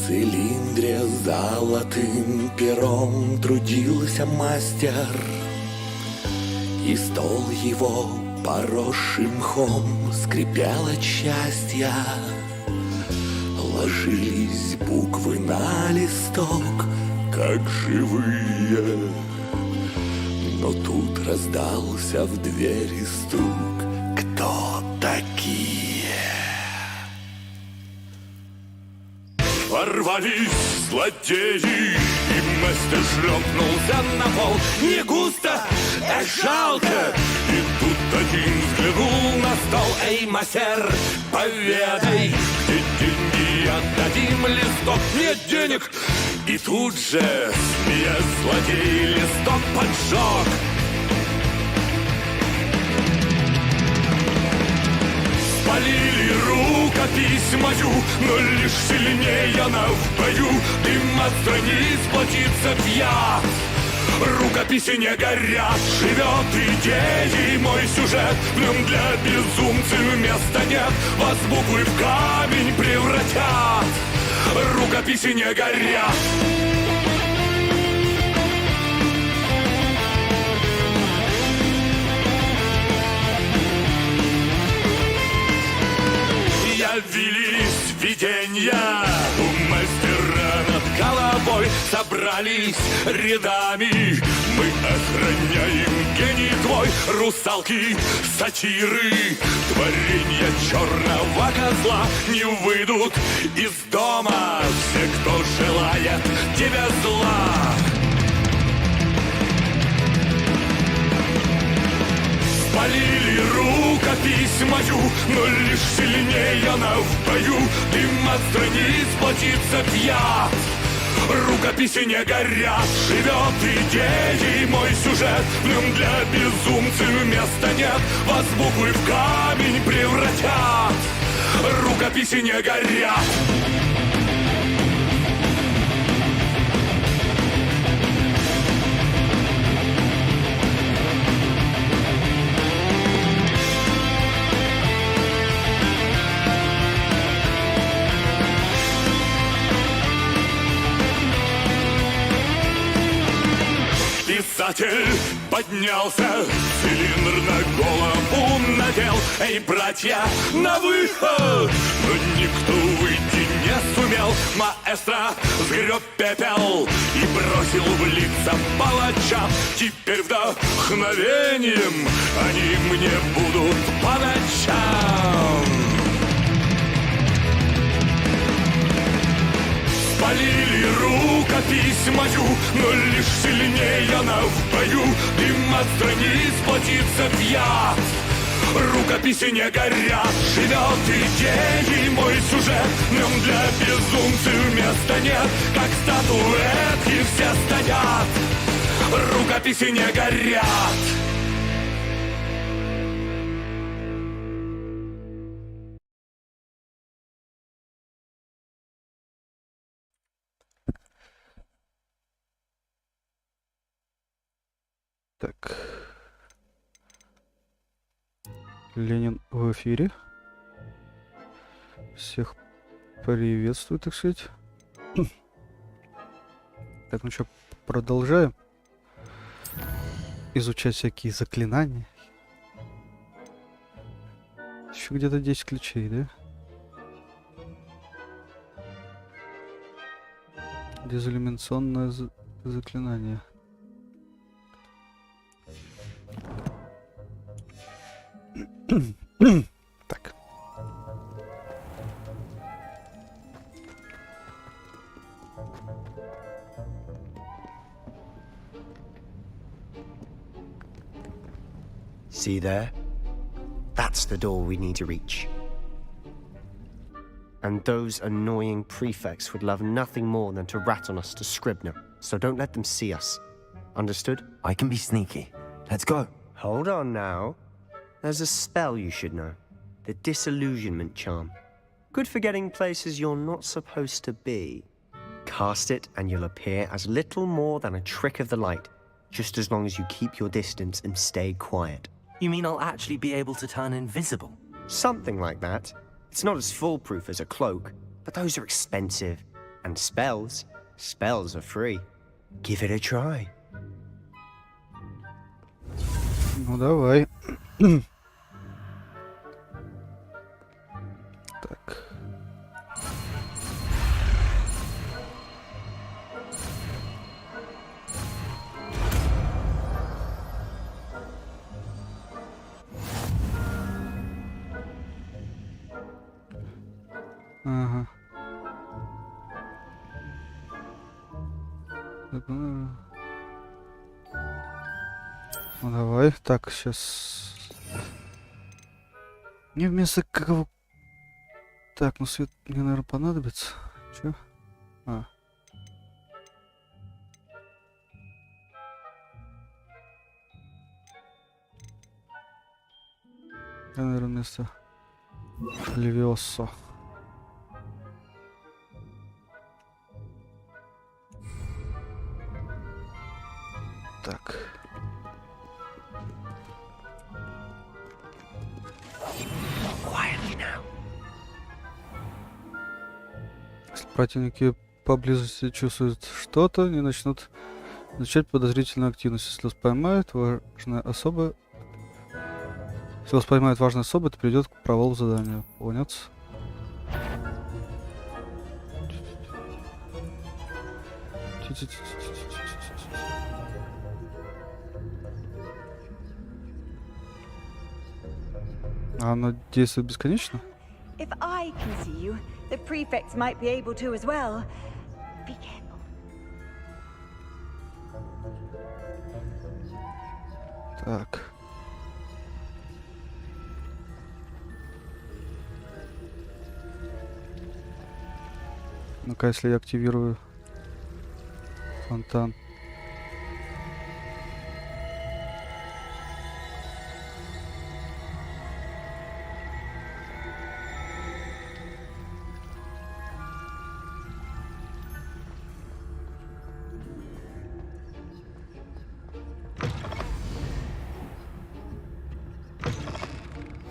цилиндре золотым пером трудился мастер, и стол его, поросший мхом, скрипел от счастья. Ложились буквы на листок, как живые. Но тут раздался в двери стук. Кто такие? Ворвались злодеи, и мастер шлепнулся на пол. Не густо, жалко. И тут один взглянул на стол. Эй, мастер, поведай, где деньги, отдадим листок. Нет денег. И тут же, смеясь, злодей листок поджег. Спалили рукопись мою, но лишь сильнее она в бою. Дым от страниц плотится в яд, рукописи не горят. Живет идеей мой сюжет, в нем для безумцев места нет. Вас буквы в камень превратят, рукописи не горят. Явились видения у мастера над головой. Собрались рядами, мы охраняем гений твой. Русалки, сатиры, творенья черного козла не выйдут из дома все, кто желает тебе зла. Спалили рукопись мою, но лишь сильнее она в бою. Дым от страниц плотится в яд, рукописи не горят. Живет идеей мой сюжет, в нем для безумцев места нет. Вас буквы в камень превратят, рукописи не горят. Писатель поднялся, цилиндр на голову надел. Эй, братья, на выход! Но никто выйти не сумел. Маэстро сгреб пепел и бросил в лица палачам. Теперь вдохновением они мне будут по ночам. Спалили рукопись мою, но лишь сильнее она в бою. Дым от страниц плотится в яд, рукописи не горят. Живет идеей мой сюжет, в нем для безумцев места нет. Как статуэтки все стоят, рукописи не горят. Так. Ленин в эфире. Всех приветствую, так сказать. Так, ну что, продолжаем изучать всякие заклинания. Еще где-то 10 ключей, да? Дезиллюминационное заклинание. Так. See there? That's the door we need to reach. And those annoying prefects would love nothing more than to rat on us to Scribner, so don't let them see us. Understood? I can be sneaky. Let's go. Hold on now. There's a spell you should know. The Disillusionment Charm. Good for getting places you're not supposed to be. Cast it and you'll appear as little more than a trick of the light, just as long as you keep your distance and stay quiet. You mean I'll actually be able to turn invisible? Something like that. It's not as foolproof as a cloak, but those are expensive, And spells are free. Give it a try. Ну давай. Так. Ага. Так, ну давай. Так, сейчас. Мне вместо какого... Так, ну свет мне, наверное, понадобится. Чё? А. Я, наверное, вместо Левиосо. Так. Quietly now. Если противники поблизости чувствуют что-то, они начнут начать подозрительную активность. Если вас поймают, важная особа... Если вас поймает важная особа, это приведет к провалу задания. Поняться? А оно действует бесконечно? If I can see you, the prefects might be able to as well. Be careful. Так. Ну-ка, если я активирую фонтан.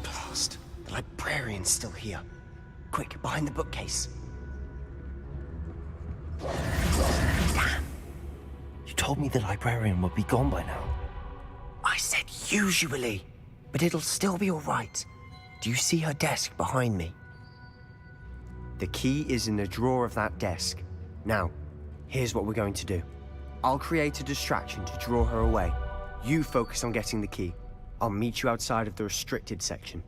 Blast. The librarian's still here. Quick, behind the bookcase. You told me the librarian would be gone by now. I said usually, but it'll still be all right. Do you see her desk behind me? The key is in the drawer of that desk. Now, here's what we're going to do. I'll create a distraction to draw her away. You focus on getting the key. I'll meet you outside of the restricted section.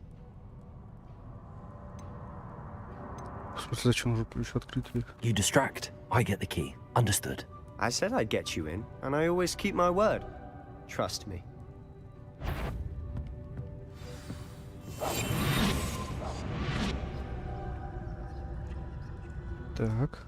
В смысле, зачем уже ключ открытый? You distract, I get the key. Understood. I said I'd get you in, and I always keep my word. Trust me. Так.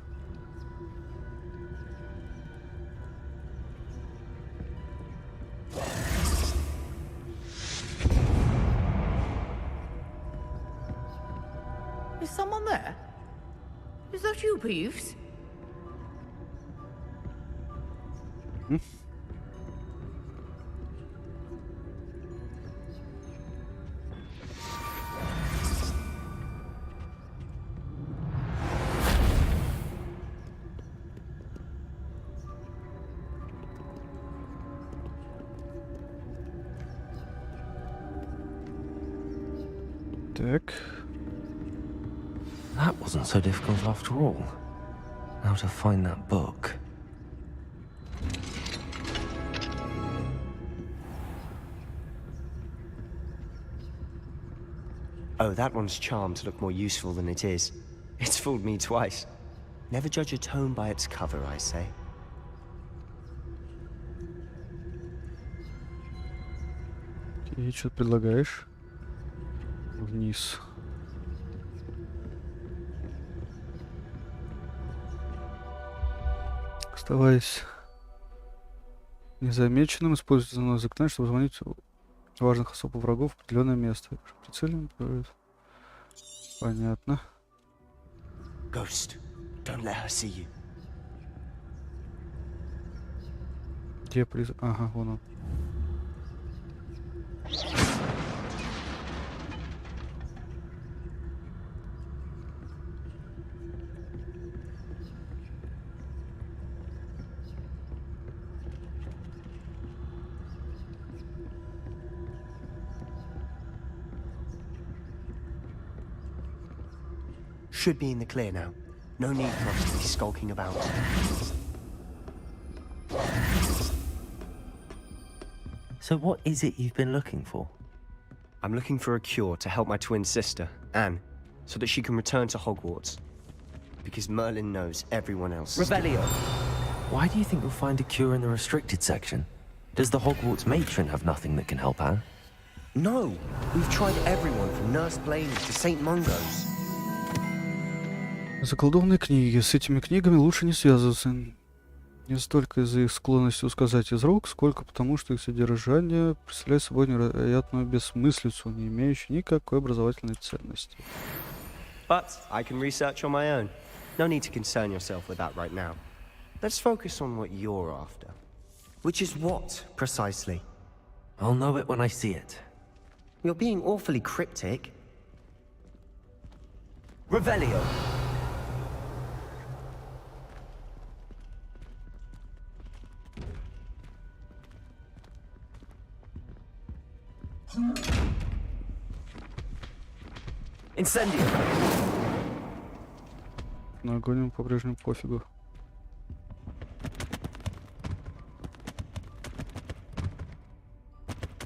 Is someone there? Is that you, Peeves? Так. That wasn't so difficult after all. Now to find that book. Oh, that one's charmed to look more useful than it is. It's fooled me twice. Never judge a tome by its cover, I say. И что ты предлагаешь? Вниз. Оставаясь незамеченным, используя заклинание, чтобы звонить важных особ у врагов в определенное место. Прицелим. Понятно. Ghost, don't let her see you. Где приз... Ага, вон он. should be in the clear now. No need for us to be skulking about. So what is it you've been looking for? I'm looking for a cure to help my twin sister, Anne, so that she can return to Hogwarts. Because Merlin knows everyone else. Revelio! Why do you think you'll find a cure in the restricted section? Does the Hogwarts matron have nothing that can help Anne? No! We've tried everyone from Nurse Blaine to St. Mungo's. Заколдованные книги. С этими книгами лучше не связываться. Не столько из-за их склонности ускользать из рук, сколько потому, что их содержание представляет собой невероятную бессмыслицу, не имеющую никакой образовательной ценности. But I can research on my own. No need to concern yourself with that right now. Let's focus on what you're after. Which is what, precisely? I'll know it when I see it. You're being awfully cryptic. Revelio! Incendio! На огонь ему по-прежнему пофигу.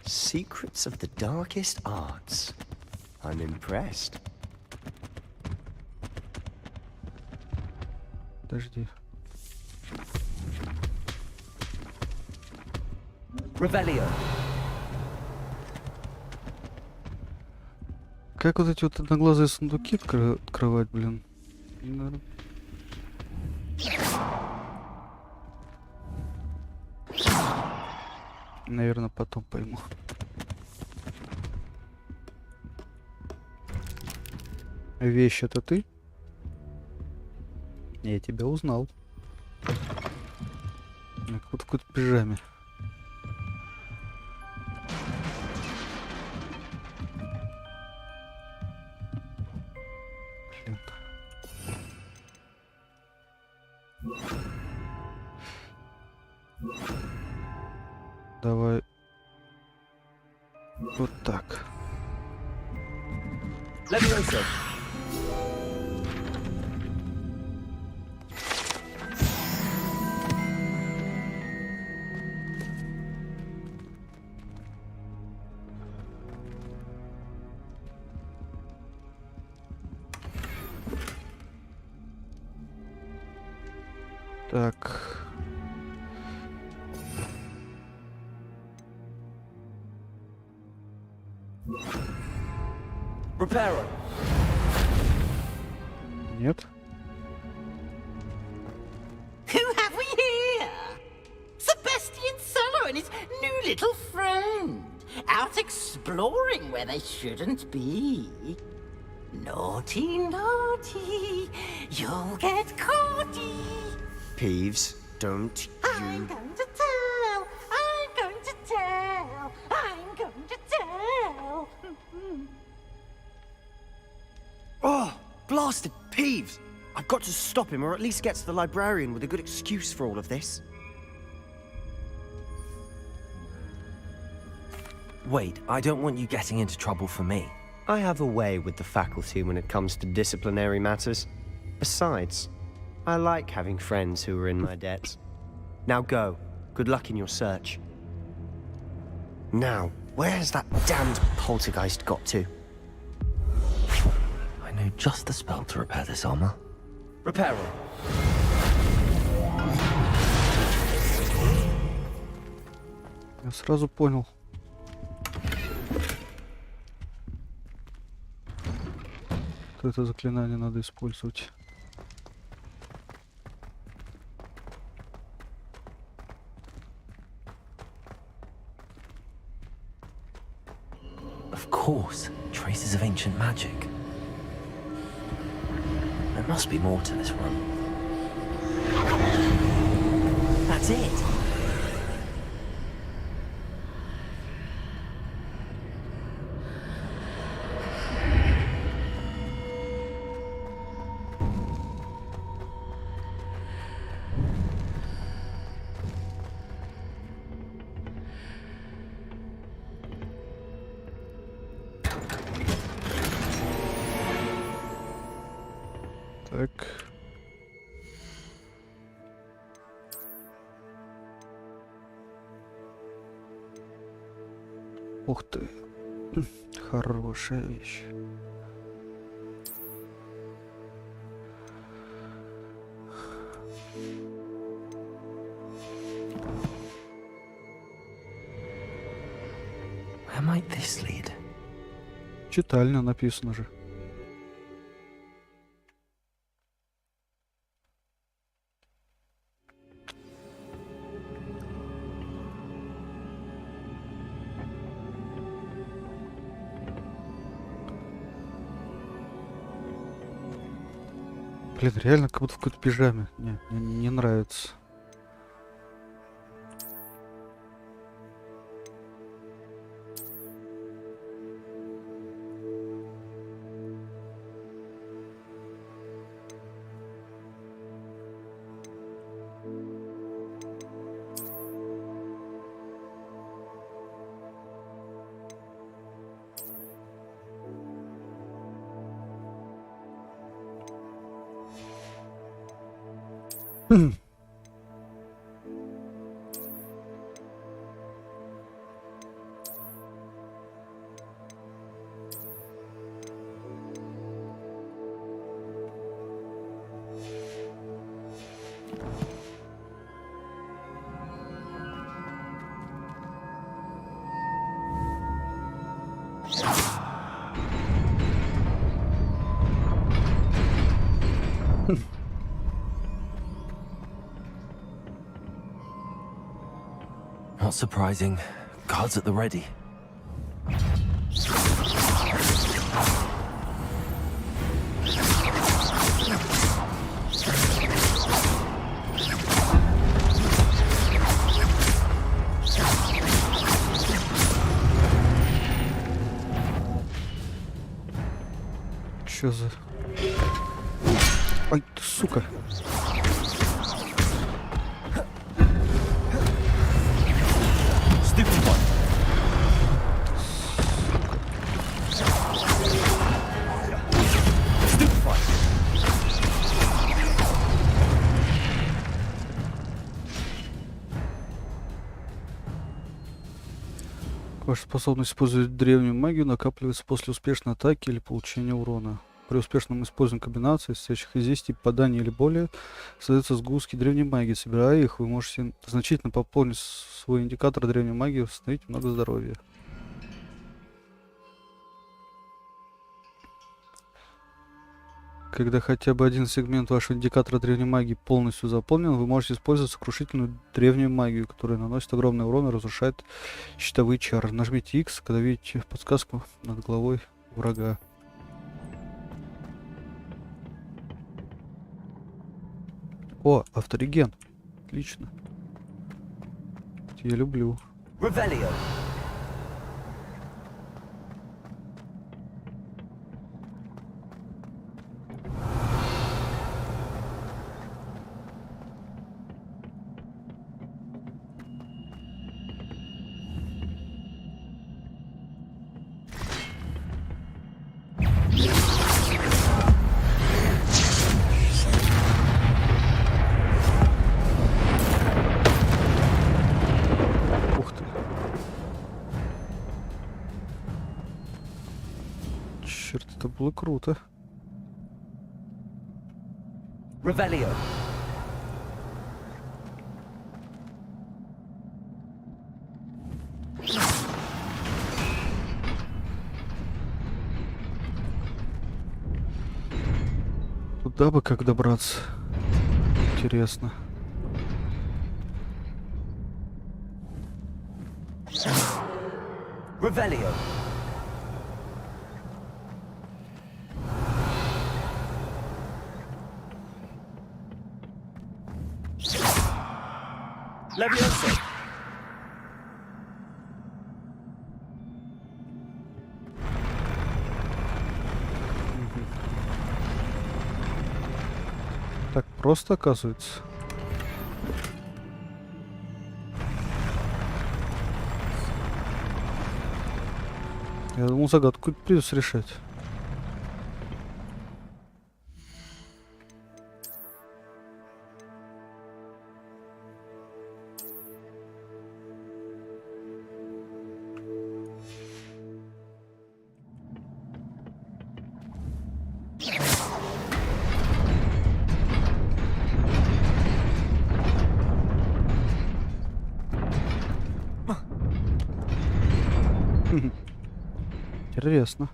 Secrets of the darkest arts. I'm impressed. Подожди. Revelio! Как вот эти вот одноглазые сундуки открывать, блин? Наверное, потом пойму. Вещь, это ты? Я тебя узнал. Как вот в какой-то пижаме. Блин. Давай вот так. Levioso! Так. Reparo! Нет. Who have we here? Sebastian Suller and his new little friend. Out exploring where they shouldn't be. Naughty, naughty. You'll get caughty. Peeves, don't I'm you... going to tell. I'm going to tell. I'm going to tell. Oh, blasted Peeves! I've got to stop him, or at least get to the librarian with a good excuse for all of this. Wait, I don't want you getting into trouble for me. I have a way with the faculty when it comes to disciplinary matters. Besides, I like having friends who are in my debt. Now go. Good luck in your search. Now, where has that damned poltergeist got to? I know just the spell to repair this armor. Reparo! Я сразу понял. Что это заклинание надо использовать. Of course, traces of ancient magic. There must be more to this room. That's it! Ух ты. Хорошая вещь. Where might this lead? Читальня написано же. Блин, реально как будто в какой-то пижаме. Не, мне не нравится. Not surprising. Guards at the ready. Чё за... Ай, ты сука. Stupid one. Stupid one. Ваша способность использовать древнюю магию накапливается после успешной атаки или получения урона. При успешном использовании комбинаций, состоящих из 10 попаданий или более, создаются сгустки древней магии. Собирая их, вы можете значительно пополнить свой индикатор древней магии и восстановить много здоровья. Когда хотя бы один сегмент вашего индикатора древней магии полностью заполнен, вы можете использовать сокрушительную древнюю магию, которая наносит огромный урон и разрушает щитовые чары. Нажмите X, когда видите подсказку над головой врага. О, автореген. Отлично. Я люблю. Revelio. Ух ты. Черт, это было круто. Revelio. Туда бы как добраться. Интересно. Revelio. Leviosa. Так просто, оказывается. Я думал, загадку придется решать. Интересно.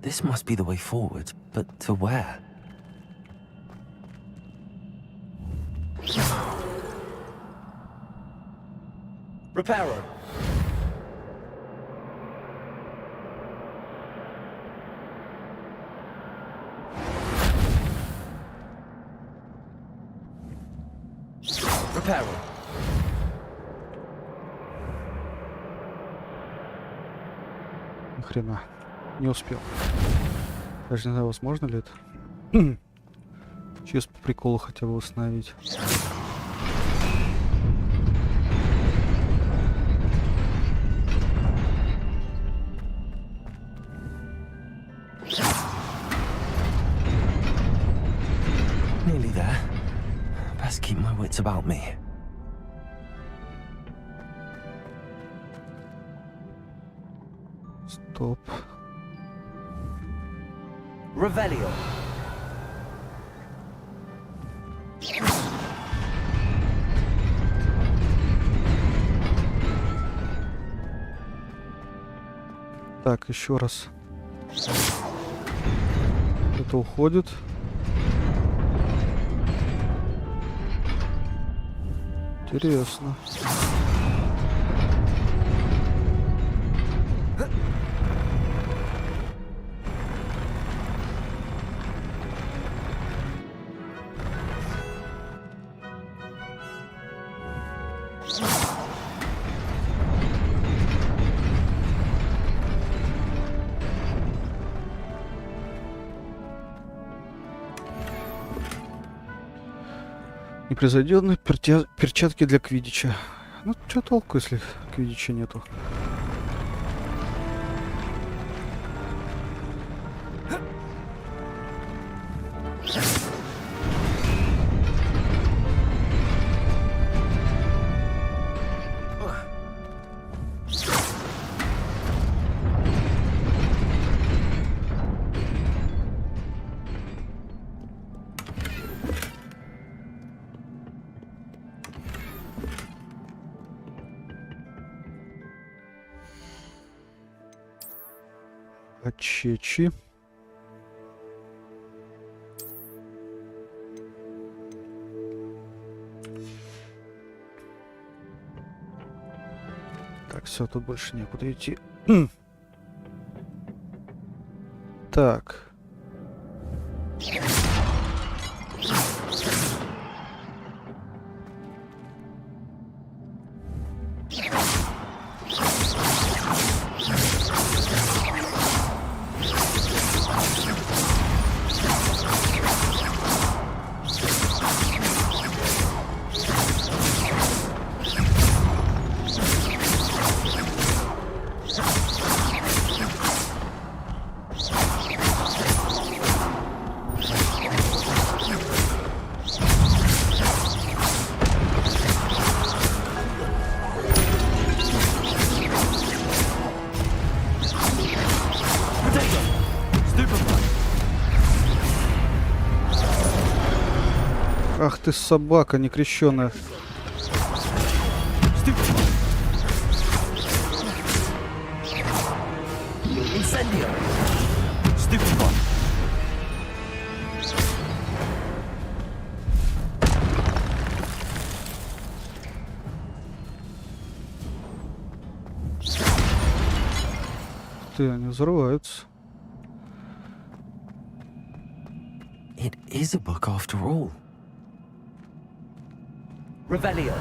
This must be the way forward, but to where? Reparo. Reparo. Ни хрена. Не успел. Даже не знаю, возможно ли это. Чисто по приколу хотя бы установить. Nearly there. Best keep my wits about me. Стоп. Revelio. Так, еще раз. Это уходит. Интересно. Непревзойденные перчатки для квиддича. Ну, что толку, если квиддича нету? Чечи. Так, все, тут больше некуда идти. Так. Ах ты собака некрещенная. Incendio. Stupid one. Ты, они взрываются. It is a book after all. Revelio.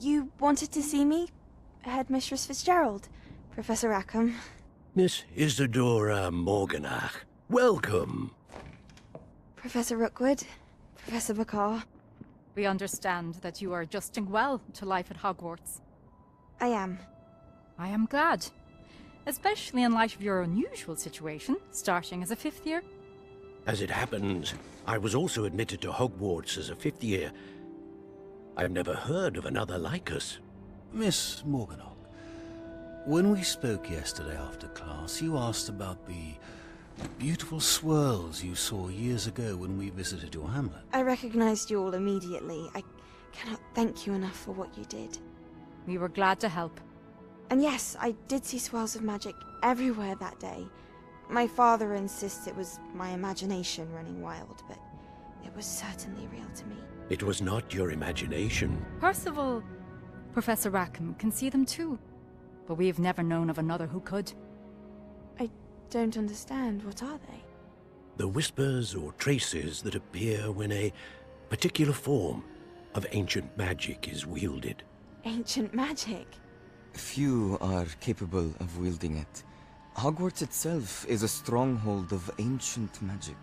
You wanted to see me? Headmistress Fitzgerald, Professor Rackham. Miss Isadora Morganach, welcome. Professor Rookwood, Professor Bakar. We understand that you are adjusting well to life at Hogwarts. I am. I am glad. Especially in light of your unusual situation, starting as a 5th year. As it happens, I was also admitted to Hogwarts as a 5th year. I've never heard of another like us. Miss Morganach, when we spoke yesterday after class, you asked about the beautiful swirls you saw years ago when we visited your hamlet. I recognized you all immediately. I cannot thank you enough for what you did. We were glad to help. And yes, I did see swirls of magic everywhere that day. My father insists it was my imagination running wild, but it was certainly real to me. It was not your imagination. Percival, Professor Rackham can see them too. But we have never known of another who could. I don't understand. What are they? The whispers or traces that appear when a particular form of ancient magic is wielded. Ancient magic? Few are capable of wielding it. Hogwarts itself is a stronghold of ancient magic.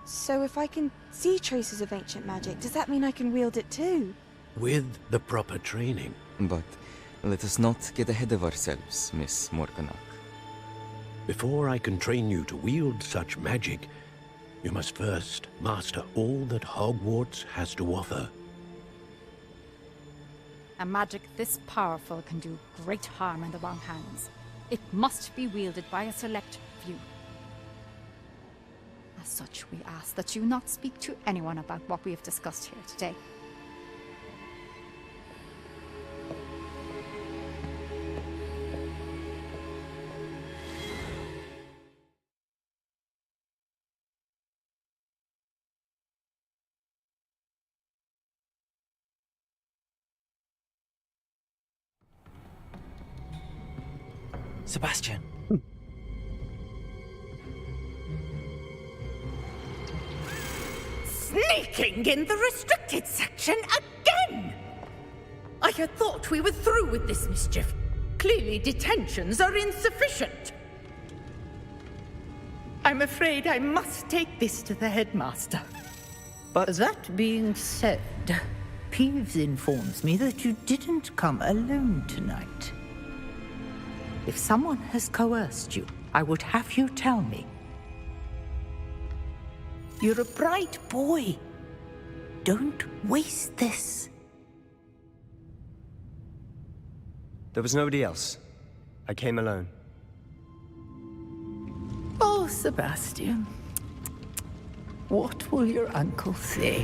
So if I can see traces of ancient magic, does that mean I can wield it too? With the proper training. But let us not get ahead of ourselves, Miss Morganach. Before I can train you to wield such magic, you must first master all that Hogwarts has to offer. A magic this powerful can do great harm in the wrong hands. It must be wielded by a select few. As such, we ask that you not speak to anyone about what we have discussed here today. Sebastian. Sneaking in the restricted section again! I had thought we were through with this mischief. Clearly detentions are insufficient. I'm afraid I must take this to the headmaster. But that being said, Peeves informs me that you didn't come alone tonight. If someone has coerced you, I would have you tell me. You're a bright boy. Don't waste this. There was nobody else. I came alone. Oh, Sebastian. What will your uncle say?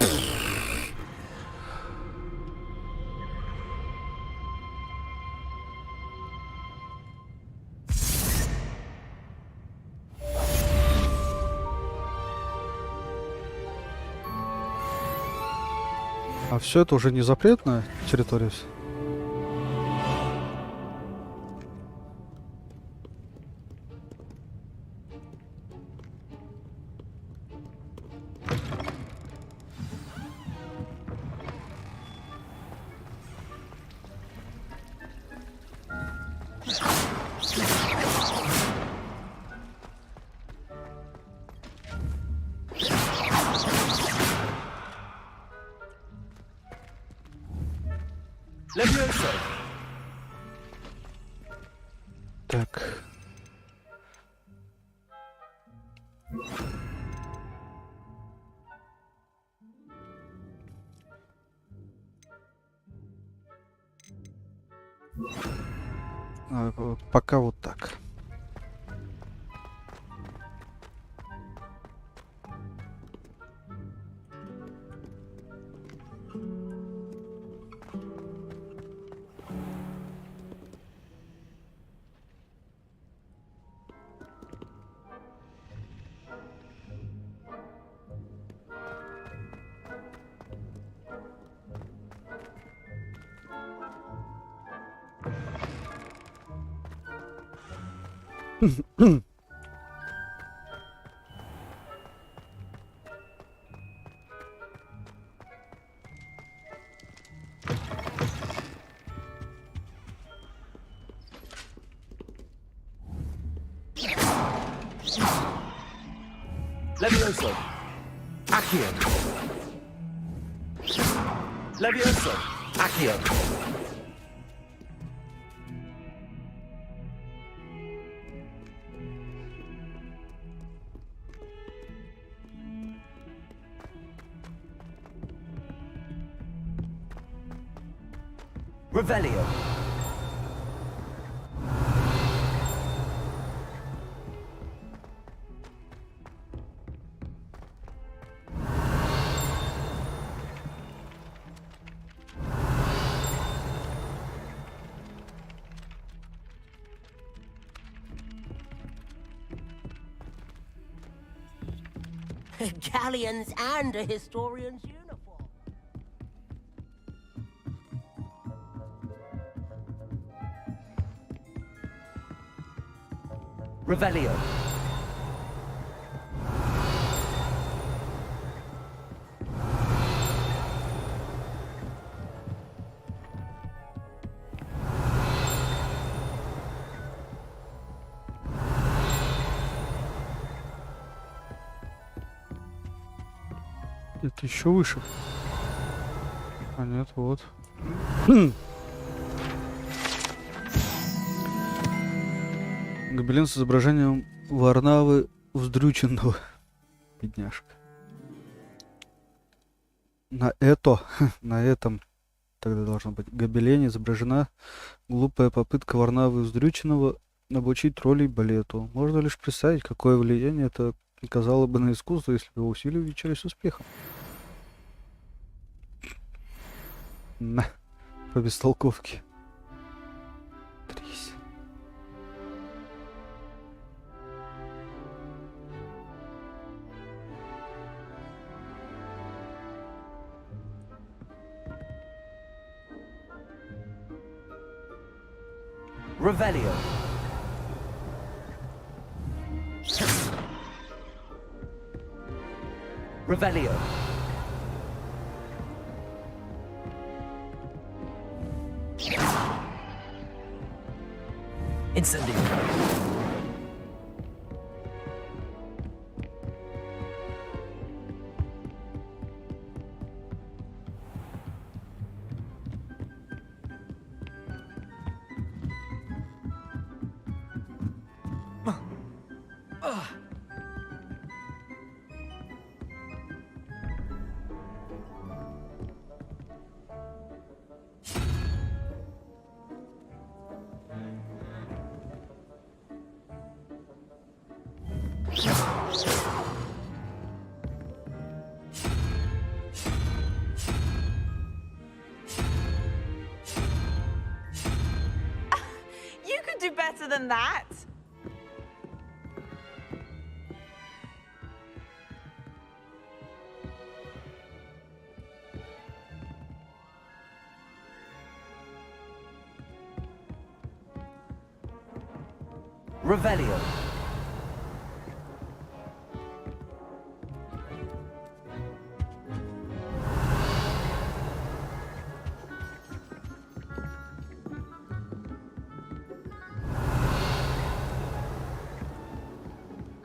А все это уже не запретная территория? Levioso. Так. Пока вот так. Levioso. Accio. Levioso. Accio. Revelio. Galleons and a historian's uniform. Revelio. Это еще выше. А нет, вот. Гобелен с изображением Варнавы вздрюченного. Бедняжка. На этом тогда должно быть гобелене изображена глупая попытка Варнавы вздрюченного обучить троллей балету. Можно лишь представить, какое влияние это оказало бы на искусство, если бы его усилия увенчались успехом. На, по бестолковке. Трись. Revelio. Revelio. Incendio. You could do better than that. Revelio.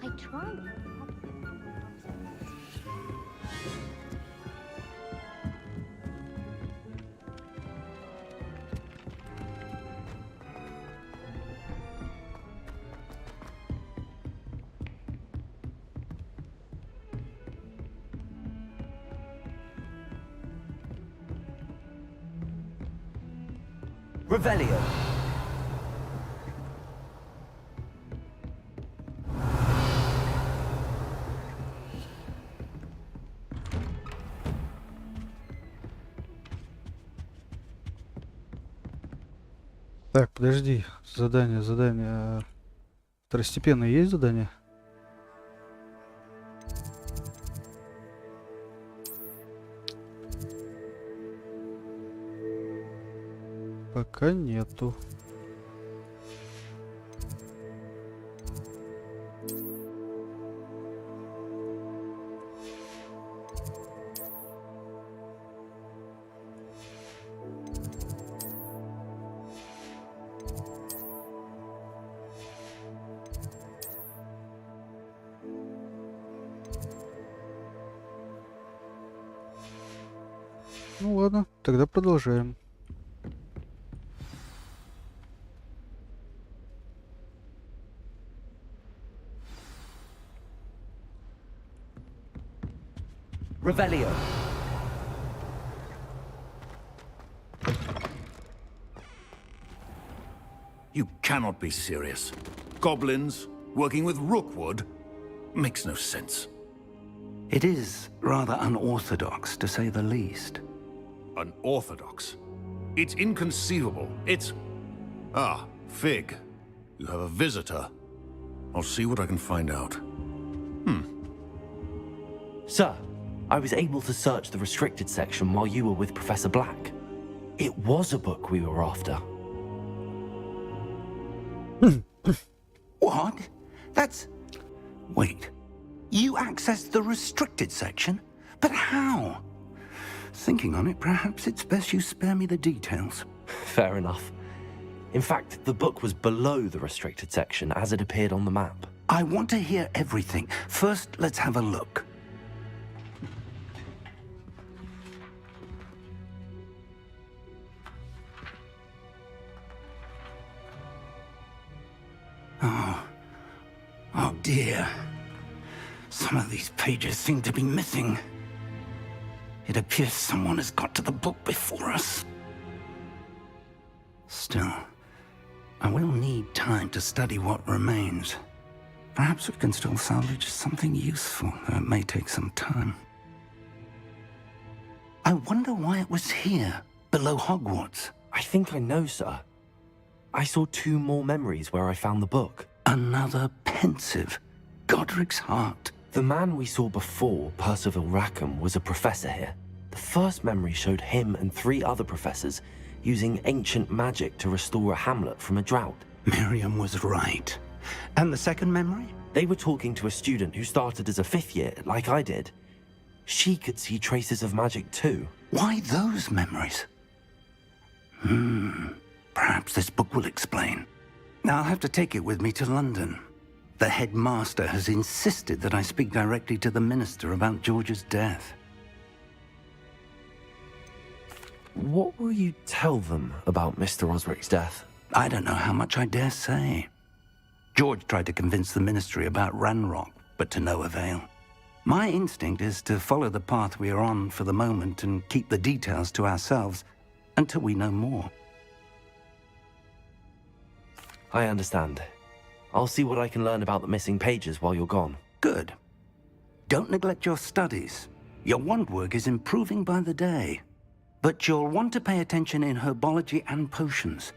I tried. Revelio. Так, подожди. Задание. Второстепенное есть задание? Пока нету. Ну ладно, тогда продолжаем. Revelio. You cannot be serious. Goblins working with Rookwood makes no sense. It is rather unorthodox, to say the least. Unorthodox? It's inconceivable. It's... Ah, Fig. You have a visitor. I'll see what I can find out. Sir, I was able to search the restricted section while you were with Professor Black. It was a book we were after. What? That's... Wait. You accessed the restricted section? But how? Thinking on it, perhaps it's best you spare me the details. Fair enough. In fact, the book was below the restricted section as it appeared on the map. I want to hear everything. First, let's have a look. Oh dear. Some of these pages seem to be missing. It appears someone has got to the book before us. Still, I will need time to study what remains. Perhaps we can still salvage something useful, though it may take some time. I wonder why it was here, below Hogwarts. I think I know, sir. I saw 2 more memories where I found the book. Another pensive. Godric's heart. The man we saw before, Percival Rackham, was a professor here. The first memory showed him and 3 other professors using ancient magic to restore a hamlet from a drought. Miriam was right. And the second memory? They were talking to a student who started as a 5th year, like I did. She could see traces of magic too. Why those memories? Perhaps this book will explain. Now I'll have to take it with me to London. The headmaster has insisted that I speak directly to the minister about George's death. What will you tell them about Mr. Osric's death? I don't know how much I dare say. George tried to convince the ministry about Ranrock, but to no avail. My instinct is to follow the path we are on for the moment and keep the details to ourselves until we know more. I understand. I'll see what I can learn about the missing pages while you're gone. Good. Don't neglect your studies. Your wand work is improving by the day. But you'll want to pay attention in herbology and potions.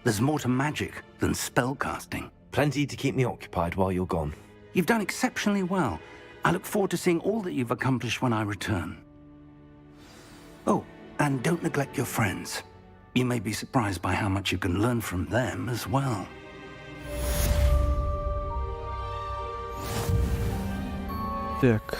There's more to magic than spellcasting. Plenty to keep me occupied while you're gone. You've done exceptionally well. I look forward to seeing all that you've accomplished when I return. Oh, and don't neglect your friends. You may be surprised by how much you can learn from them as well. Так.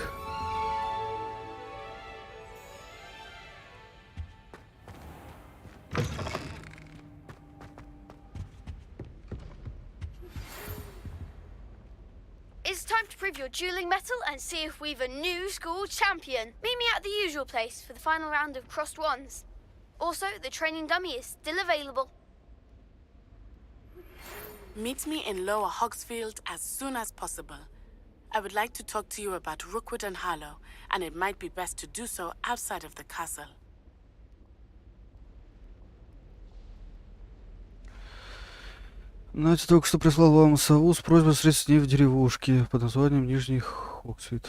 It's time to prove your dueling mettle and see if we've a new school champion. Meet me at the usual place for the final round of crossed wands. Also, the training dummy is still available. Meet me in Lower Hogsfield as soon as possible. I would like to talk to you about Rookwood and Harlow, and it might be best to do so outside of the castle. Настя только что прислал вам сову с просьбой встретиться с ней в деревушке под названием Нижний Хоксвит.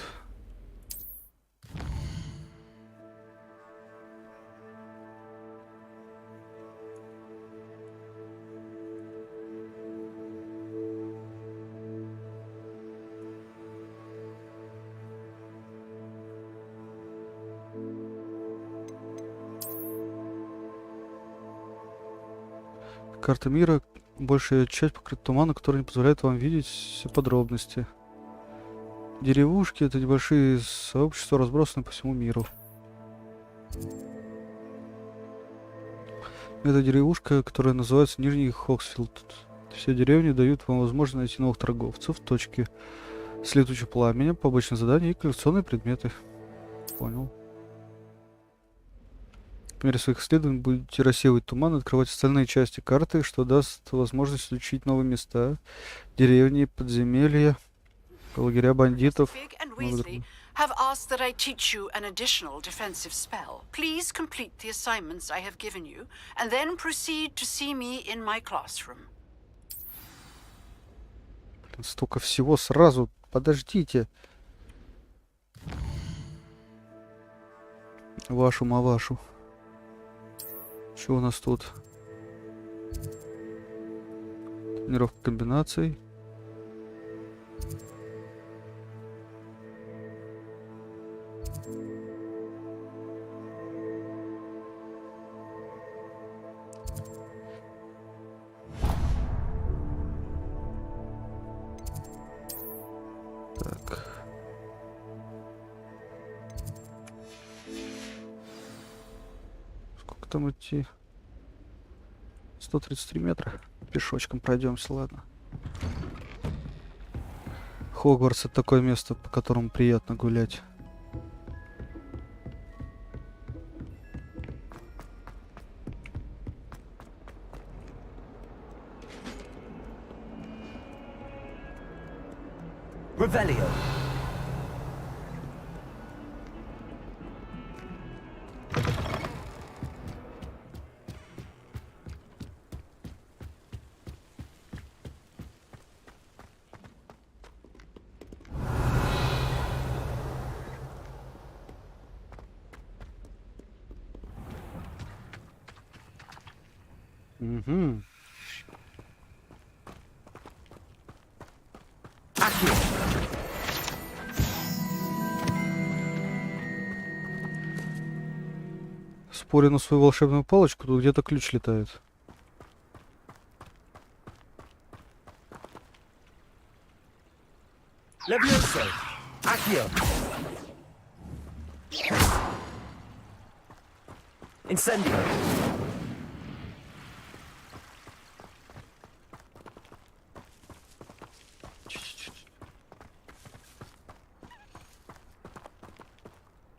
Карта мира. Большая часть покрыта туманом, который не позволяет вам видеть все подробности. Деревушки — это небольшие сообщества, разбросанные по всему миру. Это деревушка, которая называется Нижний Хоксфилд. Все деревни дают вам возможность найти новых торговцев, точки с летучего пламени, побочные задания и коллекционные предметы. Понял. по мере своих исследований будете рассеивать туман и открывать остальные части карты, что даст возможность изучить новые места, деревни, подземелья, лагеря бандитов. Fig and Weasley have asked that I teach you an additional defensive spell. Please complete the assignments I have given you, and then proceed to see me in my classroom. Столько всего сразу. Подождите. Вашу мавашу. Что у нас тут? Тренировка комбинаций. Так. Сколько там идти? 133 метра. Пешочком пройдемся, ладно. Хогвартс — это такое место, по которому приятно гулять. Revelio. Угу. Спорю на свою волшебную палочку, тут где-то ключ летает. Levioso. Accio. Incendio.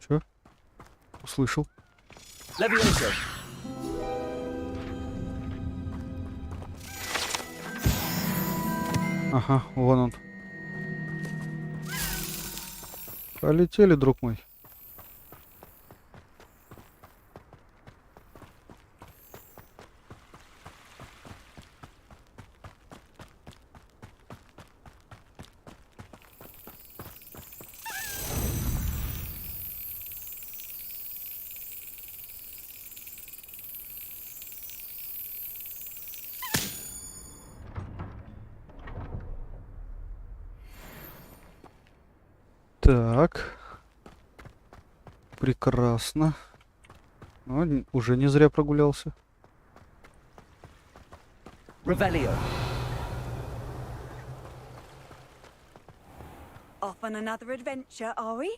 Чё? Услышал. Levioso. Ага, вон он. Полетели, друг мой. Так. Прекрасно. Ну, уже не зря прогулялся. Revelio. Off on another adventure, are we?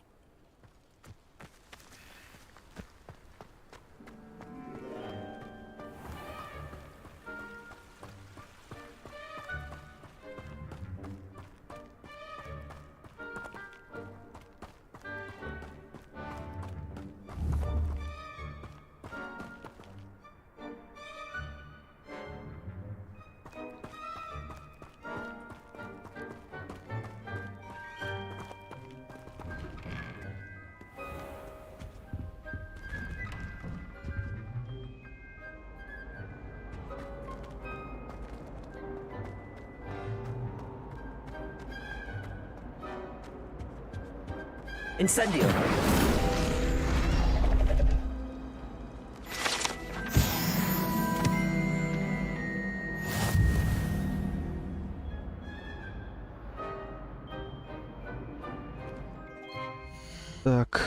Incendio. Так.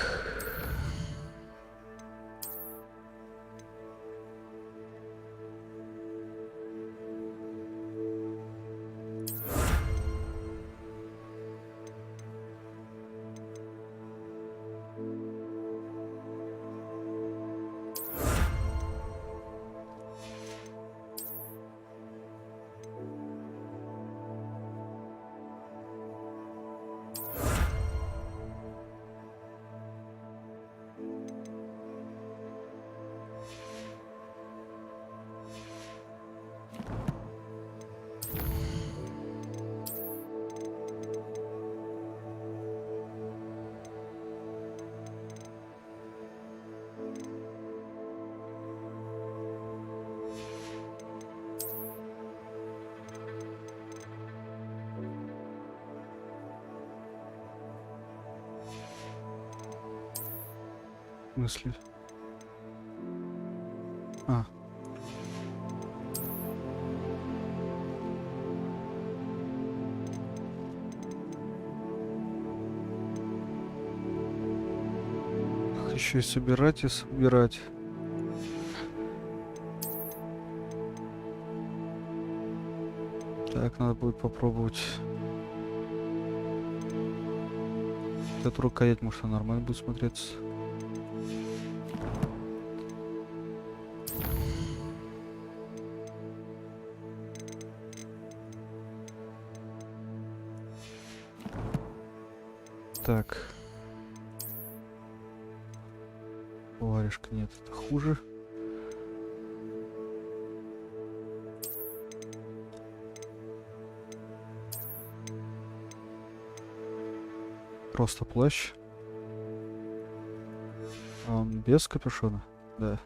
смысле? А. Еще и собирать, и собирать. Так, надо будет попробовать. Эту рукоять, может, она нормально будет смотреться. Так. Варежка нет, это хуже. Просто плащ. А он без капюшона? Да.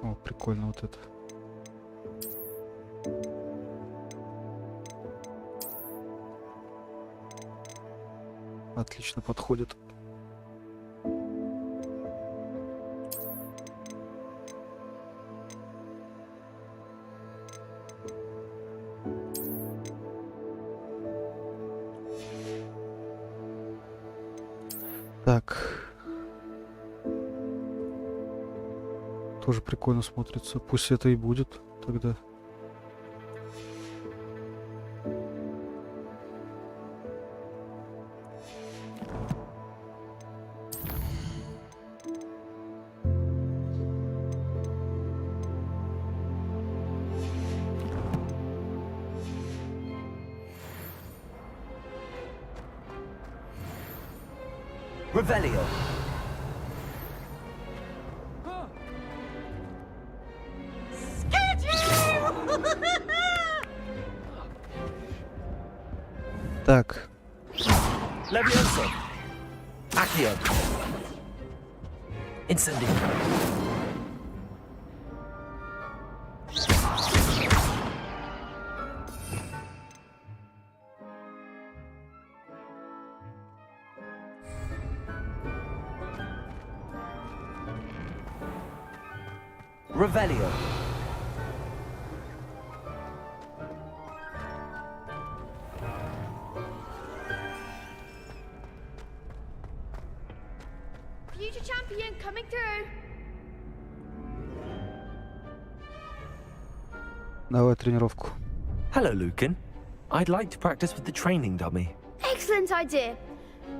О, прикольно вот это. Отлично подходит. Так. Тоже прикольно смотрится. Пусть это и будет тогда. Revelio. Так. Levioso. Accio. Incendio. Revelio. Future champion coming through. Давай тренировку. Hello, Lucan. I'd like to practice with the training dummy. Excellent idea.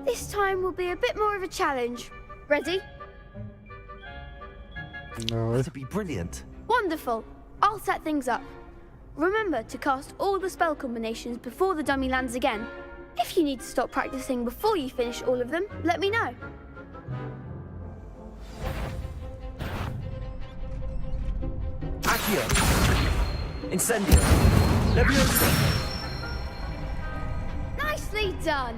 This time will be a bit more of a challenge. Ready? Давай. That'd be brilliant. Wonderful. I'll set things up. Remember to cast all the spell combinations before the dummy lands again. If you need to stop practicing before you finish all of them, let me know. Accio. Incendio. Levioso. Nicely done.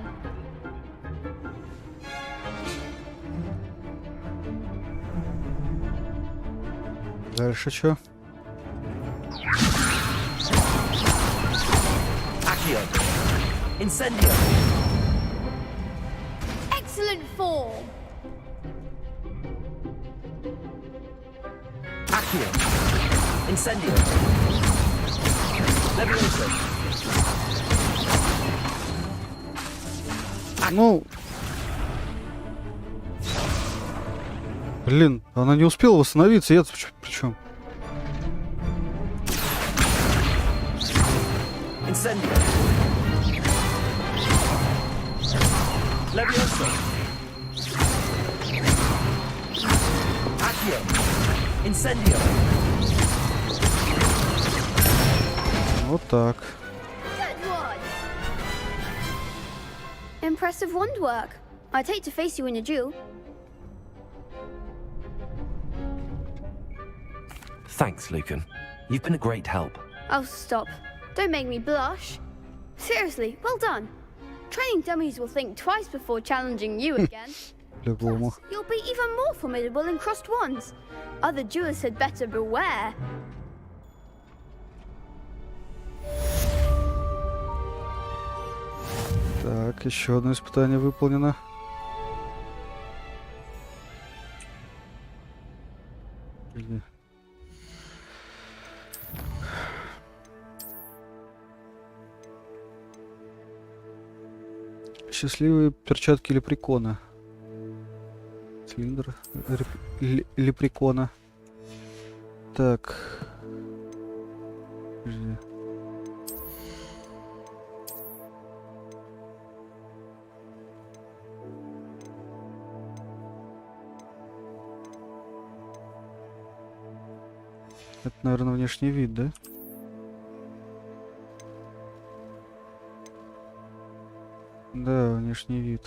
Дальше что? Accio. Incendio. Excellent form. Accio. Incendio. Levioso. Ну... Блин, она не успела восстановиться, я-то причем. Incendio. Levioso. Accio. Incendio. Вот так. Good one. Impressive wand work. I'd hate to face you in a duel. Thanks, Lucan. You've been a great help. Oh, stop. Don't make me blush. Seriously, well done. Training dummies will think twice before challenging you again. По-любому. You'll be even more formidable in crossed wands. Other duelists had better beware. Так, еще одно испытание выполнено. Счастливые перчатки лепрекона. Цилиндр лепрекона. Так. Подожди. Это, наверное, внешний вид, да? Да, внешний вид.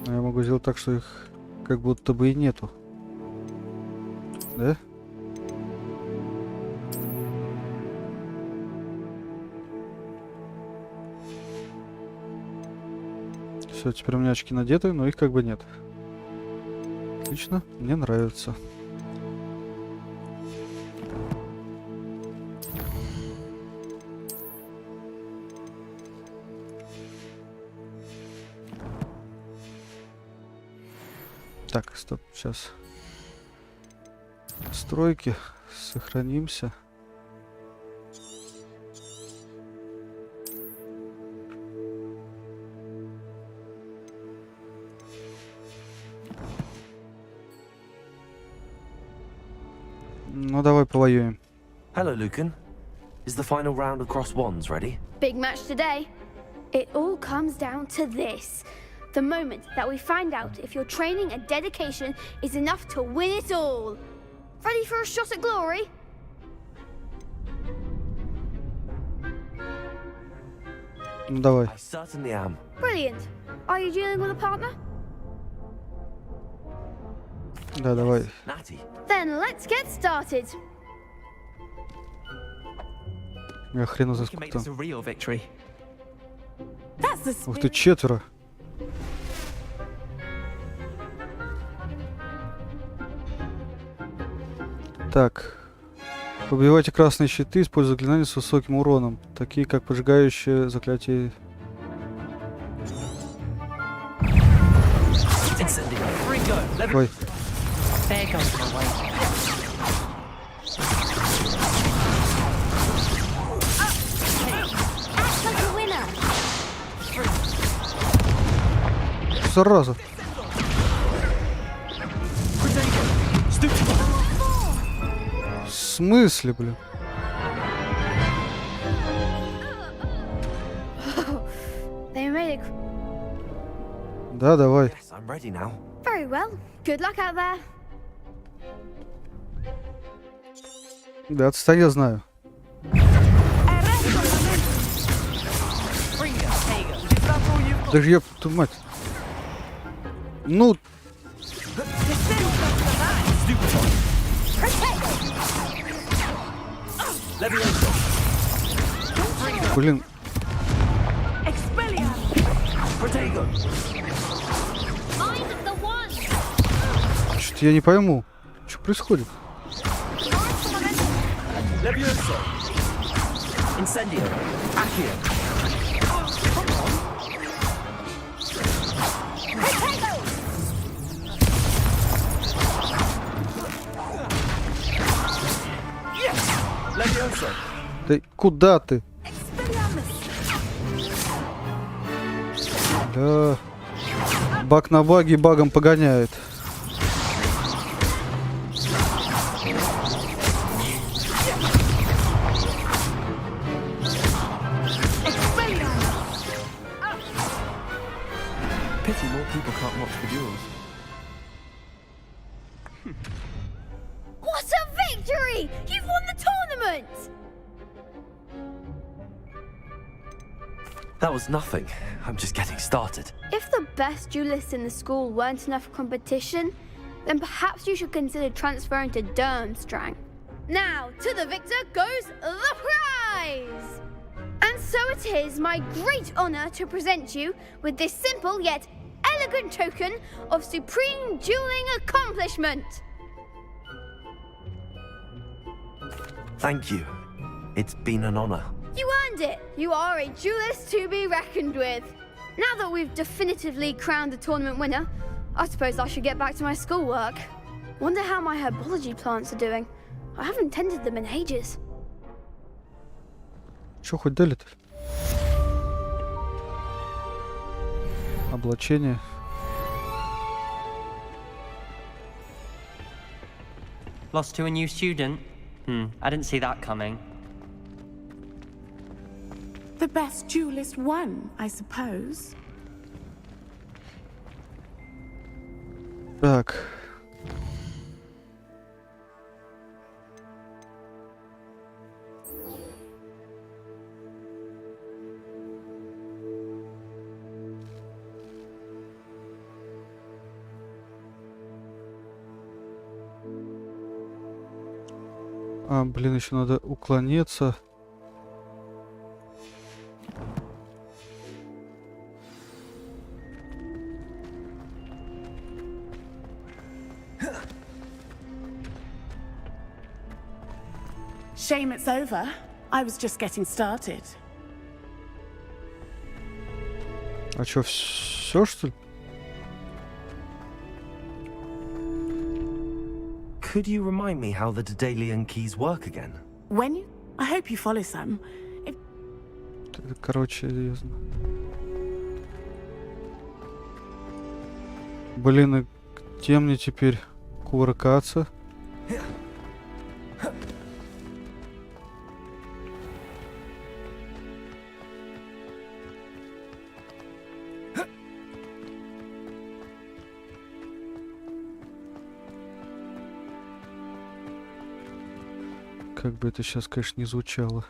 Я могу сделать так, что их как будто бы и нету. Да? Все, теперь у меня очки надеты, но их как бы нет. Отлично, мне нравится. Так, стоп, сейчас. Стройки, сохранимся. Ну, давай повоюем. Hello, Lucan. Is the final round of cross wands ready? Big match today. It all comes down to this. The moment that we find out if your training and dedication is enough to win it all. Ready for a shot at glory? Ну, давай. I certainly am. Brilliant. Are you dealing with a partner? Да, давай. Natty. Then let's get started. Я хрена за We can make сколько this a там. real victory. Ух ты, 4. Так. Убивайте красные щиты, используя заклинания с высоким уроном, такие как поджигающее заклятие. Ой. Зараза. В смысле, блин? They made it. Да, давай. Yes, I'm ready now. Very well. Good luck out there. Да, отстань, я знаю. Да же ёпту мать. Ну. Блин. Что-то я не пойму, что происходит. Incendio. Accio. Levioso. Ты куда ты? Да. Баг на баге багом погоняет. Pity more people can't watch the duels. What a victory! You've won the tournament! That was nothing. I'm just getting started. If the best duelists in the school weren't enough competition, then perhaps you should consider transferring to Durmstrang. Now, to the victor goes the prize! And so it is my great honor to present you with this simple yet elegant token of supreme dueling accomplishment. Thank you. It's been an honor. You earned it. You are a duelist to be reckoned with. Now that we've definitively crowned the tournament winner, I suppose I should get back to my schoolwork. Wonder how my herbology plants are doing. I haven't tended them in ages. Чё хоть дали-то? Облачение. Lost to a new student? I didn't see that coming. The best duelist won, I suppose. Так. А, блин, еще надо уклониться. Shame it's over. I was just getting started. А чё, все что ли? Could you remind me how the Daedalian keys work again? When you... I hope you follow some. Короче, ясно. Блин, и где мне теперь кувыркаться? Как бы это сейчас, конечно, не звучало.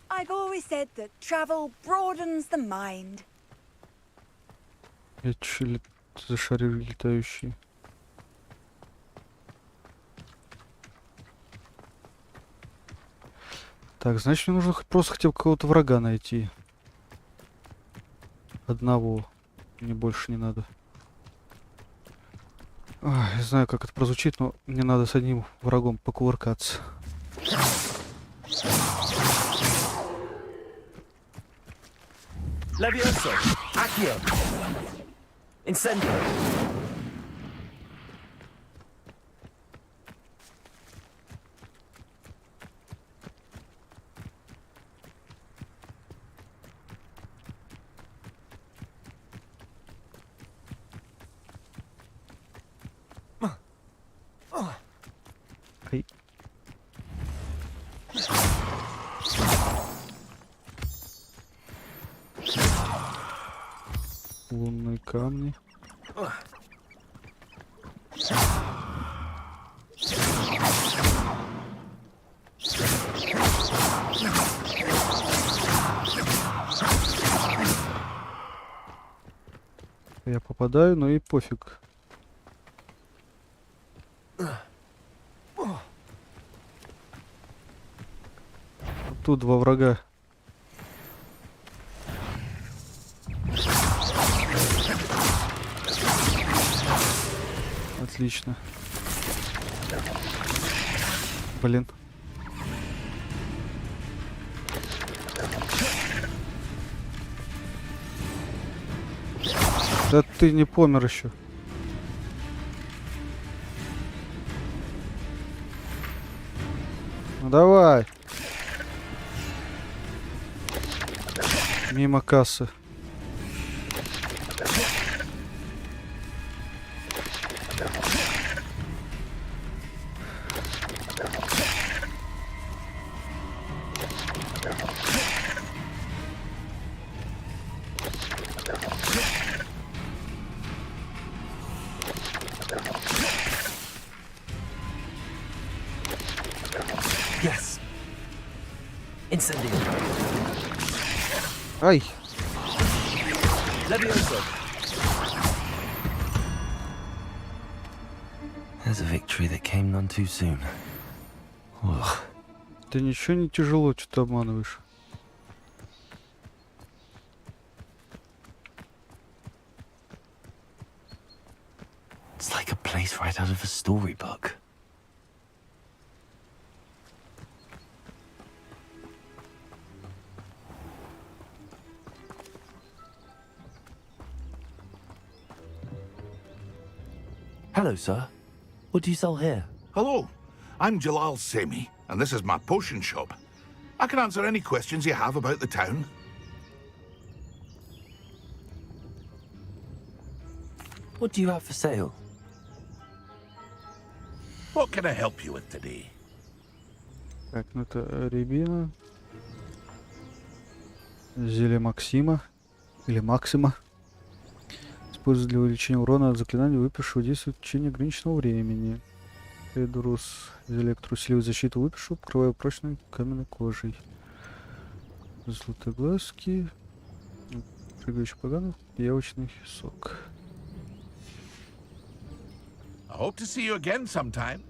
I've always said that travel broadens the mind. Это что ли за шары летающие? Так, значит, мне нужно просто хотя бы какого-то врага найти. Одного. Мне больше не надо. Ой, не знаю, как это прозвучит, но мне надо с одним врагом покувыркаться. Levioso! Accio! Incendio! Ай. Лунные камни. Я попадаю, но и пофиг. Тут два врага. Отлично. Блин. Да ты не помер еще. Ну давай. Мимо кассы. Incendio. Ай! Levioso. There's a victory that came none too soon. Ugh. Да ничего не тяжело, что ты обманываешь. It's like a place right out of a storybook. Hello, sir. What do you sell here? Hello, I'm Jalal Semi, and this is my potion shop. I can answer any questions you have about the town. What do you have for sale? What can I help you with today? Так, ну это рябина. Зелье Максима. Или Максима. Используется для увеличения урона от заклинаний, выпившего действует в течение ограниченного времени. Эдурус. Зелье, которое усиливает защиту выпившего, покрывая прочной каменной кожей. Золотые глазки. Прыгающий поганов. Яблочный сок. I hope to see you again sometime.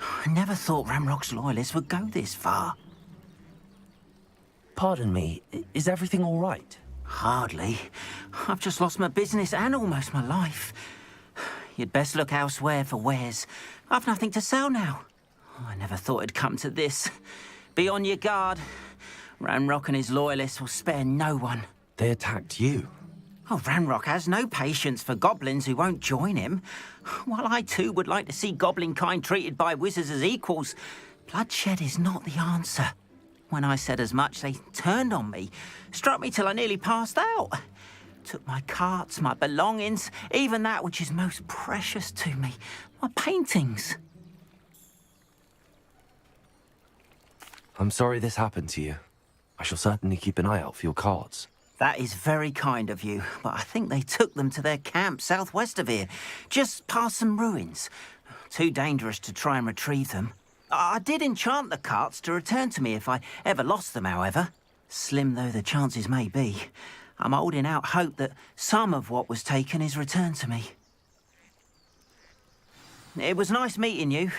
I never thought Ramrock's loyalists would go this far. Pardon me, is everything all right? Hardly. I've just lost my business and almost my life. You'd best look elsewhere for wares. I've nothing to sell now. I never thought it'd come to this. Be on your guard. Ramrock and his loyalists will spare no one. They attacked you. Oh, Ranrock has no patience for goblins who won't join him. While I too would like to see goblin kind treated by wizards as equals, bloodshed is not the answer. When I said as much, they turned on me, struck me till I nearly passed out. Took my carts, my belongings, even that which is most precious to me, my paintings. I'm sorry this happened to you. I shall certainly keep an eye out for your cards. That is very kind of you, but I think they took them to their camp southwest of here, just past some ruins. Too dangerous to try and retrieve them. I did enchant the carts to return to me if I ever lost them, however. Slim though the chances may be, I'm holding out hope that some of what was taken is returned to me. It was nice meeting you.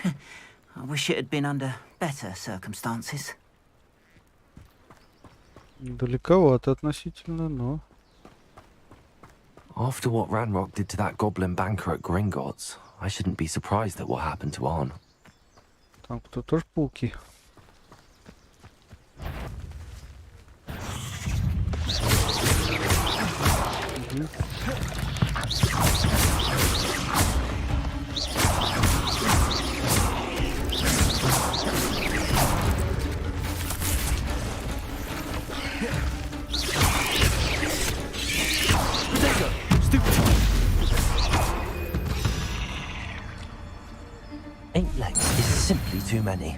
I wish it had been under better circumstances. Далековато относительно, но... After what Ranrock did to that goblin banker at Gringotts, I shouldn't be surprised at what happened to Arn. Там кто тоже пауки. Eight legs is simply too many.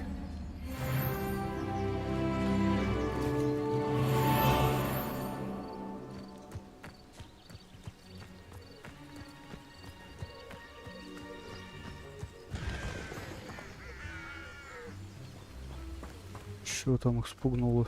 Чего там их спугнуло?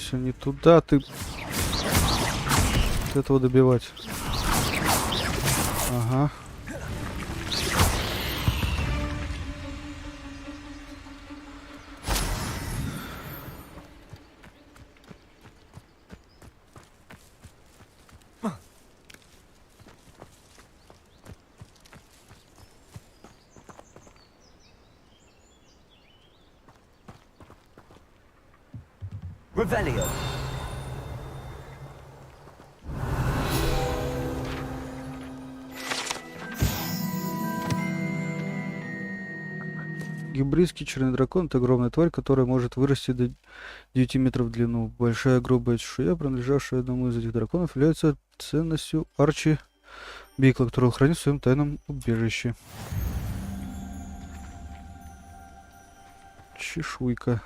все не туда, ты... Этого добивать. Ага. Revelio. Гибридский черный дракон — это огромная тварь, которая может вырасти до 9 метров в длину. Большая грубая чешуя, принадлежавшая одному из этих драконов, является ценностью Арчи Бикла, которую хранит в своем тайном убежище. Чешуйка.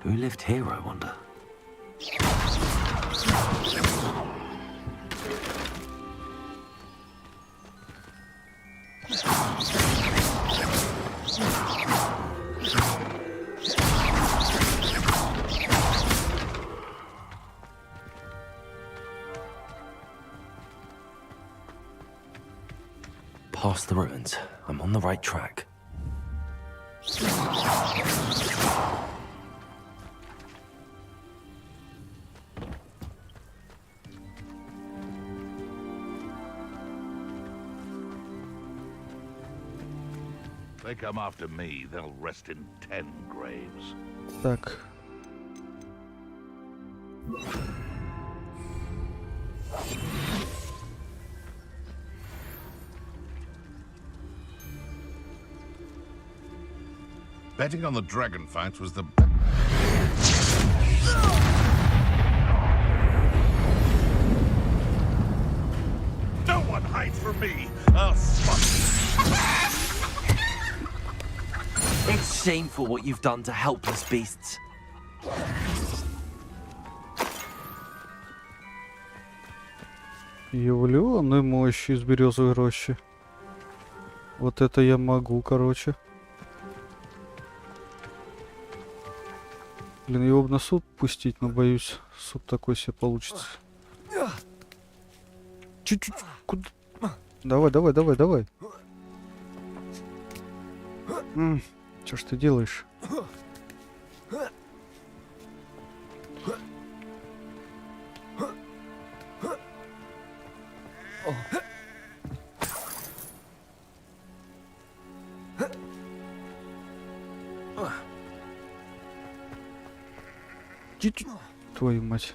Who lived here, I wonder? Past the ruins. I'm on the right track. They come after me, they'll rest in 10 graves. Так. Betting on the dragon fight was the... No one hides from me! I'll spot you! It's shameful what you've done to helpless beasts. Явленной мощи из березовой рощи. Вот это я могу, короче. Блин, его бы на суп пустить, но боюсь, суп такой себе получится. Чуть-чуть. Куда? Давай, давай, давай, давай. Что ж ты делаешь? Твою мать.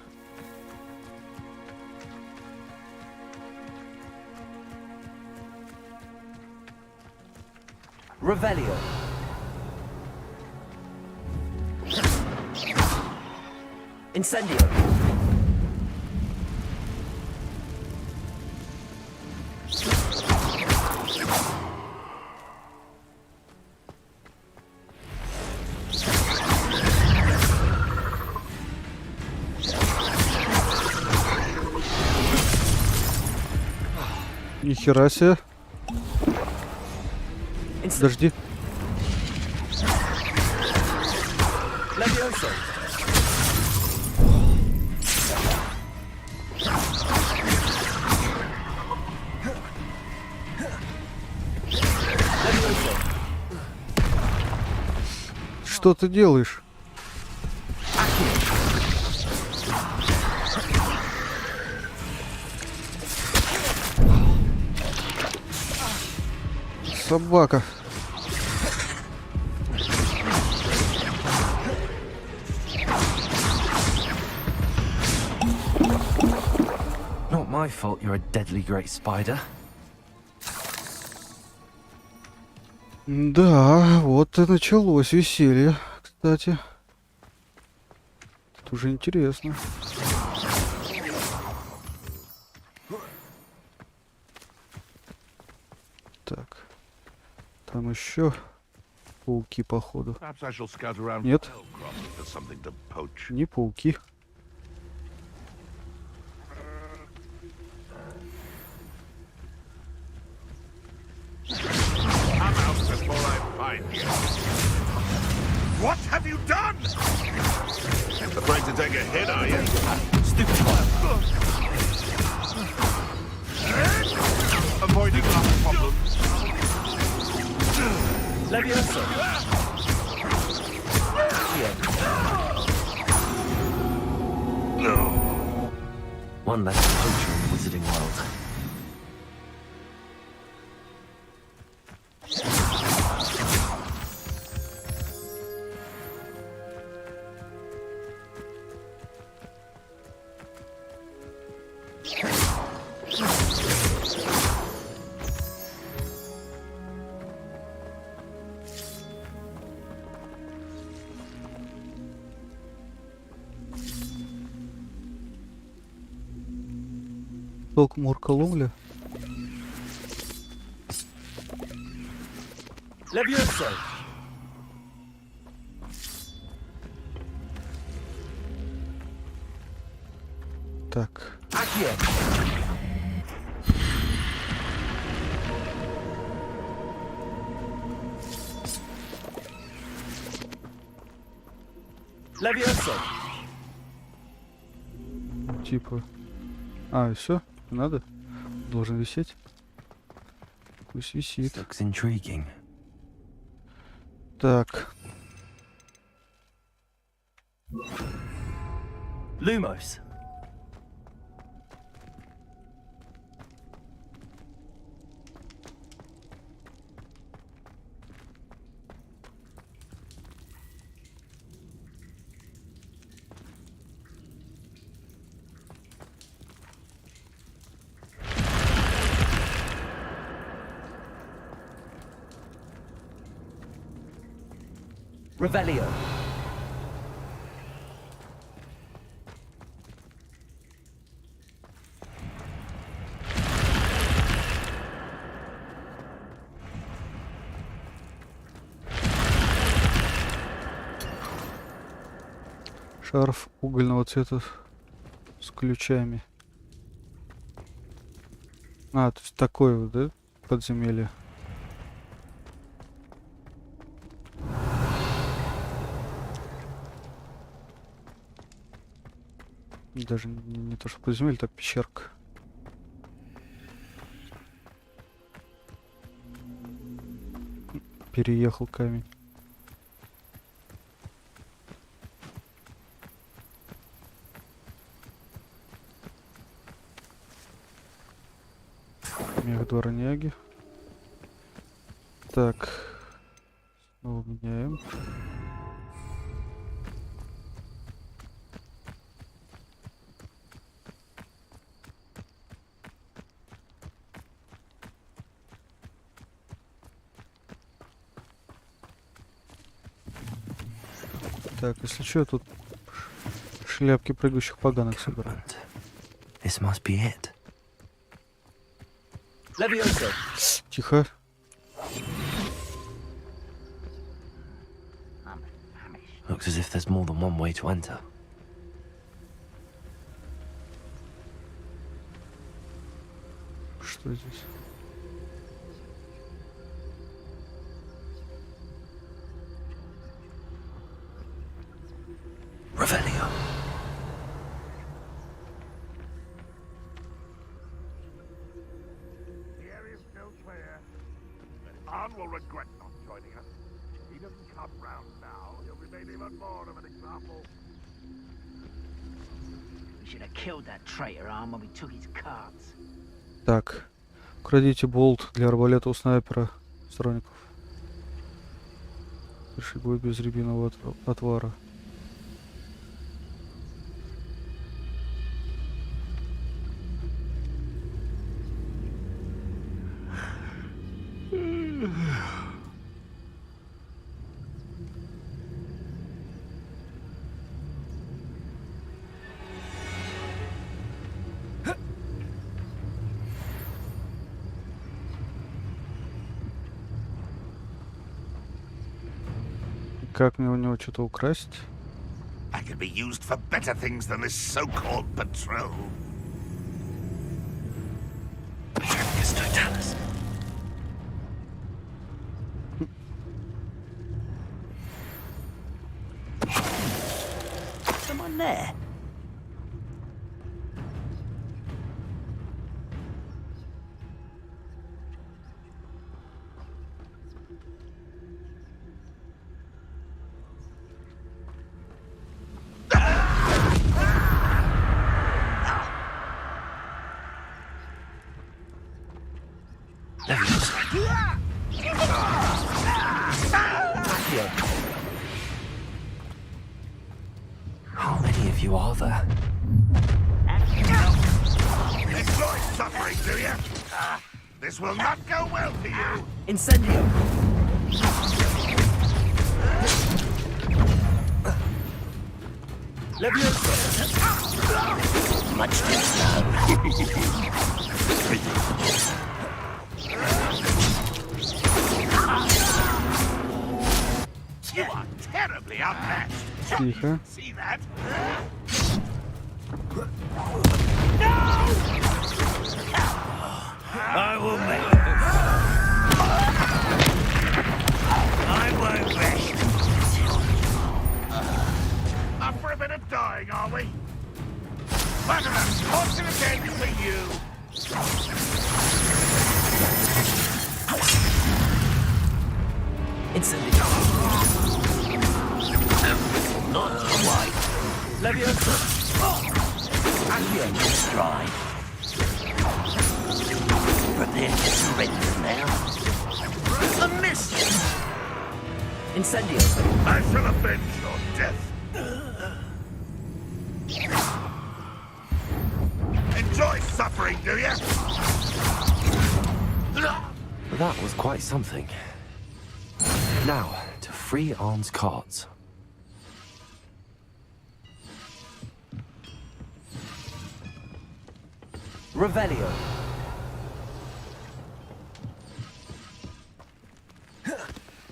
Revelio. Incendio. Нихера себе. Подожди. Levioso. Что ты делаешь? Собака. Not my fault you're a deadly great spider. Да, вот и началось веселье, кстати. Это уже интересно. Так. Там еще пауки, походу. Нет. Не пауки. What have you done? Afraid to take a hit, are you? Stupid. Avoiding lots of problems. Leviosa. One less poacher in the wizarding world. Толк Муркалумля. Leviosa. Так. Accio. Leviosa. Типа. А, и все? Не надо? Должен висеть. Пусть висит. Looks intriguing. Так. Lumos. Revelio. Шарф угольного цвета с ключами. А, то есть такое вот, да? Подземелье. Даже не то, что подземелье, так пещерка. Переехал камень. Мех дворняги. Так. Снова меняем. Так, если что, тут шляпки прыгающих поганок собираю. This must be it. Leviosa. Тихо. Looks as if there's more than one way to enter. Что здесь? Revelio. The area's still clear. But Arn will regret not joining us. If he doesn't come round now, he'll be made even more of an example. We should have killed that traitor Arm when we took his cards. Так. Украдите болт для арбалета у снайпера сторонников. Реши бой без рябинового отвара. Как мне у него что-то украсть? I could be used for better things than this so-called patrol. Someone there? How many of you are there? Enjoy suffering, do you? This will not go well for you. Incendio. Levioso. Much too slow. You are terribly outmatched. Тихо. See that? I will make I won't rest. Up for a bit of dying, are we? But enough talking again for you. Incendio. Not quite. Levioso. Accio. Stride. Prepare to surrender now. A miss! Incendio. I shall avenge your death. Enjoy suffering, do you? That was quite something. Now, to free Arn's cards. Revelio.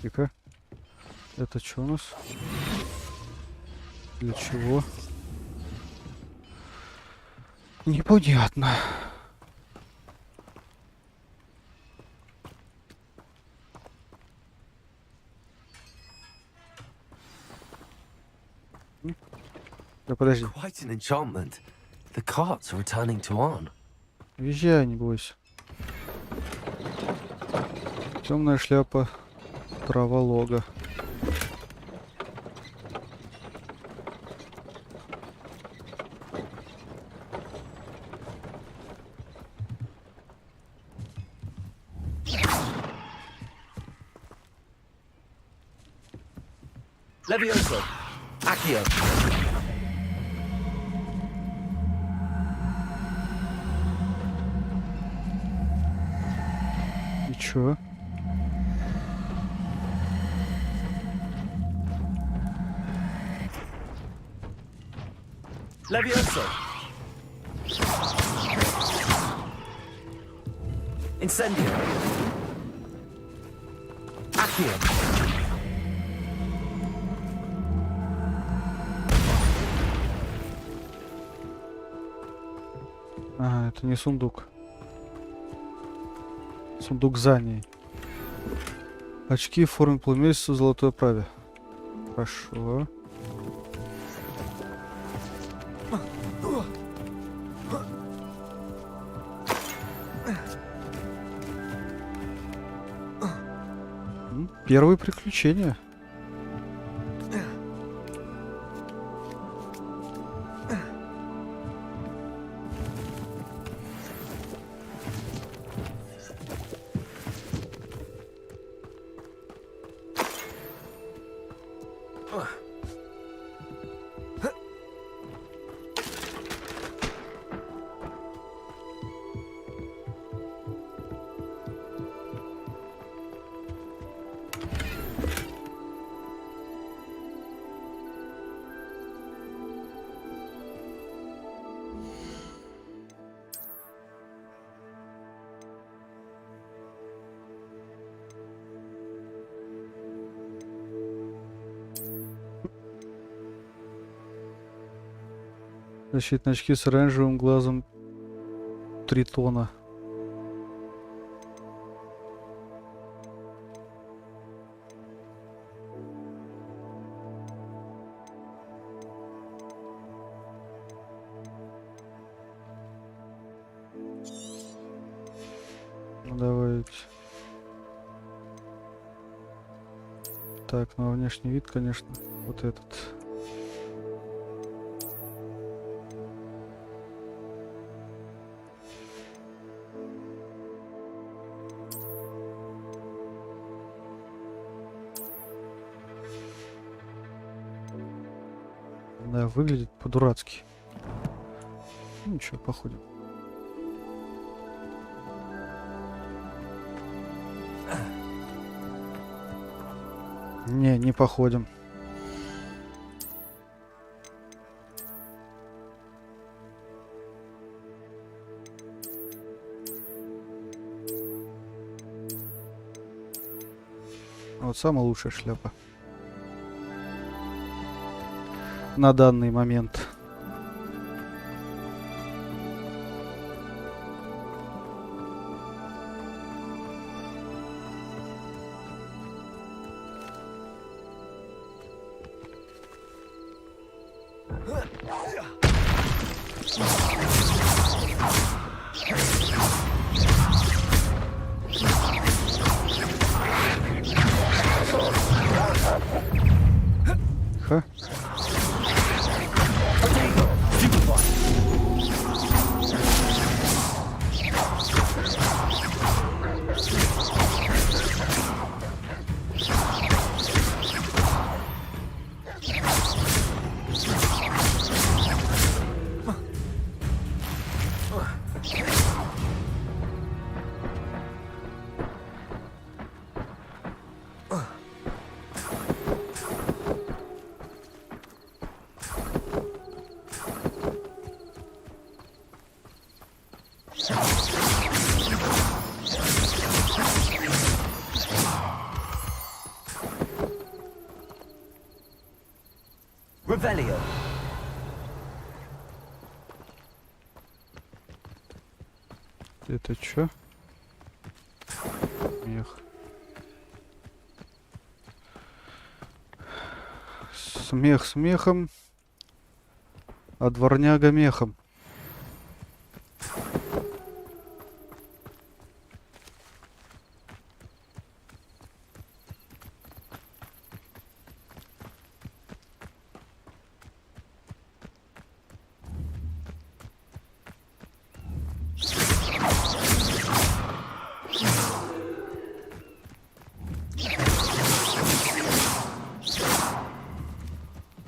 Тихо. Это что у нас? Для чего? Непонятно. Да подожди. Quite an enchantment. The carts are returning to Arn. Езжай, не бойся. Темная шляпа траволога. Levioso. Accio. И чё? Levioso. Incendio. Accio. Ага, это не сундук. Сундук за ней. Очки в форме полумесяца в золотой оправе. Хорошо. Первые приключения. Защитные очки с оранжевым глазом тритона. Ну, давайте. Так, ну а внешний вид, конечно, вот этот. Да, выглядит по-дурацки. Ну ничего, походим. Не походим. Вот самая лучшая шляпа. На данный момент. Ха. Revelio. Это чё? Мех. Смех смехом, а дворняга мехом.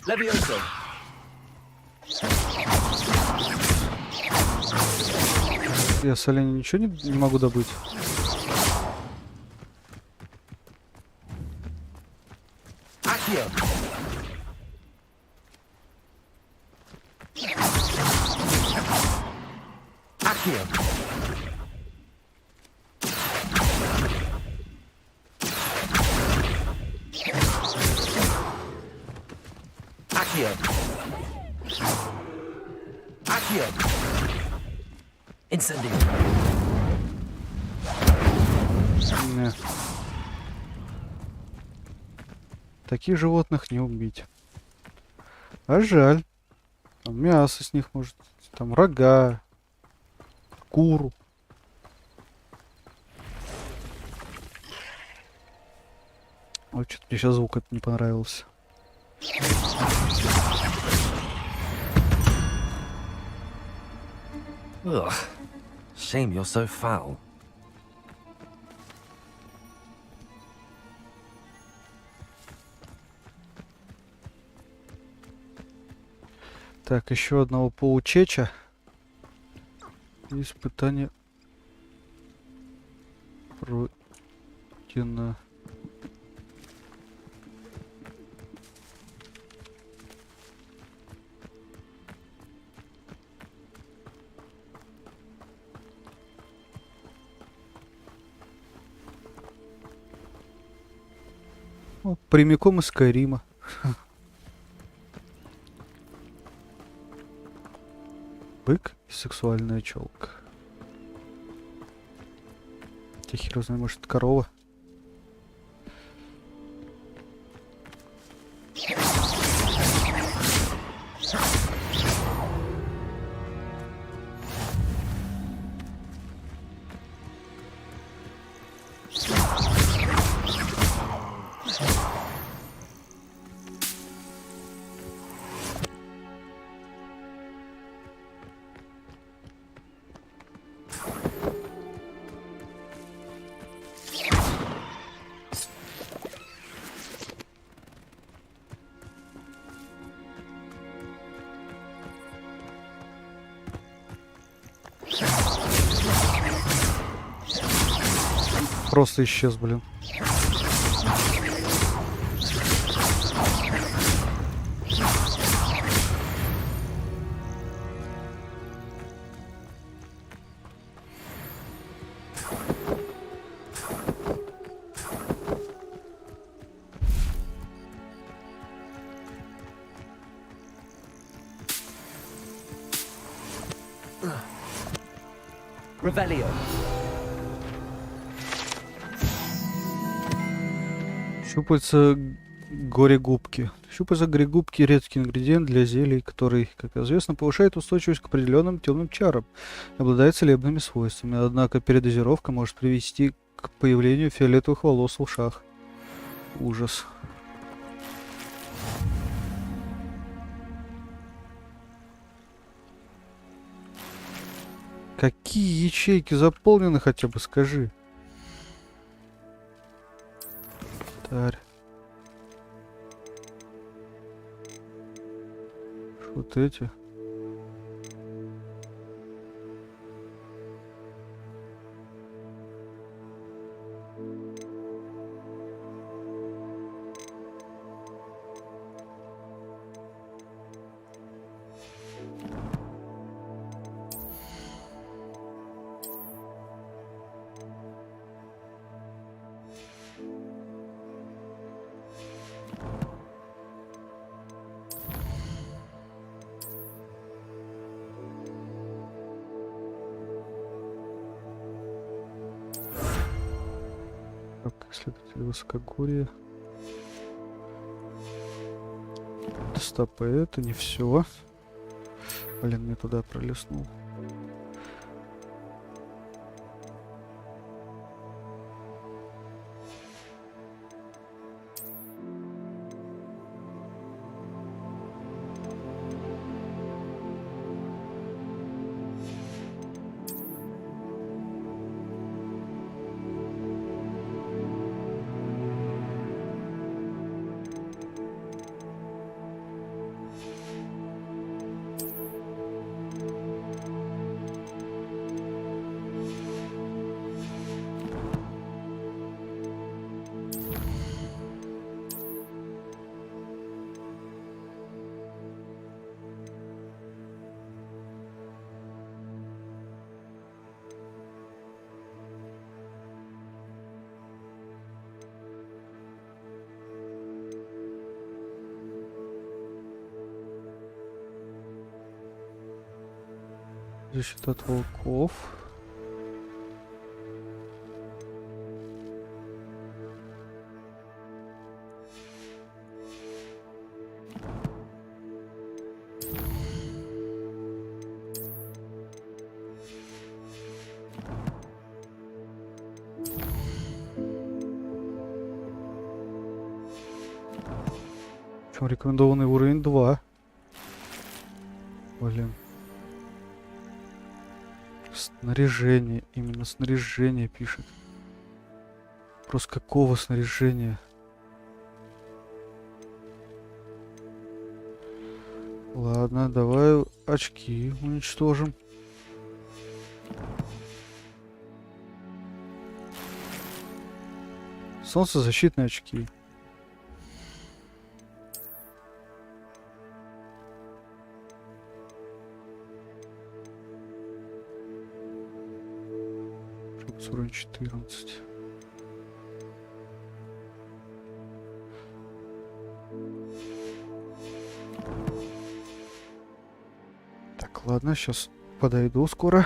Levioso. Я с оленя ничего не могу добыть. Accio. Accio. Accio. Accio. Incendio. Не. Таких животных не убить. А жаль. Там мясо с них может. Там рога. Куру. Ой, что-то мне сейчас звук это не понравился. Ugh. Shame you're so foul. Так, еще одного паучеча. Испытание пройдено. Ну, прямиком из Скайрима. Бык и сексуальная челка. Хер знает, может, это корова. Просто исчез, блин. Revelio. Щупальца горе-губки. Щупальца горе-губки — редкий ингредиент для зелий, который, как известно, повышает устойчивость к определенным темным чарам, обладает целебными свойствами. Однако передозировка может привести к появлению фиолетовых волос в ушах. Ужас. Какие ячейки заполнены, хотя бы скажи. Тарь. Вот эти. Исследователь высокогорья. Стоп, это не все. Блин, не туда пролистнул. Защита от волков. Причем рекомендованный уровень 2. Блин. Снаряжение. Именно снаряжение пишет. Просто какого снаряжения? Ладно, давай очки уничтожим. Солнцезащитные очки. Уровень 14. Так, ладно, сейчас подойду скоро.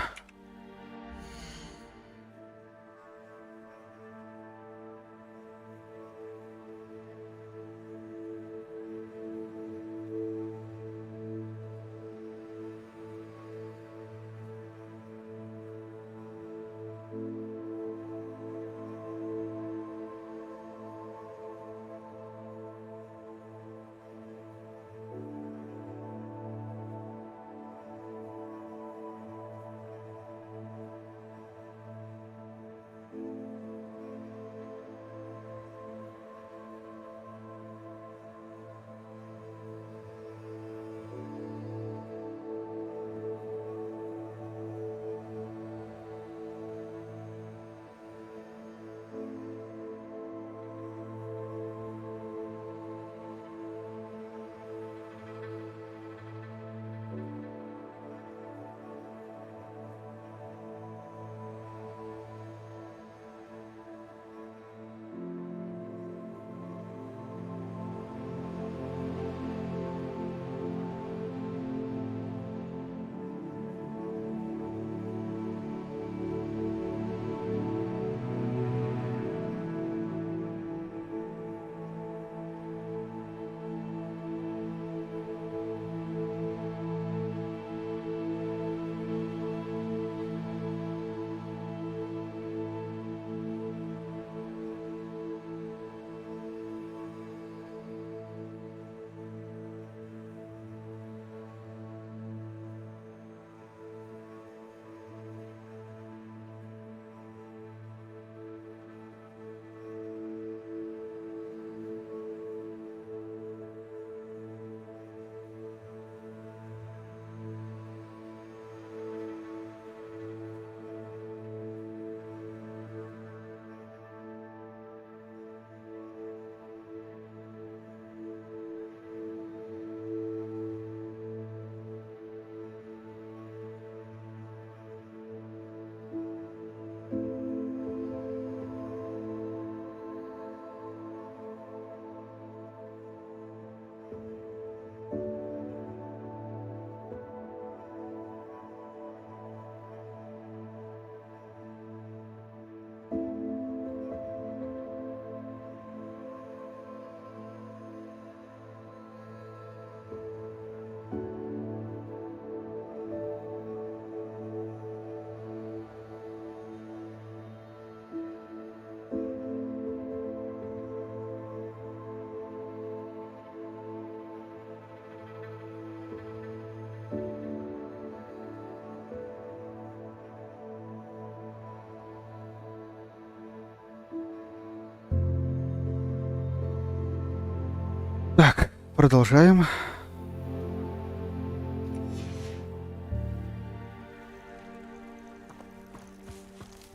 Так, продолжаем.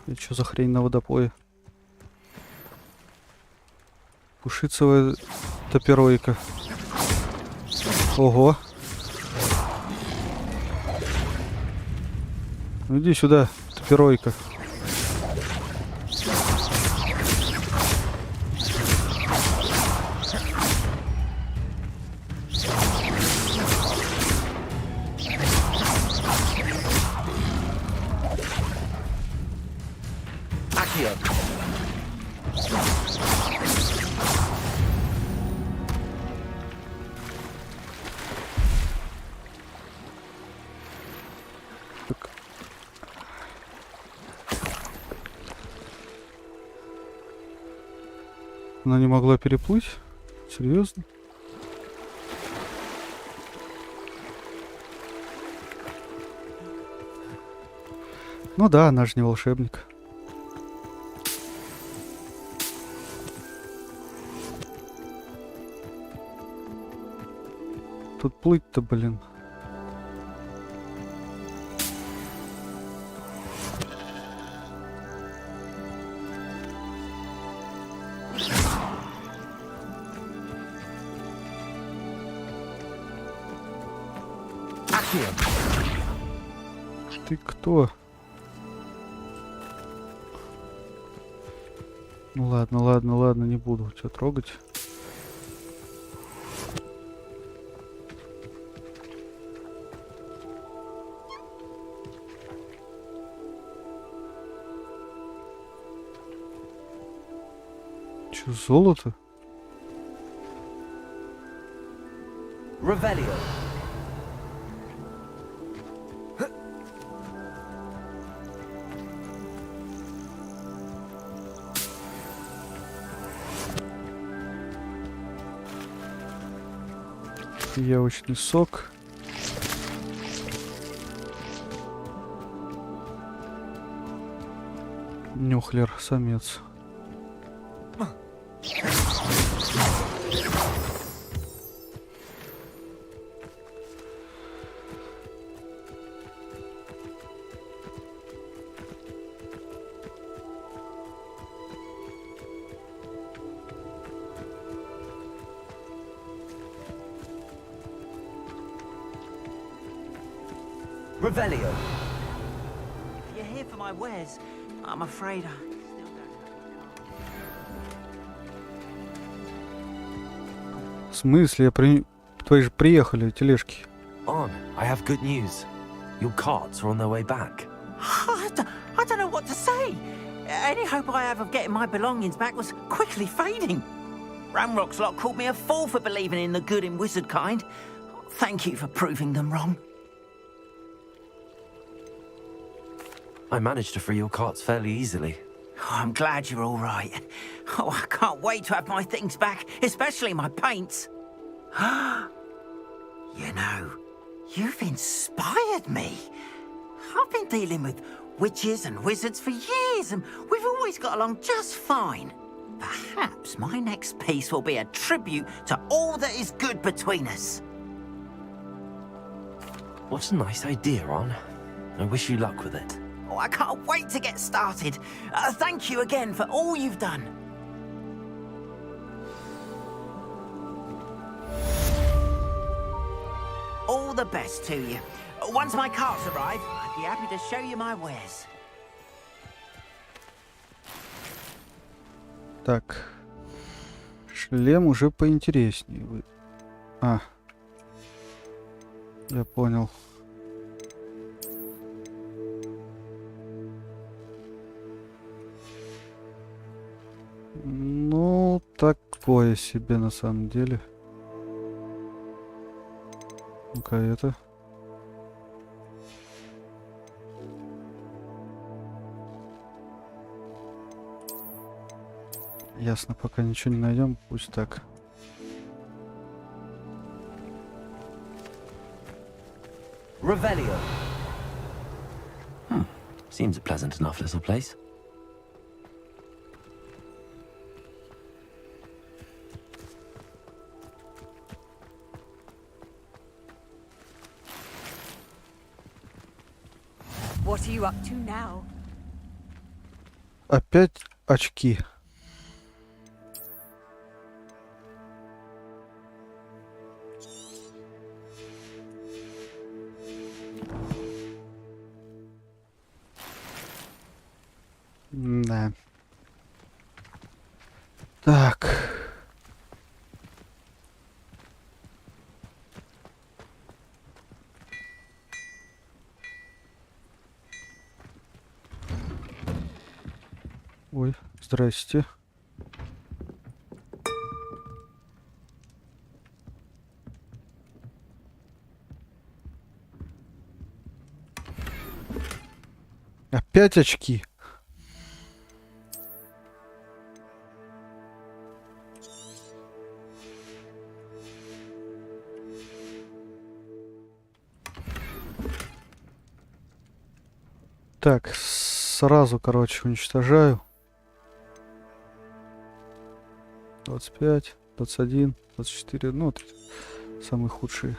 И что за хрень на водопое? Пушицевая топеройка. Ого. Ну иди сюда, топеройка. Она не могла переплыть? Серьезно? Ну да, она же не волшебник. Тут плыть-то, блин. Ты кто? Ну ладно, ладно, ладно, не буду тебя трогать. Чё, золото? Revelio. Яблочный сок. Нюхлер, самец. Revelio. You're here for my wares. I'm afraid I В смысле? Твои же приехали, тележки. On, I have good news. Your carts are on their way back. I don't know what to say. Any hope I have of getting my belongings back was quickly fading. Ranrock's lot called me a fool for believing in the good in wizard kind. Thank you for proving them wrong. I managed to free your carts fairly easily. Oh, I'm glad you're all right. Oh, I can't wait to have my things back, especially my paints. You know, you've inspired me. I've been dealing with witches and wizards for years, and we've always got along just fine. Perhaps my next piece will be a tribute to all that is good between us. What a nice idea, Ron. I wish you luck with it. Oh, I can't wait to get started. Thank you again for all you've done. All the best to you. Once my carts arrive, I'd be happy to show you my wares. Так. Шлем уже поинтереснее. А. Я понял. Ну, такое себе на самом деле. Ну-ка, это. Ясно, пока ничего не найдем, пусть так. Revelio. Seems a pleasant enough little place. What are you up to now? Опять очки. Да. Так. Ой, здрасте. Опять очки. Так, сразу, короче, уничтожаю. 25, 21, 24, ну, вот самые худшие.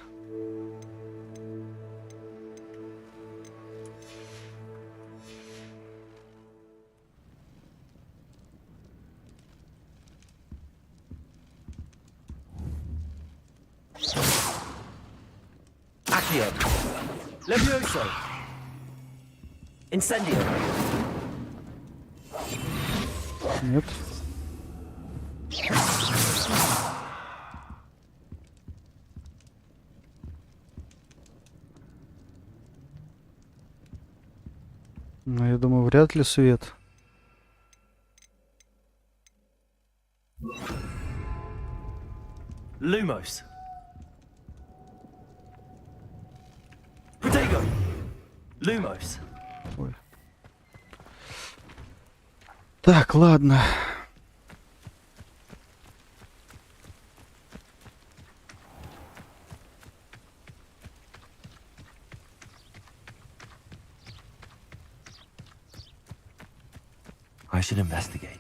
Accio. Levioso. Incendio. Нет. Ну, я думаю, вряд ли свет. Lumos. Protego. Lumos. Ой. Так, ладно. I should investigate.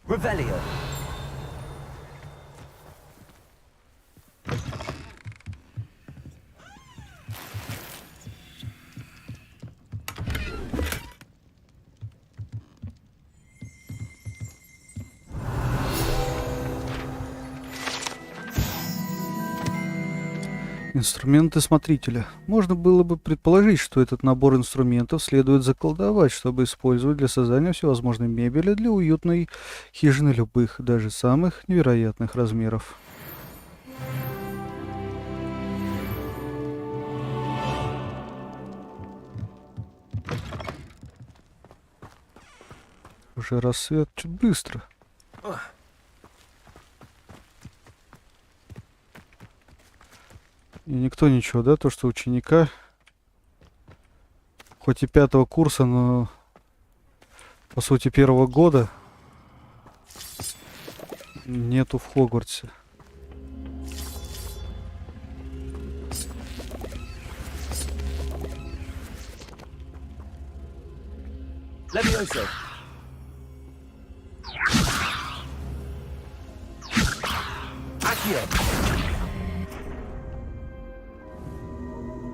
Revelio. Инструменты смотрителя. Можно было бы предположить, что этот набор инструментов следует заколдовать, чтобы использовать для создания всевозможной мебели для уютной хижины любых, даже самых невероятных размеров. Уже рассвет, чуть быстро. И никто ничего, да? То, что ученика, хоть и 5-го курса, но по сути 1-го года нету в Хогвартсе. Levioso. Accio.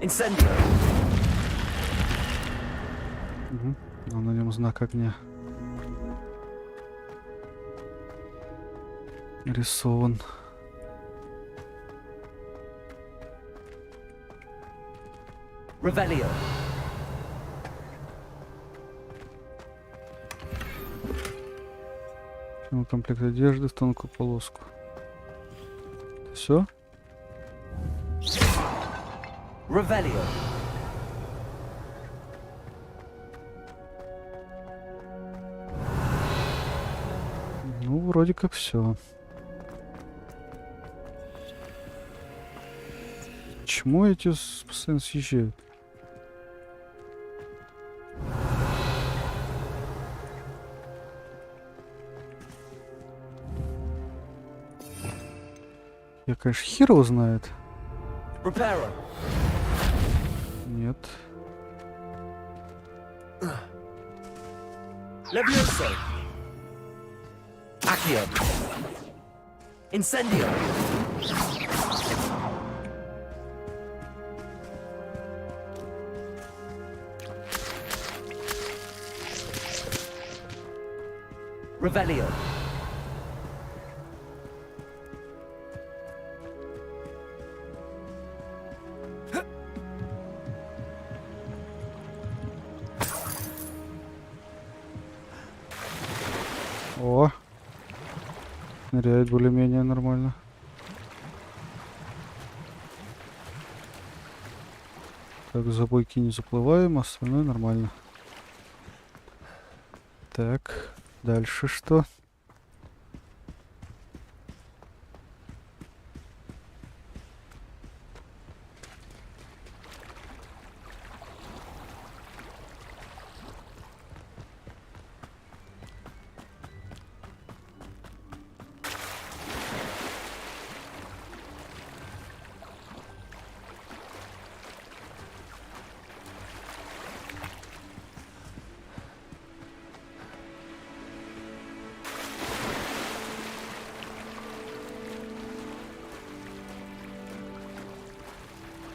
Incendio. Угу. А на нем знак огня. Рисован. Revelio. Комплект одежды в тонкую полоску. Все? Revelio. Ну, вроде как все. Почему эти постоянно съезжают? Я, конечно, хер его знает. Reparo. Нет. Levioso. Accio. Incendio. Revelio. О, ныряет более-менее нормально. Так, за бойки не заплываем, остальное нормально. Так, дальше что?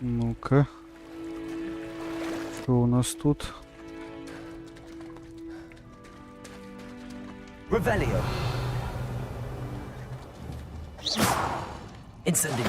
Ну-ка. Что у нас тут? Revelio. Incendio.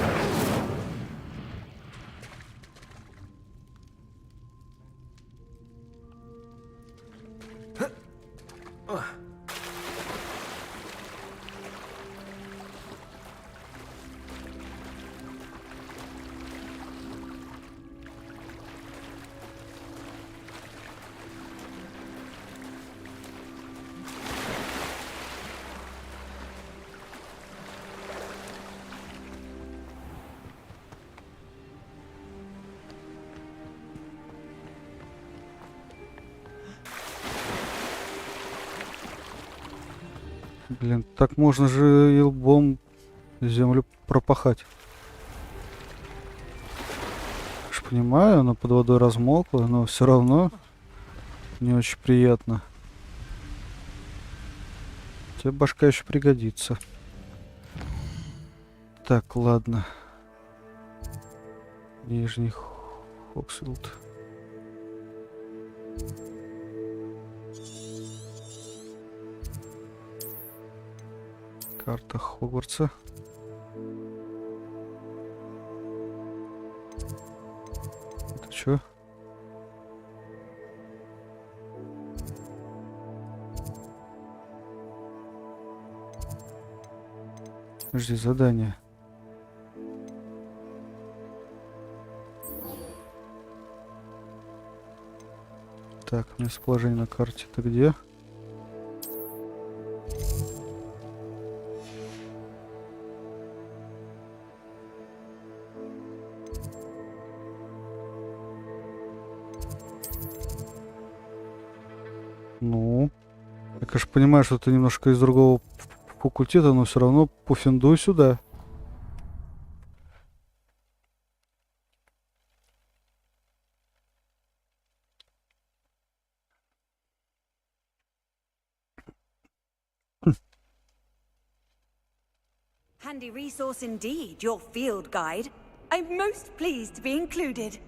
Блин, так можно же и лбом землю пропахать. Я ж понимаю, она под водой размокла, но все равно не очень приятно. Тебе башка еще пригодится. Так, ладно. Нижний Хоксфилд. Карта Хогвартса. Это что? Подожди, задание. Так, местоположение на карте это где? Ну, я, конечно, понимаю, что ты немножко из другого факультета, но все равно пуфендуй сюда. Handy resource indeed, your field guide. I'm most pleased to be included.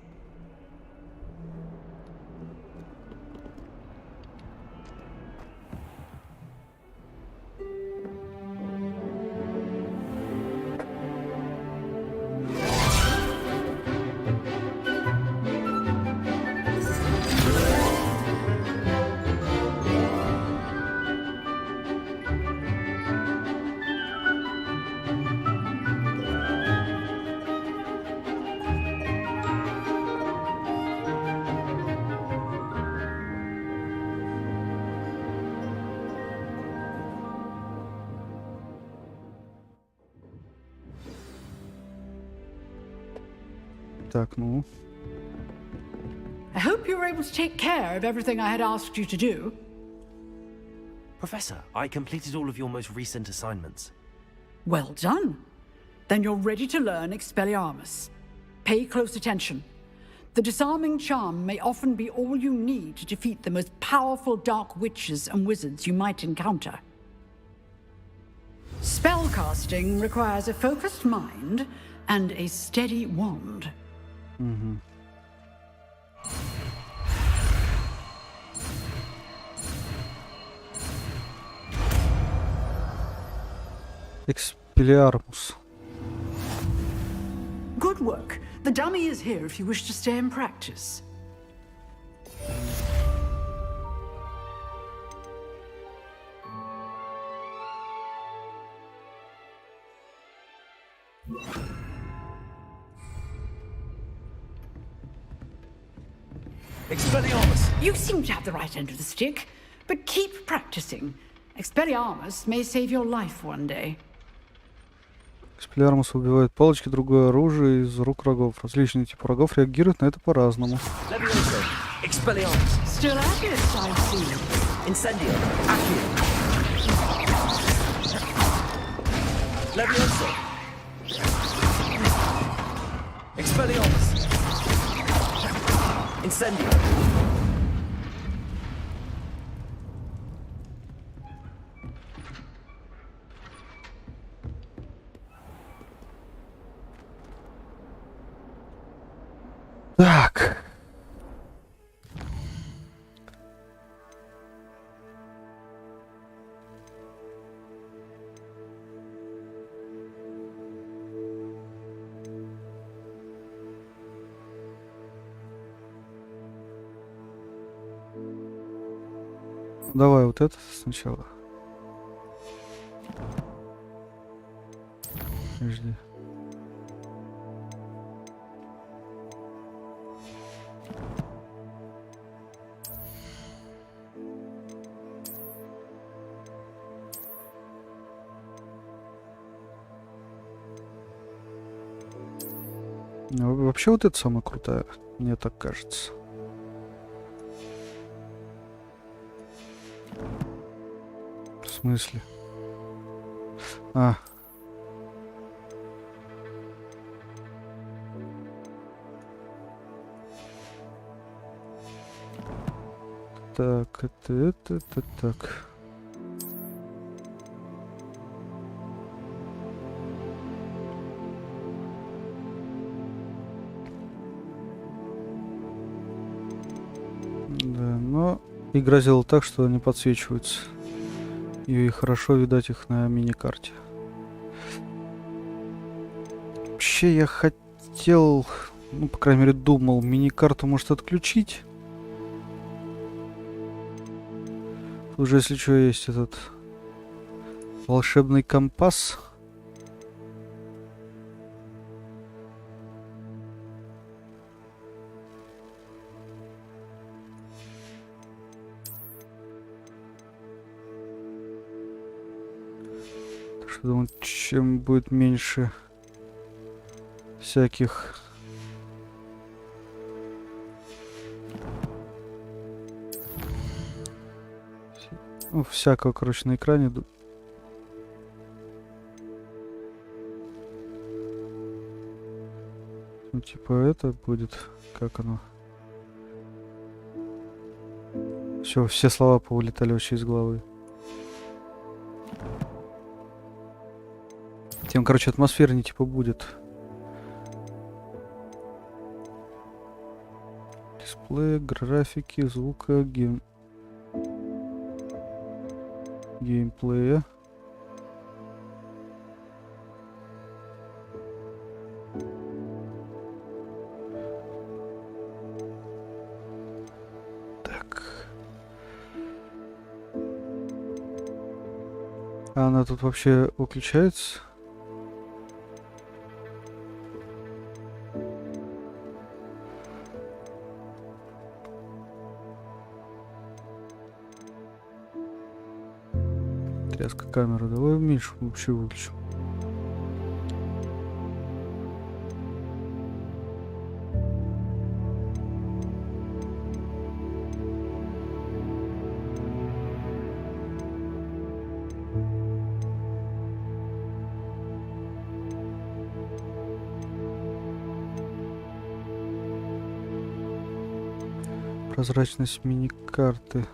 Так, ну. I hope you were able to take care of everything I had asked you to do. Professor, I completed all of your most recent assignments. Well done. Then you're ready to learn Expelliarmus. Pay close attention. The disarming charm may often be all you need to defeat the most powerful dark witches and wizards you might encounter. Spellcasting requires a focused mind and a steady wand. Угу. Expelliarmus. Good work. The dummy is here if you wish to stay and practice. Expelliarmus! You seem to have the right end of the stick, but keep practicing. Expelliarmus may save your life one day. Expelliarmus убивает палочки, другое оружие из рук врагов. Различные типы врагов реагируют на это по-разному. Expelliarmus! Still at it, I see. Incendio! Accio! Levioso! Expelliarmus! Incendio! Так. Давай вот это сначала. Подожди. Ну, вообще вот это самая крутая, мне так кажется. В смысле? А. Так, это так. Да, но игра сделала так, что они подсвечиваются. И хорошо видать их на мини-карте. Вообще я хотел, ну, по крайней мере, думал, мини-карту может отключить. Уже, если что, есть этот волшебный компас. Так что, думаю, чем будет меньше всяких... Ну, всякого, короче, на экране. Ну, типа это будет... Как оно? Все слова повылетали вообще из головы. Тем, короче, атмосфернее типа будет. Дисплей, графики, звука, геймплея. Так. А она тут вообще выключается? Тряска камеры. Давай меньше вообще выключим. Прозрачность мини-карты.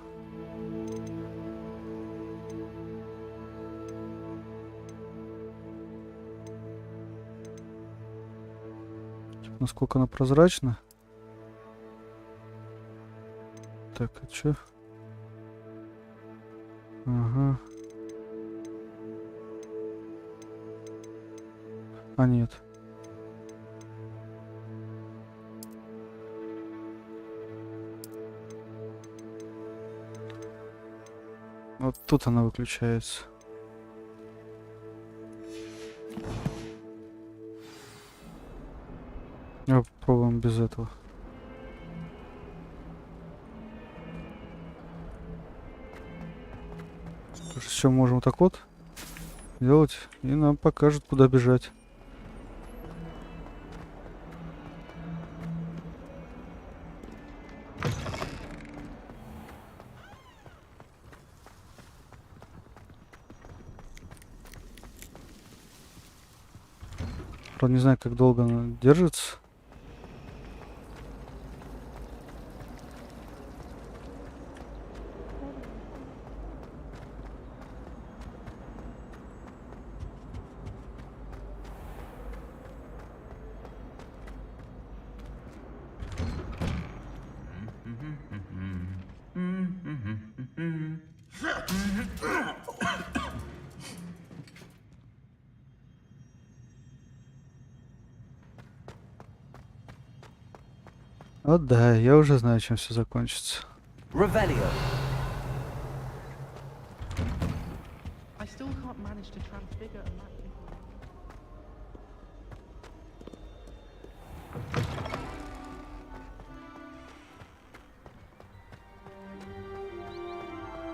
Насколько она прозрачна? Так, а чё? Ага. А, нет. Вот тут она выключается. Давай попробуем без этого. Все можем вот так вот делать, и нам покажет, куда бежать. Правда, не знаю, как долго она держится. О, да, я уже знаю, чем все закончится. Revelio. I still can't manage to transfigure a map.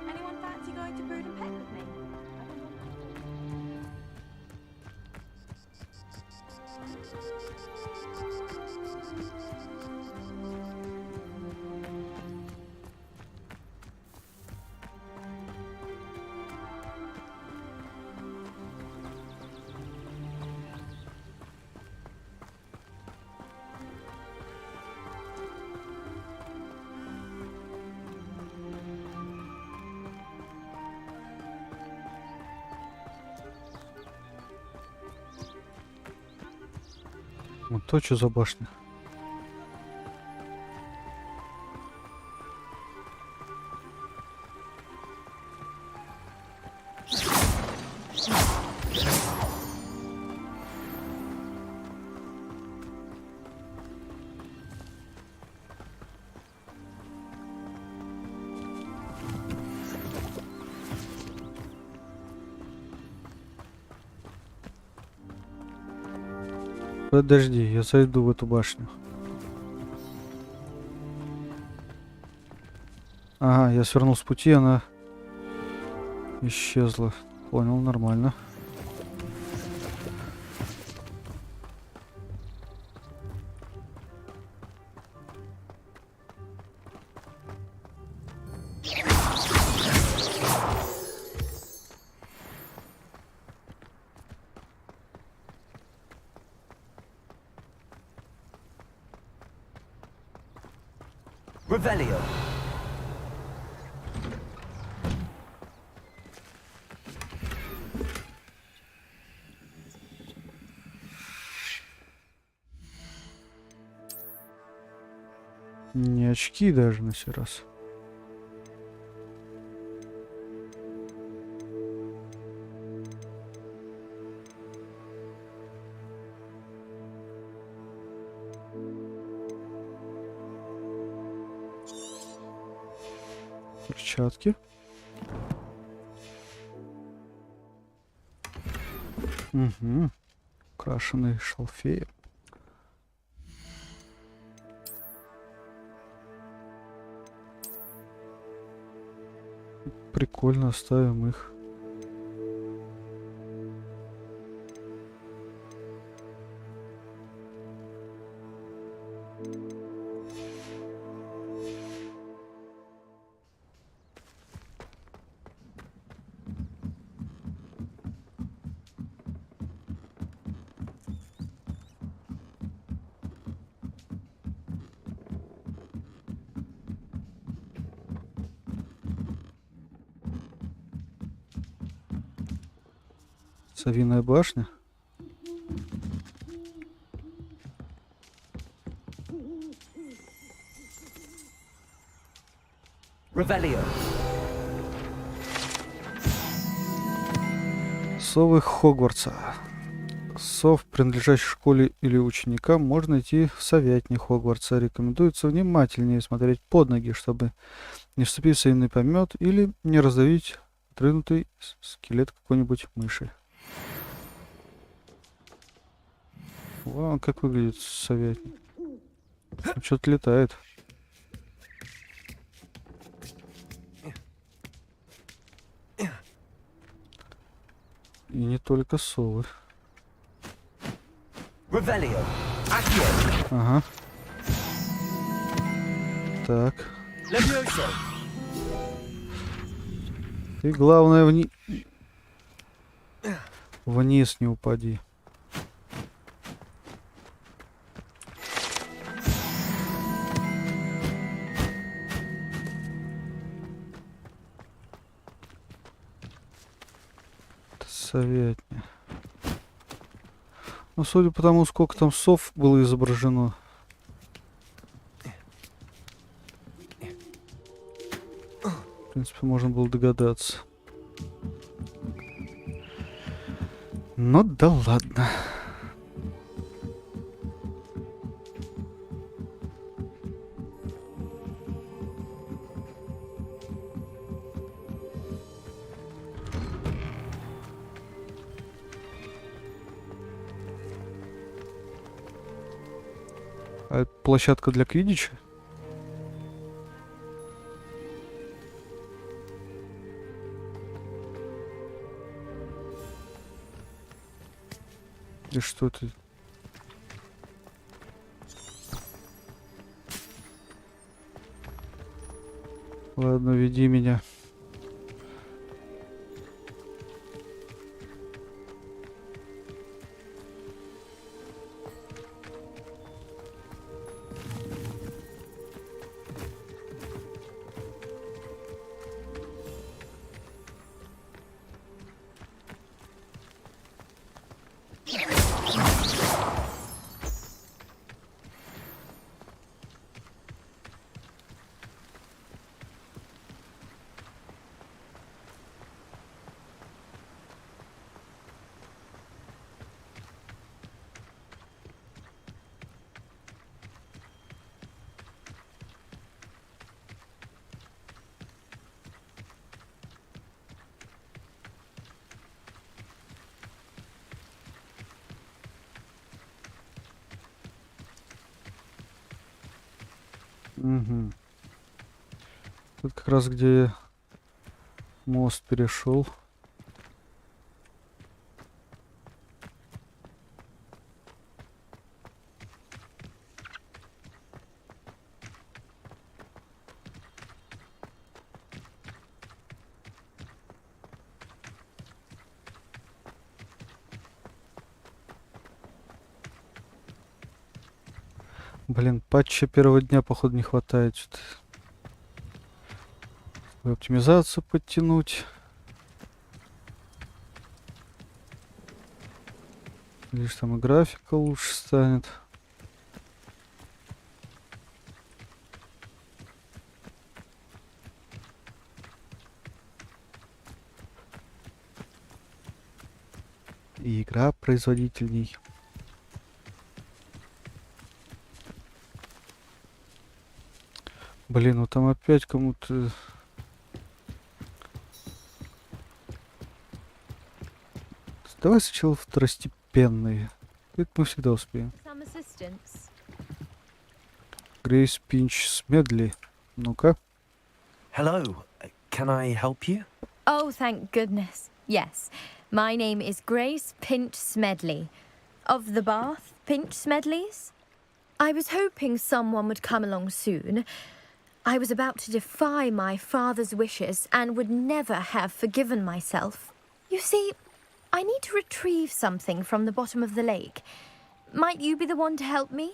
Anyone fancy going to Brood and Peck with me? Вот то, что за башня. Подожди, я зайду в эту башню. Ага, я свернул с пути, она исчезла. Понял, нормально. Revelio. Не очки даже на сей раз. Перчатки. Угу. Украшенные шалфеи. Прикольно, оставим их. Совиная башня. Revelio. Совы Хогвартса. Сов, принадлежащих школе или ученикам, можно идти в советник Хогвартса. Рекомендуется внимательнее смотреть под ноги, чтобы не вступить в совиный помет или не раздавить отрыгнутый скелет какой-нибудь мыши. Вау, как выглядит советник. Что-то летает. И не только совы. Revelio. Ага. Так. Levioso. Ты главное вниз не упади. Советник. Ну, судя по тому, сколько там сов было изображено. В принципе, можно было догадаться. Ну да ладно. А это площадка для квиддича? И что ты? Ладно, веди меня. Угу. Тут как раз где я мост перешел. Блин, патча первого дня, походу, не хватает. Что-то. Оптимизацию подтянуть. Лишь там и графика лучше станет. И игра производительней. Блин, ну там опять кому-то... Давай сначала второстепенные. Это мы всегда успеем. Грейс Пинч Смедли. Ну-ка. Hello. Can I help you? Oh, thank goodness. Yes. My name is Grace Pinch Smedley. Of the Bath Pinch Smedleys? I was hoping someone would come along soon. I was about to defy my father's wishes and would never have forgiven myself. You see, I need to retrieve something from the bottom of the lake. Might you be the one to help me?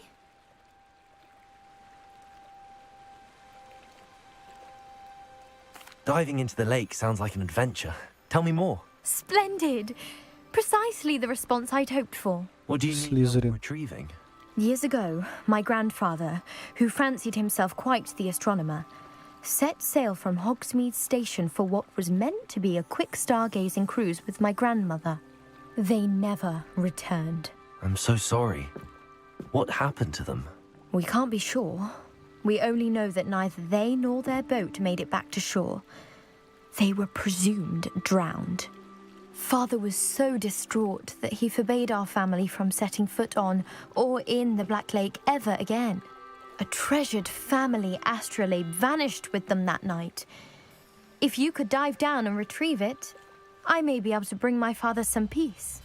Diving into the lake sounds like an adventure. Tell me more. Splendid! Precisely the response I'd hoped for. What do you need help retrieving? Years ago, my grandfather, who fancied himself quite the astronomer, set sail from Hogsmeade Station for what was meant to be a quick stargazing cruise with my grandmother. They never returned. I'm so sorry. What happened to them? We can't be sure. We only know that neither they nor their boat made it back to shore. They were presumed drowned. Father was so distraught that he forbade our family from setting foot on or in the Black Lake ever again. A treasured family astrolabe vanished with them that night. If you could dive down and retrieve it, I may be able to bring my father some peace.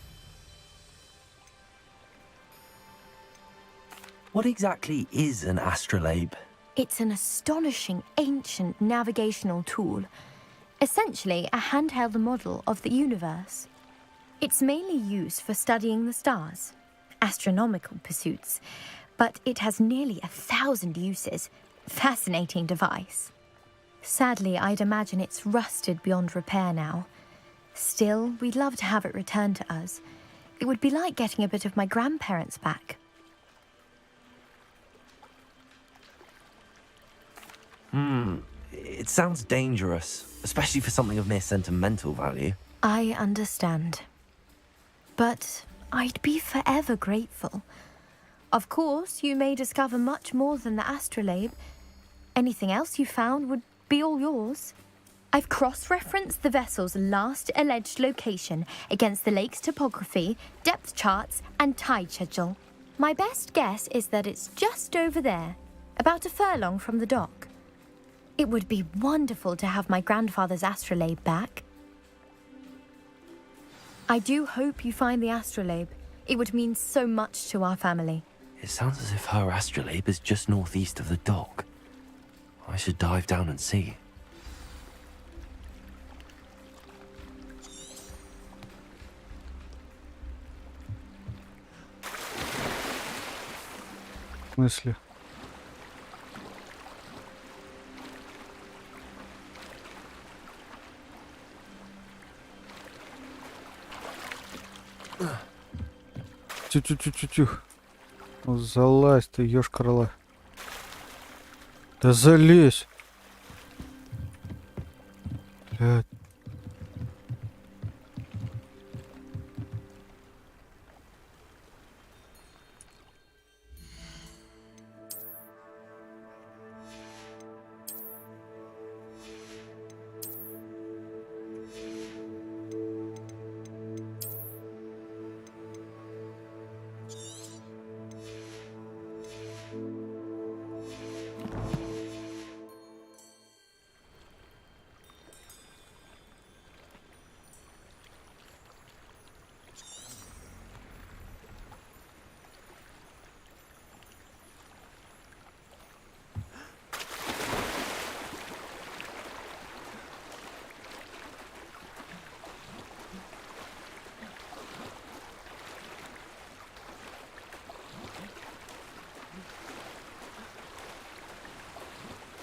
What exactly is an astrolabe? It's an astonishing ancient navigational tool. Essentially, a handheld model of the universe. It's mainly used for studying the stars, astronomical pursuits, but it has nearly 1,000 uses. Fascinating device. Sadly, I'd imagine it's rusted beyond repair now. Still, we'd love to have it returned to us. It would be like getting a bit of my grandparents back. It sounds dangerous, especially for something of mere sentimental value. I understand. But I'd be forever grateful. Of course, you may discover much more than the astrolabe. Anything else you found would be all yours. I've cross-referenced the vessel's last alleged location against the lake's topography, depth charts, and tide schedule. My best guess is that it's just over there, about a furlong from the dock. It would be wonderful to have my grandfather's astrolabe back. I do hope you find the astrolabe. It would mean so much to our family. It sounds as if her astrolabe is just northeast of the dock. I should dive down and see. В смысле? Тю-тю-тю-тю-тю. Ну, залазь ты, ёшкарла. Да залезь! Блядь.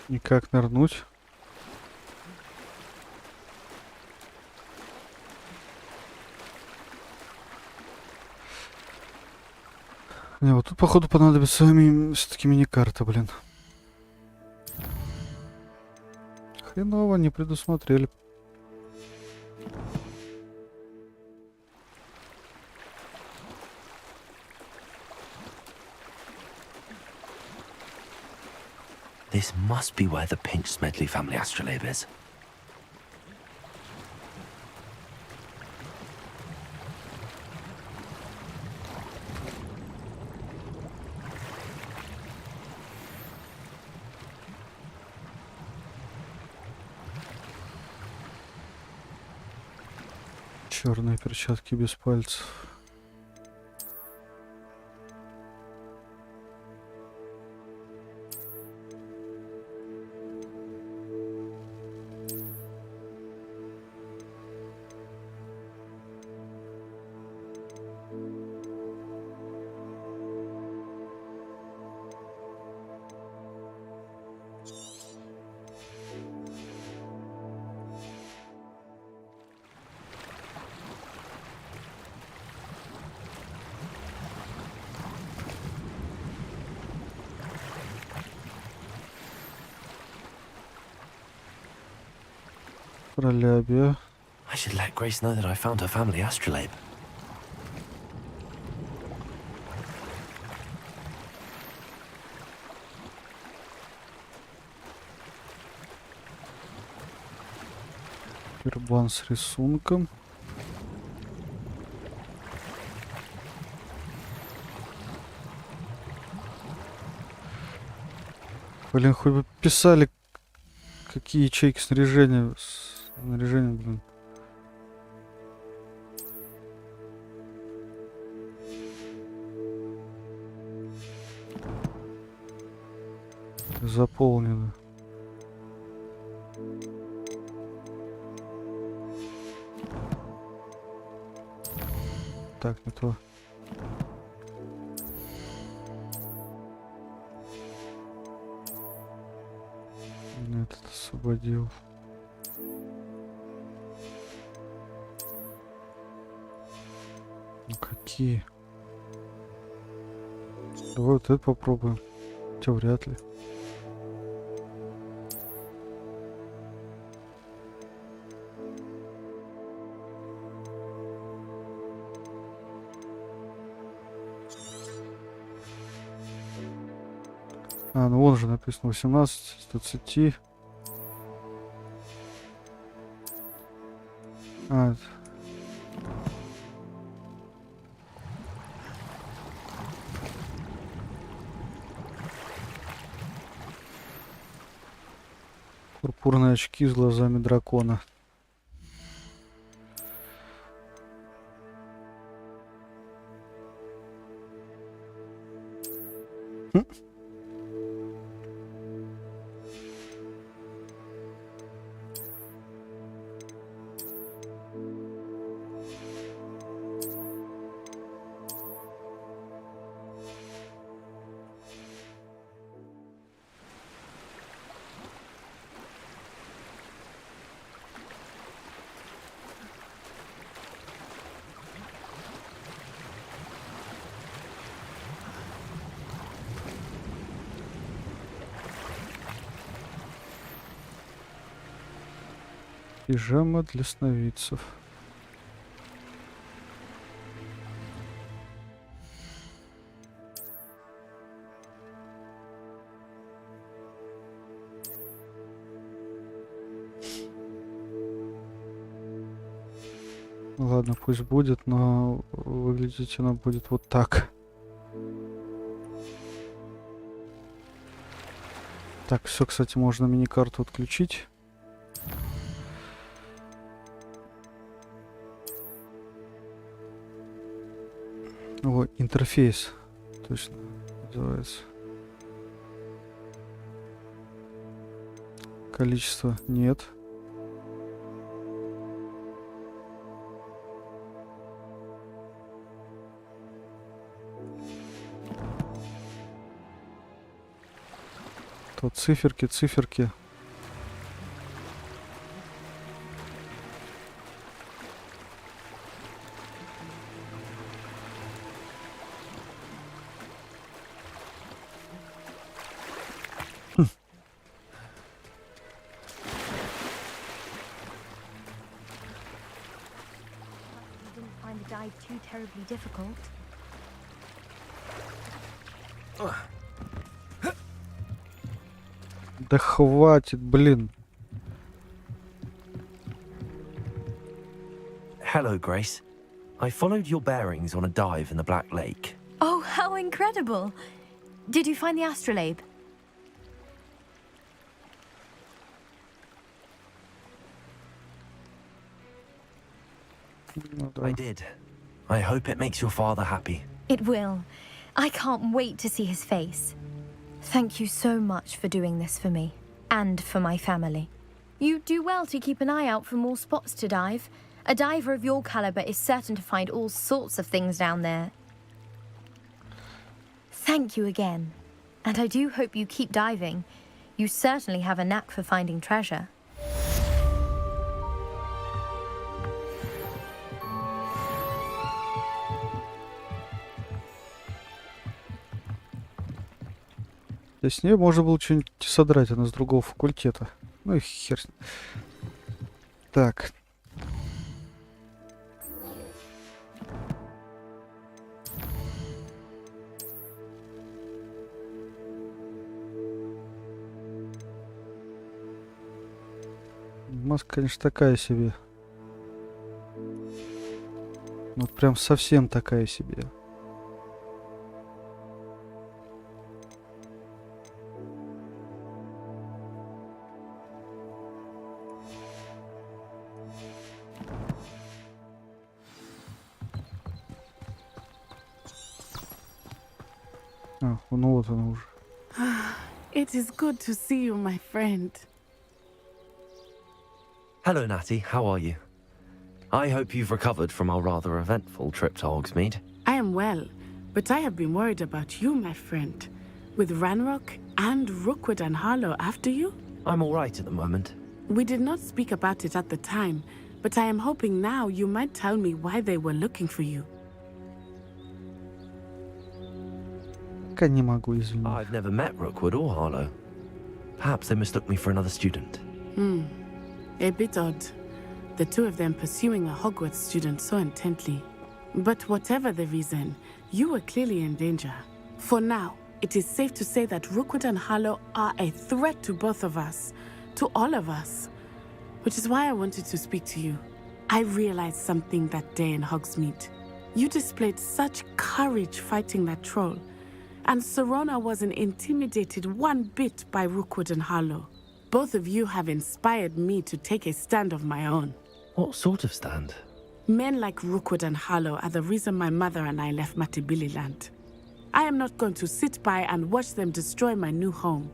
Никак нырнуть. Не, вот тут, походу, понадобится все-таки мини-карта, блин. Хреново, не предусмотрели. This must be where the Pinch Smedley family astrolabe is. Черные перчатки без пальцев. Пролябия. I should let Grace know that I found her family astrolabe. Пербан с рисунком. Блин, хоть бы писали, какие ячейки снаряжения. Снаряжение, блин. Заполнено. Так, не то. Этот освободил. Ну какие? Давай вот это попробуем. Хотя вряд ли. А, ну вон же написано 18 из 20. А, пурпурные очки с глазами дракона. Пижама для сновидцев. Ладно, пусть будет, но выглядеть она будет вот так. Так, все, кстати, можно мини-карту отключить. О, интерфейс. Точно называется. Количество нет. Тут циферки, циферки. You didn't find the dive too terribly difficult. Да хватит, блин. Hello, Grace. I followed your bearings on a dive in the Black Lake. Oh, how incredible! Did you find the astrolabe? I did. I hope it makes your father happy. It will. I can't wait to see his face. Thank you so much for doing this for me, and for my family. You do well to keep an eye out for more spots to dive. A diver of your caliber is certain to find all sorts of things down there. Thank you again. And I do hope you keep diving. You certainly have a knack for finding treasure. Да с нее можно было что-нибудь содрать, она с другого факультета. Ну и хер с ним. Так. Маска, конечно, такая себе. Вот прям совсем такая себе. А, ну вот она уже. It is good to see you, my friend. Hello, Natty. How are you? I hope you've recovered from our rather eventful trip to Hogsmeade. I am well, but I have been worried about you, my friend. With Ranrock and Rookwood and Harlow after you? I'm all right at the moment. We did not speak about it at the time, but I am hoping now you might tell me why they were looking for you. Пока не могу, извини. I've never met Rookwood or Harlow. Perhaps they mistook me for another student. A bit odd. The two of them pursuing a Hogwarts student so intently. But whatever the reason, you were clearly in danger. For now, it is safe to say that Rookwood and Harlow are a threat to both of us. To all of us. Which is why I wanted to speak to you. I realized something that day in Hogsmeade. You displayed such courage fighting that troll. And Serona wasn't intimidated one bit by Rookwood and Harlow. Both of you have inspired me to take a stand of my own. What sort of stand? Men like Rookwood and Harlow are the reason my mother and I left Matibili land. I am not going to sit by and watch them destroy my new home.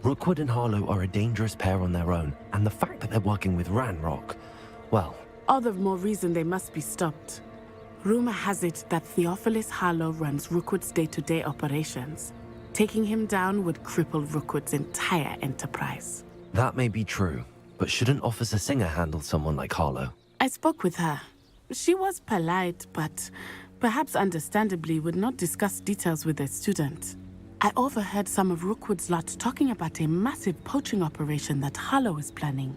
Rookwood and Harlow are a dangerous pair on their own, and the fact that they're working with Ranrock, well... All the more reason they must be stopped. Rumor has it that Theophilus Harlow runs Rookwood's day-to-day operations. Taking him down would cripple Rookwood's entire enterprise. That may be true, but shouldn't Officer Singer handle someone like Harlow? I spoke with her. She was polite, but perhaps understandably would not discuss details with a student. I overheard some of Rookwood's lot talking about a massive poaching operation that Harlow is planning.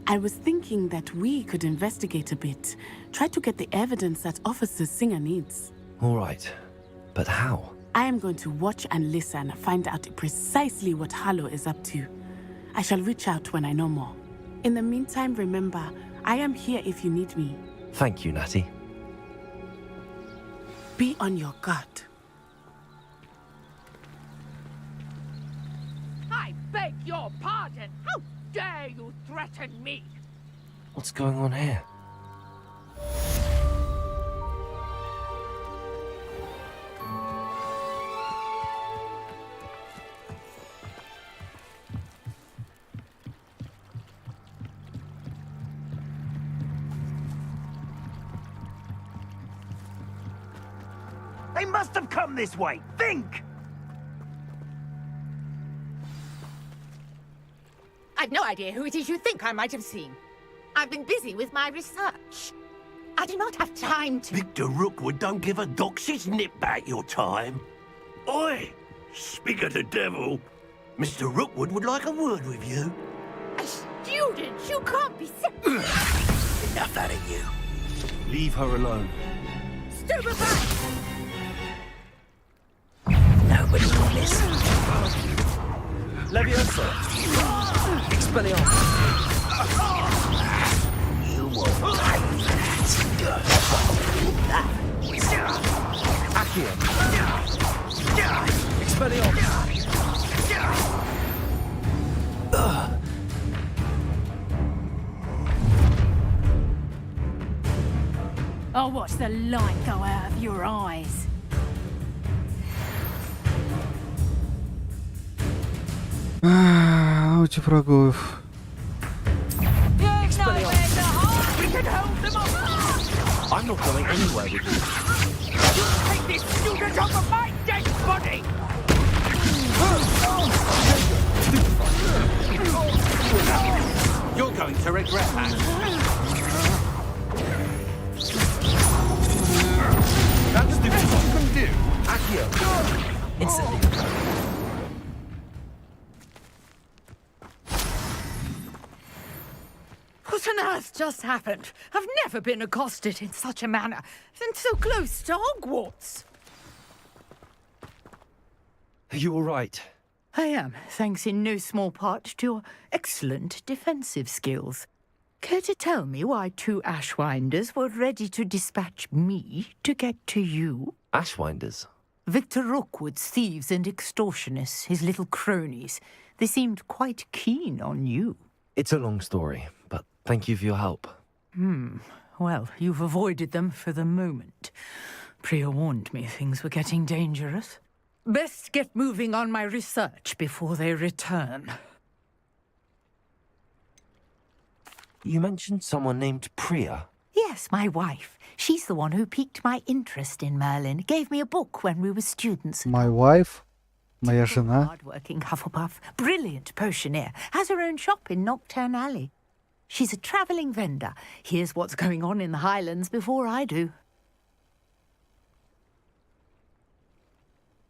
I was thinking that we could investigate a bit, try to get the evidence that Officer Singer needs. All right, but how? I am going to watch and listen, find out precisely what Harlow is up to. I shall reach out when I know more. In the meantime, remember, I am here if you need me. Thank you, Natty. Be on your guard. I beg your pardon! How dare you threaten me? What's going on here? They must have come this way. Think! I've no idea who it is you think I might have seen. I've been busy with my research. I do not have time to... Victor Rookwood don't give a doxy's nip back your time. Oi! Speak of the devil. Mr. Rookwood would like a word with you. A student? You can't be sick. Enough out of you. Leave her alone. Stupefy! Nobody will listen. Leviosa. Expelliarmus. You won't like that. Accio. Expelliarmus. I'll watch the light go out of your eyes. Аути врагов. I'm not going anywhere with you. Take this student off of my dead body! You're going to regret that. That's the best you can do. Accio. Instantly. What on earth just happened? I've never been accosted in such a manner, and so close to Hogwarts. Are you all right? I am, thanks in no small part to your excellent defensive skills. Care to tell me why 2 Ashwinders were ready to dispatch me to get to you? Ashwinders? Victor Rookwood's thieves and extortionists, his little cronies. They seemed quite keen on you. It's a long story, but thank you for your help. Well, you've avoided them for the moment. Priya warned me things were getting dangerous. Best get moving on my research before they return. You mentioned someone named Priya. Yes, my wife. She's the one who piqued my interest in Merlin. Gave me a book when we were students. My wife? Моя жена? Hard-working Hufflepuff. Brilliant potioneer. Has her own shop in Knockturn Alley. She's a travelling vendor. Hears what's going on in the Highlands before I do.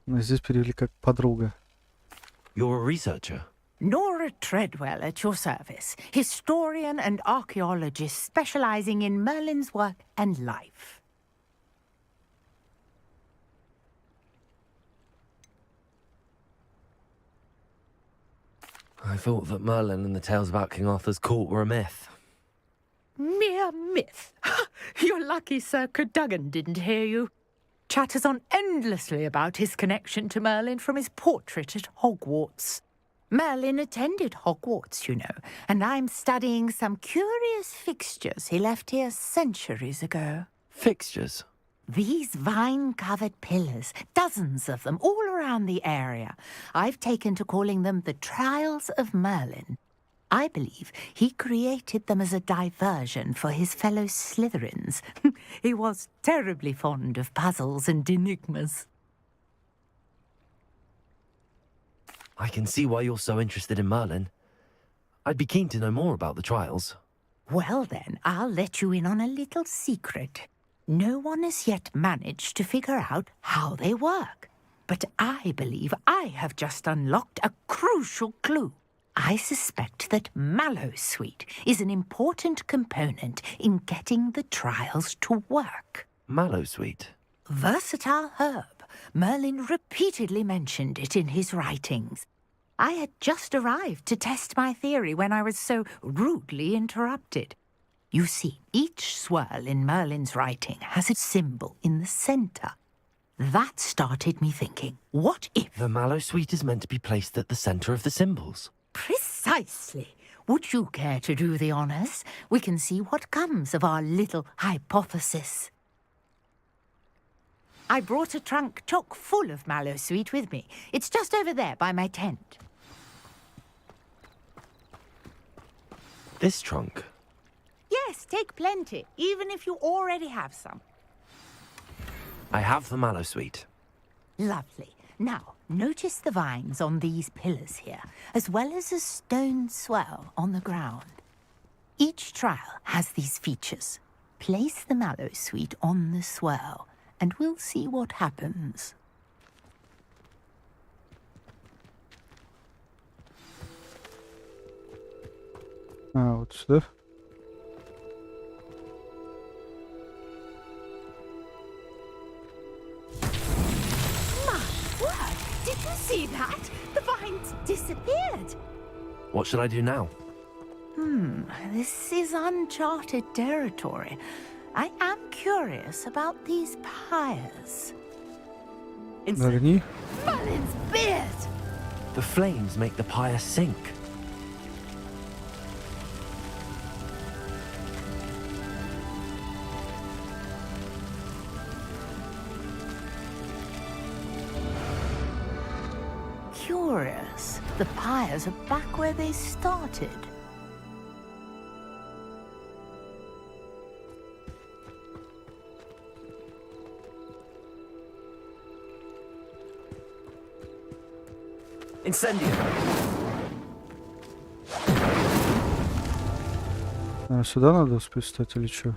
Но здесь перевели как подруга. You're a researcher? Nora Treadwell at your service. Historian and archaeologist specialising in Merlin's work and life. I thought that Merlin and the tales about King Arthur's court were a myth. Mere myth. You're lucky Sir Cadogan didn't hear you. Chatters on endlessly about his connection to Merlin from his portrait at Hogwarts. Merlin attended Hogwarts, you know, and I'm studying some curious fixtures he left here centuries ago. Fixtures? These vine-covered pillars, dozens of them, all around the area. I've taken to calling them the Trials of Merlin. I believe he created them as a diversion for his fellow Slytherins. He was terribly fond of puzzles and enigmas. I can see why you're so interested in Merlin. I'd be keen to know more about the trials. Well then, I'll let you in on a little secret. No one has yet managed to figure out how they work. But I believe I have just unlocked a crucial clue. I suspect that Mallowsweet is an important component in getting the trials to work. Mallowsweet? Versatile herb. Merlin repeatedly mentioned it in his writings. I had just arrived to test my theory when I was so rudely interrupted. You see, each swirl in Merlin's writing has a symbol in the centre. That started me thinking, what if... The Mallowsweet is meant to be placed at the centre of the symbols. Precisely. Would you care to do the honours? We can see what comes of our little hypothesis. I brought a trunk chock full of Mallowsweet with me. It's just over there by my tent. This trunk? Yes, take plenty, even if you already have some. I have the mallow sweet. Lovely. Now, notice the vines on these pillars here, as well as a stone swell on the ground. Each trial has these features. Place the mallow sweet on the swell, and we'll see what happens. Вот сюда. My word! Did you see that? The vines disappeared. What should I do now? This is uncharted territory. I am curious about these pyres. Нагни. Merlin's beard! The flames make the pyre sink. Curious. The pyres are back where they started. Incendio. Сюда надо успеть встать или что?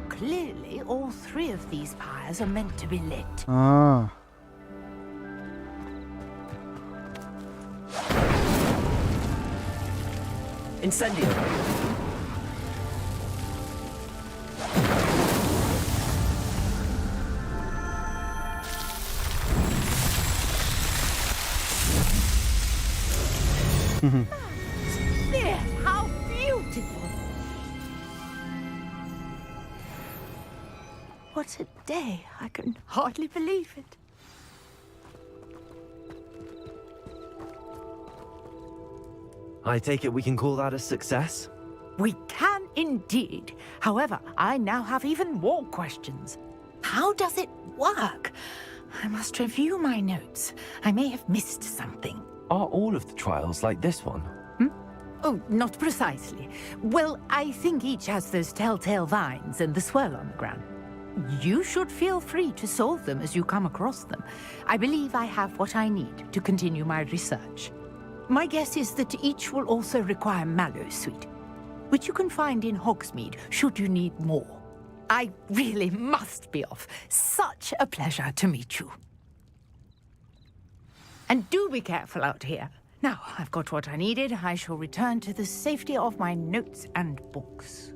Clearly, all three of these pyres are meant to be lit. Incendio. There, how beautiful! What a day! I can hardly believe it. I take it we can call that a success? We can indeed. However, I now have even more questions. How does it work? I must review my notes. I may have missed something. Are all of the trials like this one? Oh, not precisely. Well, I think each has those telltale vines and the swirl on the ground. You should feel free to solve them as you come across them. I believe I have what I need to continue my research. My guess is that each will also require mallow sweet, which you can find in Hogsmeade should you need more. I really must be off. Such a pleasure to meet you. And do be careful out here. Now, I've got what I needed. I shall return to the safety of my notes and books.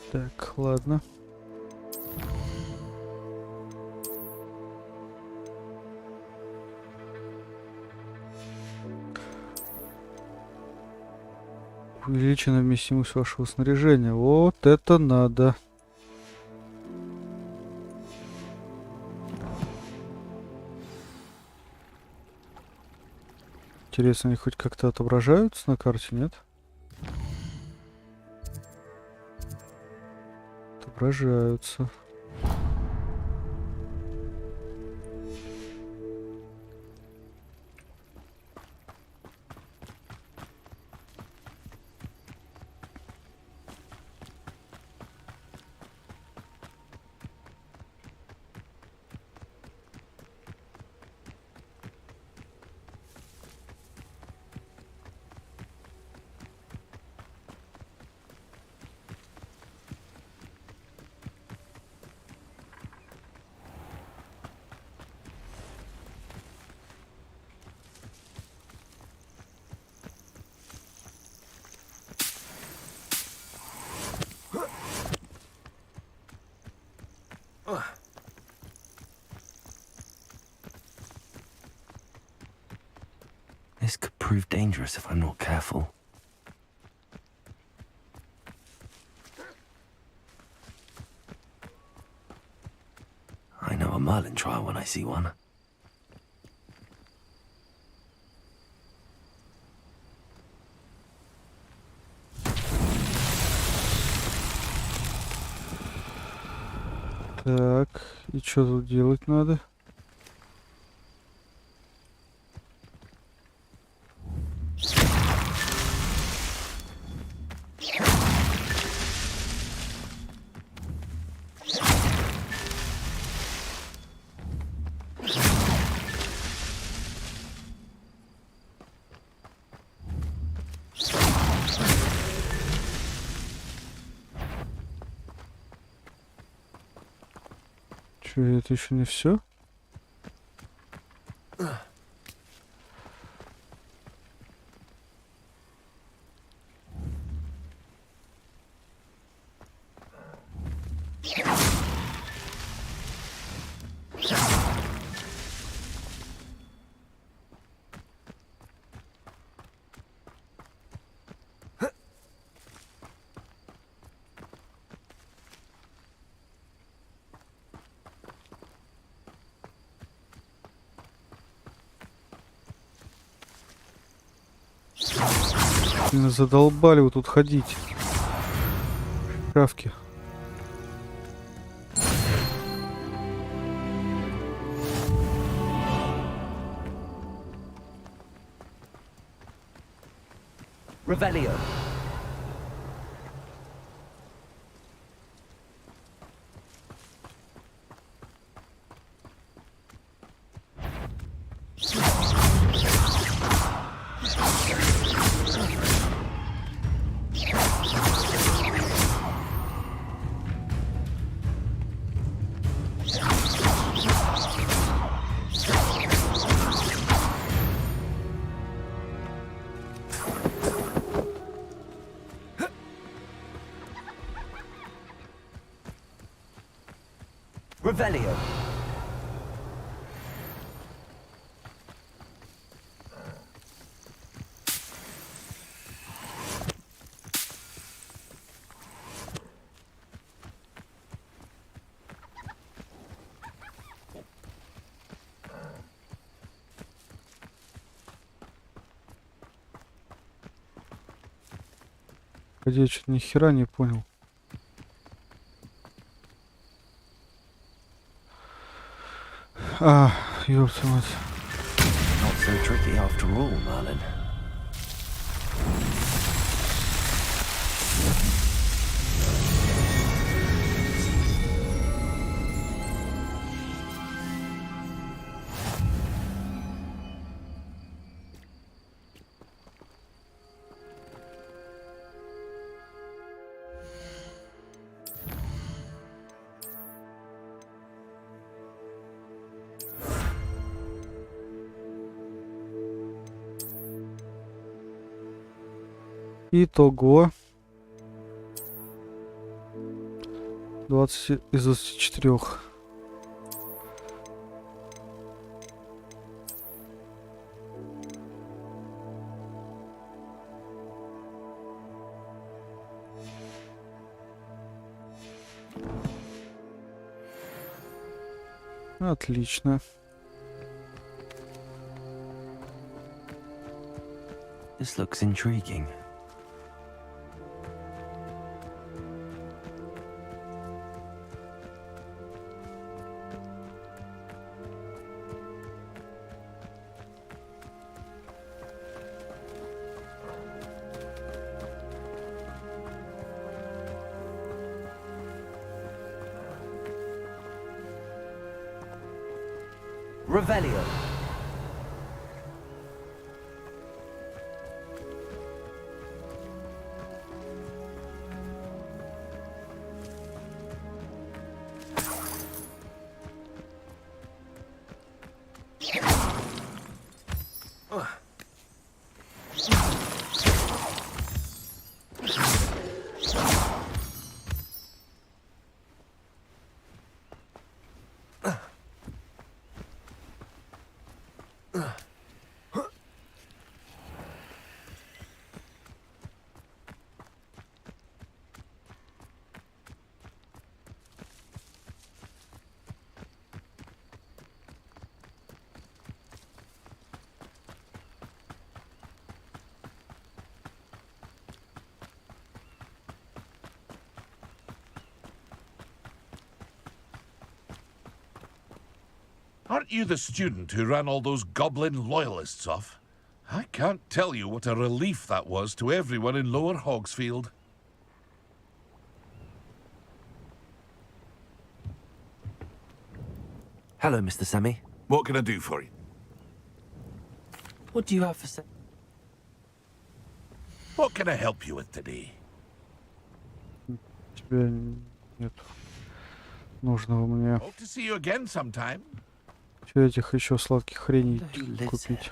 Так, ладно. Увеличена вместимость вашего снаряжения. Вот это надо. Интересно, они хоть как-то отображаются на карте, нет? Отображаются. prove dangerous if I'm not careful. I know a Merlin trial when I see one. Так, и что тут делать надо? Что, это еще не все? Блин, задолбали вы тут ходить. Шкафки. Revelio. Revelio. Хотя я что-то ни хера не понял. А, ёпта мать. Not so tricky after all, Merlin. Итого 20 из 24. Отлично. This looks intriguing. Revelio. Aren't you the student who ran all those goblin loyalists off? I can't tell you what a relief that was to everyone in Lower Hogsfield. Hello, Mr. Semi. What can I do for you? What do you have for sale? What can I help you with today? Тебя нет нужного мне. Hope to see you again sometime. Все этих еще сладких хреней купить.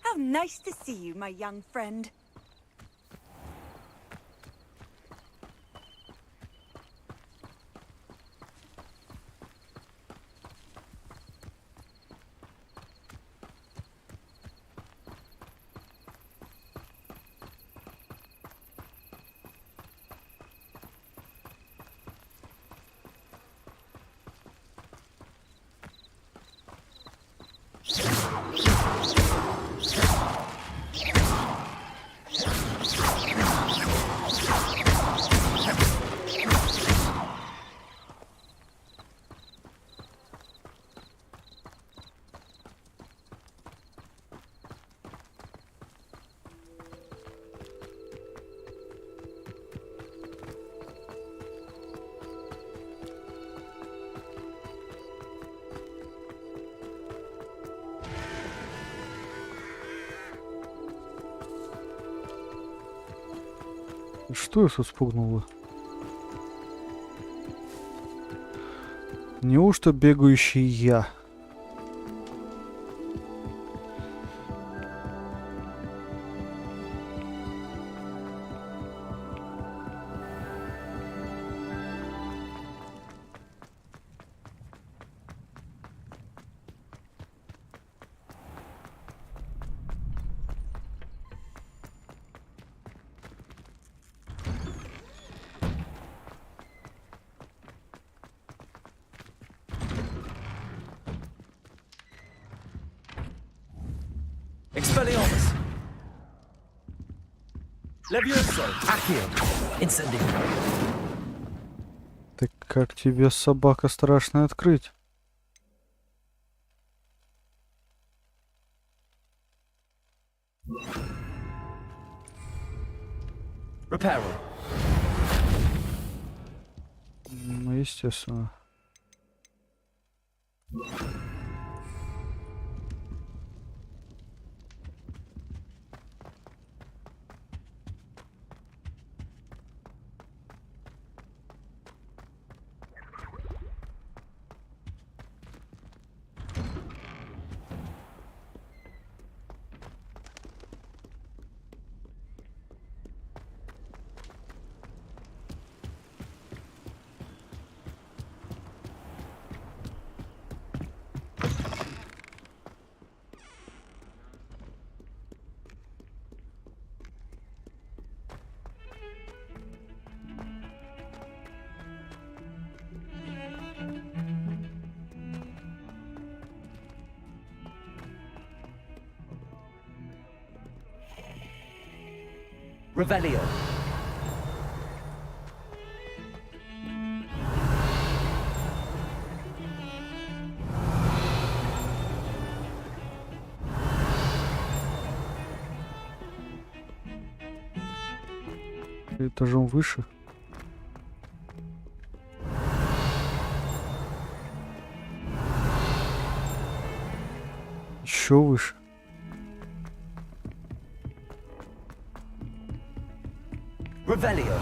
How nice to see you, my young friend. Что я тут спугнула? Неужто бегающий я? Expelliarmus! Levioso! Accio! Incendio! Так как тебе, собака, страшно открыть? Reparo! Ну, естественно. Revelio! Этажом выше. Еще выше. Revelio!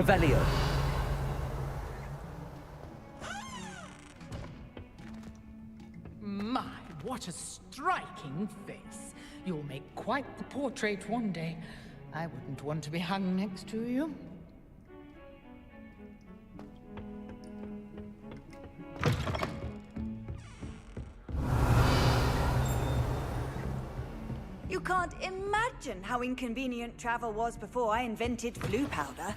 Revelio. My, what a striking face. You'll make quite the portrait one day. I wouldn't want to be hung next to you. You can't imagine how inconvenient travel was before I invented flu powder.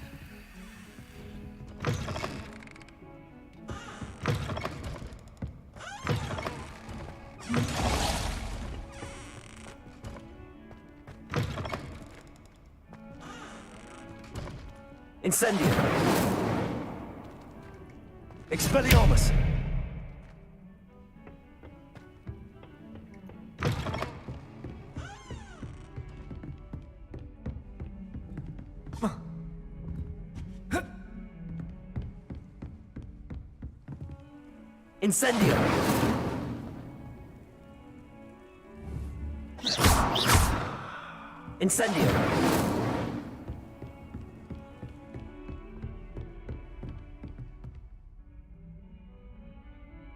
Incendio. Expelliarmus. Incendio. Incendio.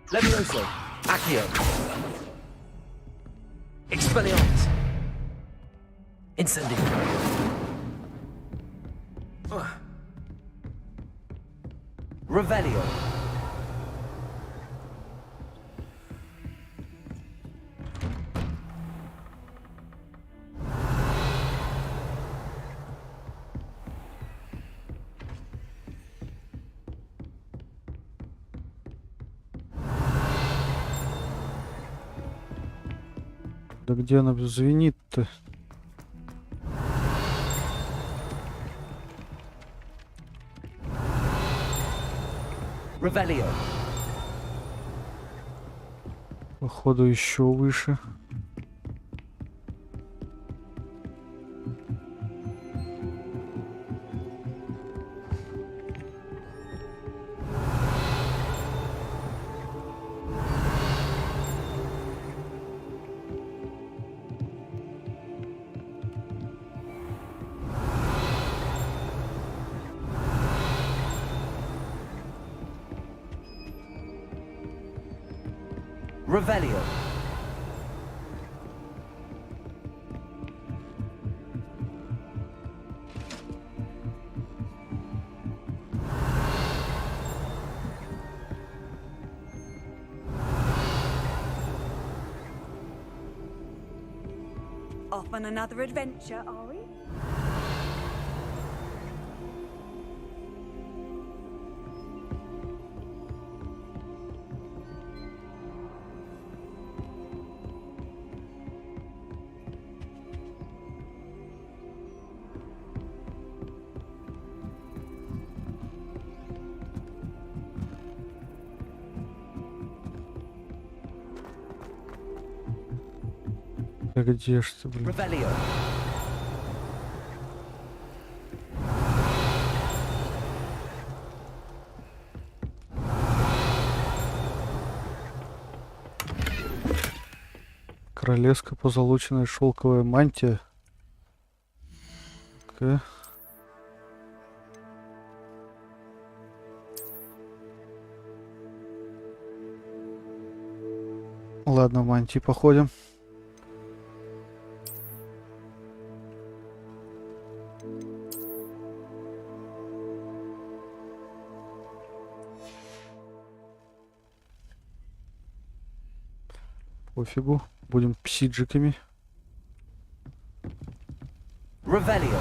Levioso. Accio. Expelliarmus. Incendio. Revelio. Да где она звенит-то? Revelio. Походу еще выше. Revelio. Off on another adventure, are we? Да где ж ты, блин? Revelio. Королевская позолоченная шелковая мантия. Okay. Ладно, в мантии походим. Пофигу, будем псиджиками. Revelio.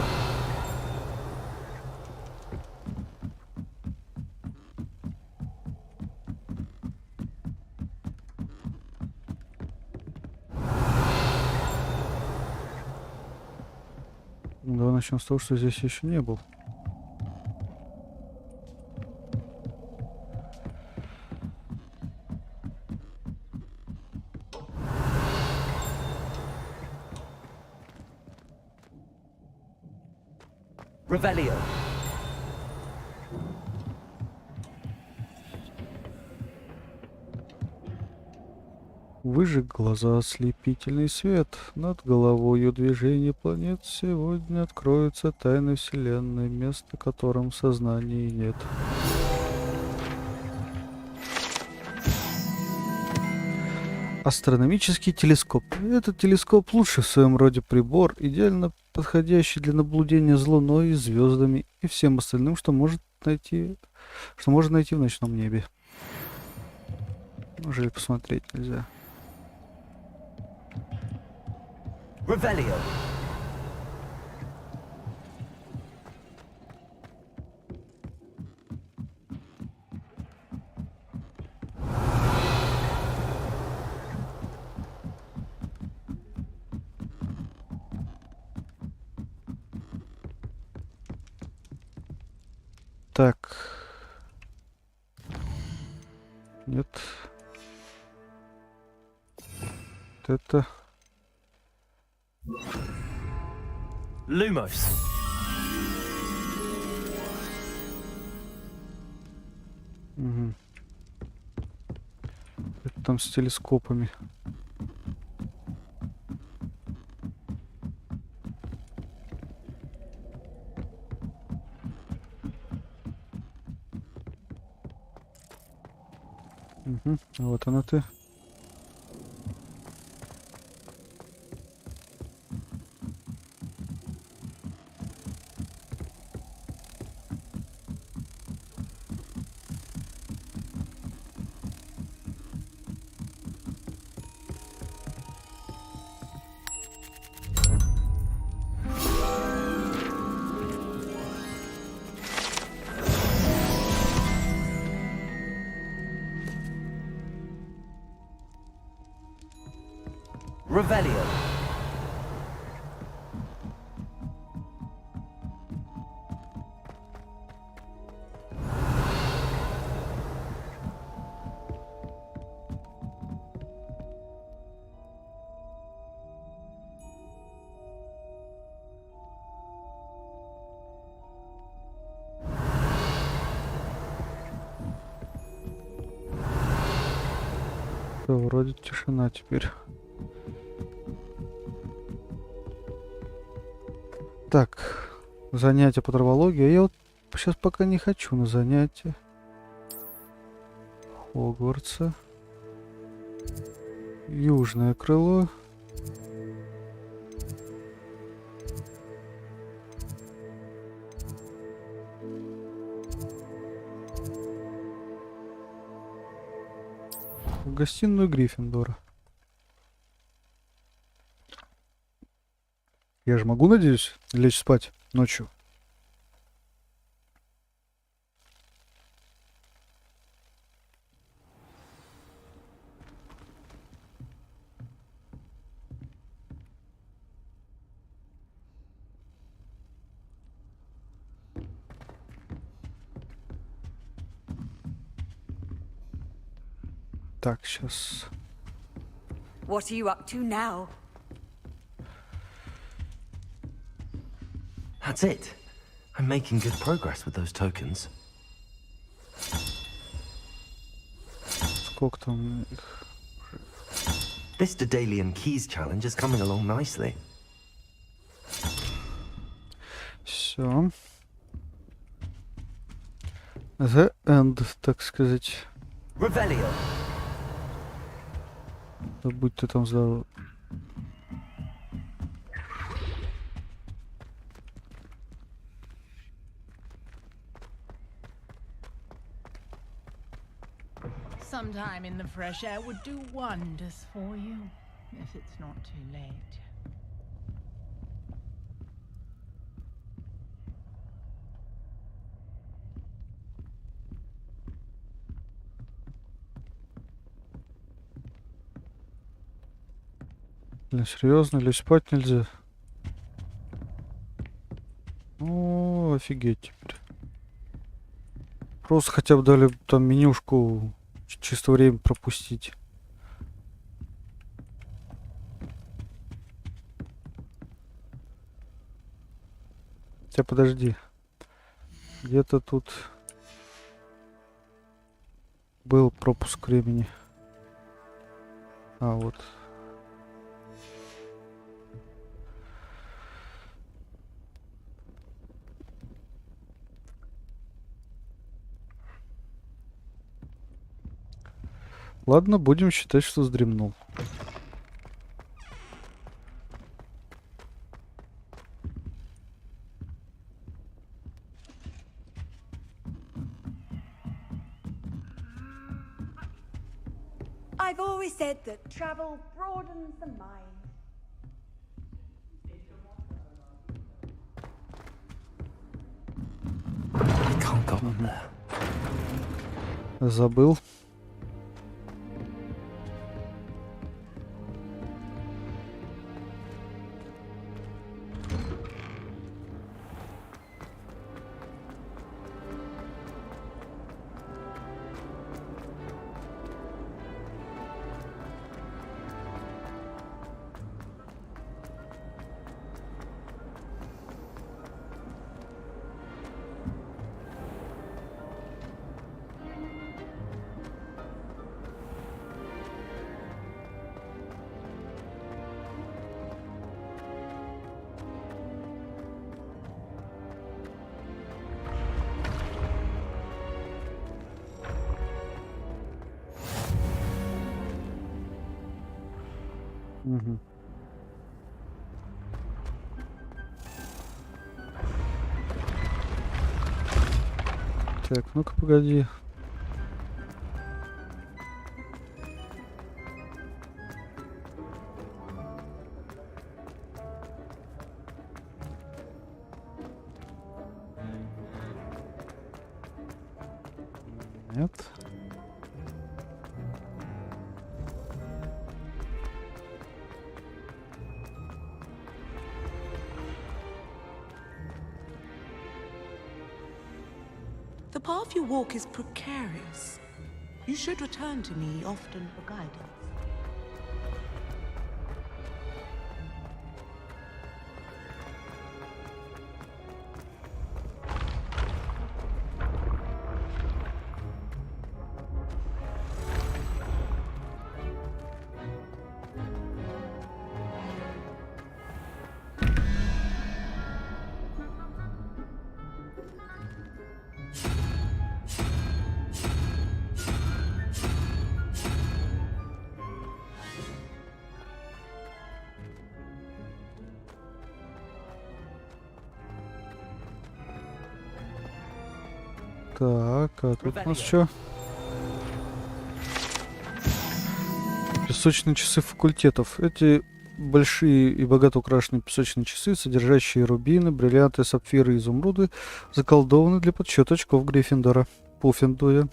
Давай начнем с того, что здесь еще не был. Revelio. Выжег глаза, ослепительный свет. Над головою движение планет. Сегодня откроются тайны Вселенной, места которым в сознании нет. Астрономический телескоп. Этот телескоп лучший в своем роде прибор, идеально подходящий для наблюдения за Луной и звездами и всем остальным, что можно найти в ночном небе. Уже посмотреть нельзя. Revelio. Так. Нет. Вот это. Lumos. Угу. Это там с телескопами. Угу. Вот она ты. Revelio. Всё, вроде тишина теперь. Так, занятия по травологии. Я вот сейчас пока не хочу на занятия. Хогвартса. Южное крыло. В гостиную Гриффиндора. Я же могу, надеюсь, лечь спать ночью? Так, сейчас. What are you up to now? That's it. I'm making good progress with those tokens. Сколько там их? This Daedalian Keys challenge is coming along nicely. Все. The end, так сказать. Revelio. Да будь ты там здоров. Sometime in the fresh air would do wonders for you, if it's not too late. Блин, серьезно, или спать нельзя? О, офигеть теперь. Просто хотя бы дали там менюшку чисто время пропустить. Хотя подожди. Где-то тут был пропуск времени. А, вот. Ладно, будем считать, что вздремнул. I've always said that travel broadens the mind. I can't go on there. Забыл. Угу. Так, ну-ка, погоди. Нет. The path you walk is precarious. You should return to me often for guidance. Так, а тут у нас что? Песочные часы факультетов. Эти большие и богато украшенные песочные часы, содержащие рубины, бриллианты, сапфиры и изумруды, заколдованы для подсчета очков Гриффиндора, Пуффендуя,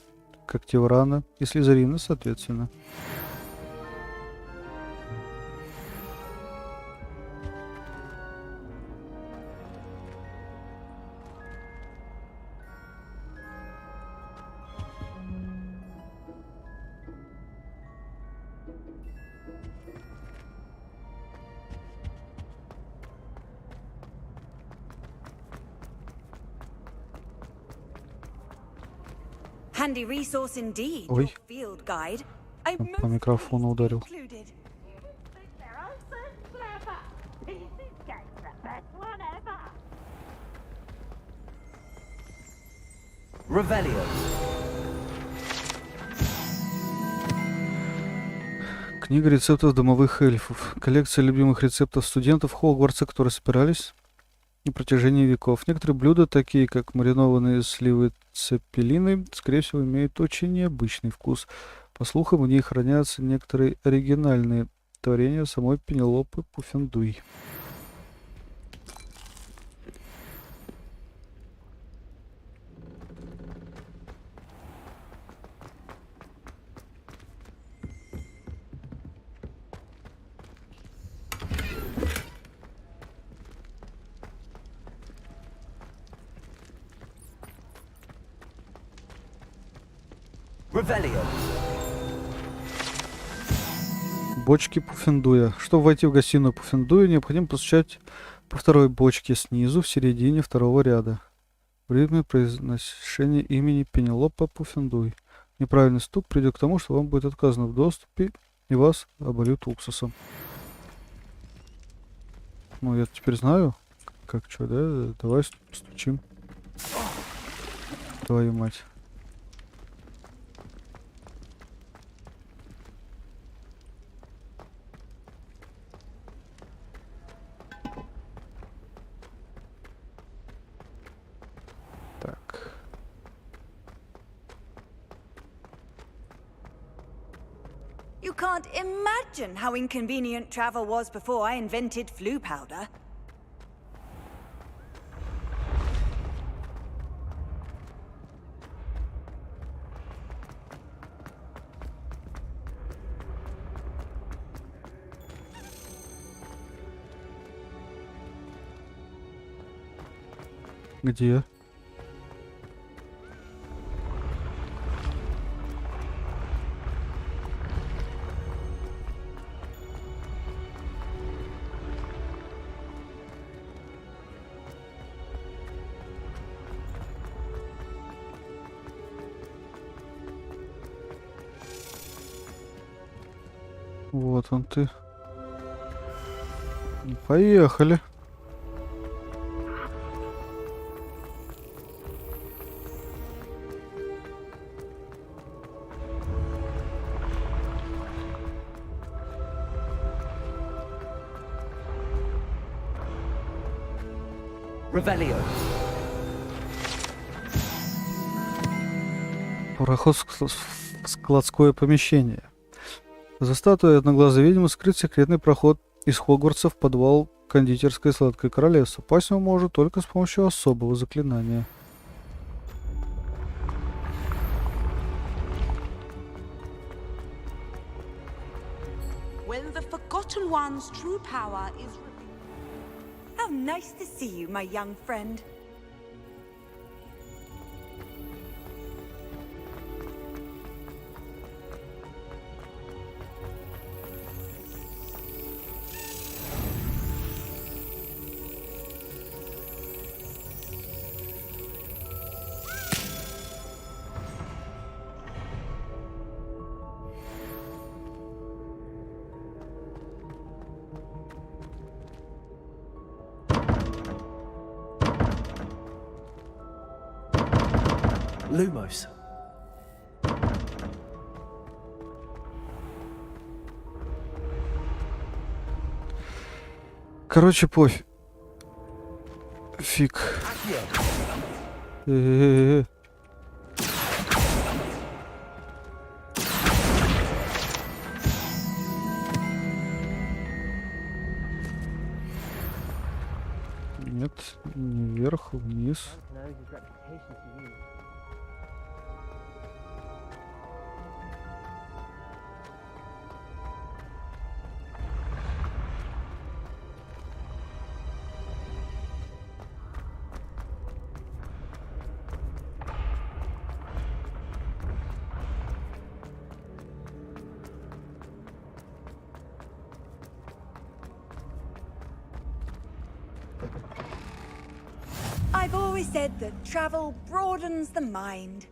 Когтеврана и Слизерина, соответственно. Handy resource indeed, Ой. your field guide. I По микрофону ударил. included. Revelio. Книга рецептов домовых эльфов. Коллекция любимых рецептов студентов Хогвартса, которые собирались на протяжении веков. Некоторые блюда, такие как маринованные сливы цепелины, скорее всего, имеют очень необычный вкус. По слухам, в ней хранятся некоторые оригинальные творения самой Пенелопы Пуффендуй. Revelio. Бочки Пуффендуя. Чтобы войти в гостиную Пуффендуя, необходимо постучать по второй бочке снизу, в середине второго ряда. В ритме произношения имени Пенелопа Пуффендуй. Неправильный стук приведет к тому, что вам будет отказано в доступе и вас обольют уксусом. Ну, я теперь знаю, как что, да? Давай стучим. Твою мать. Так. You can't imagine how inconvenient travel was before I invented flu powder. Где? Вот он ты. Поехали. Revelio. Проход в складское помещение. За статуей одноглазой ведьмы скрыт секретный проход из Хогвартса в подвал кондитерской сладкой королевства. Попасть он может только с помощью особого заклинания. When the Forgotten One's true power is... How nice to see you, my young friend. Lumos. Короче, пофиг. Фиг. Нет, не вверх, вниз. I've always said that travel broadens the mind.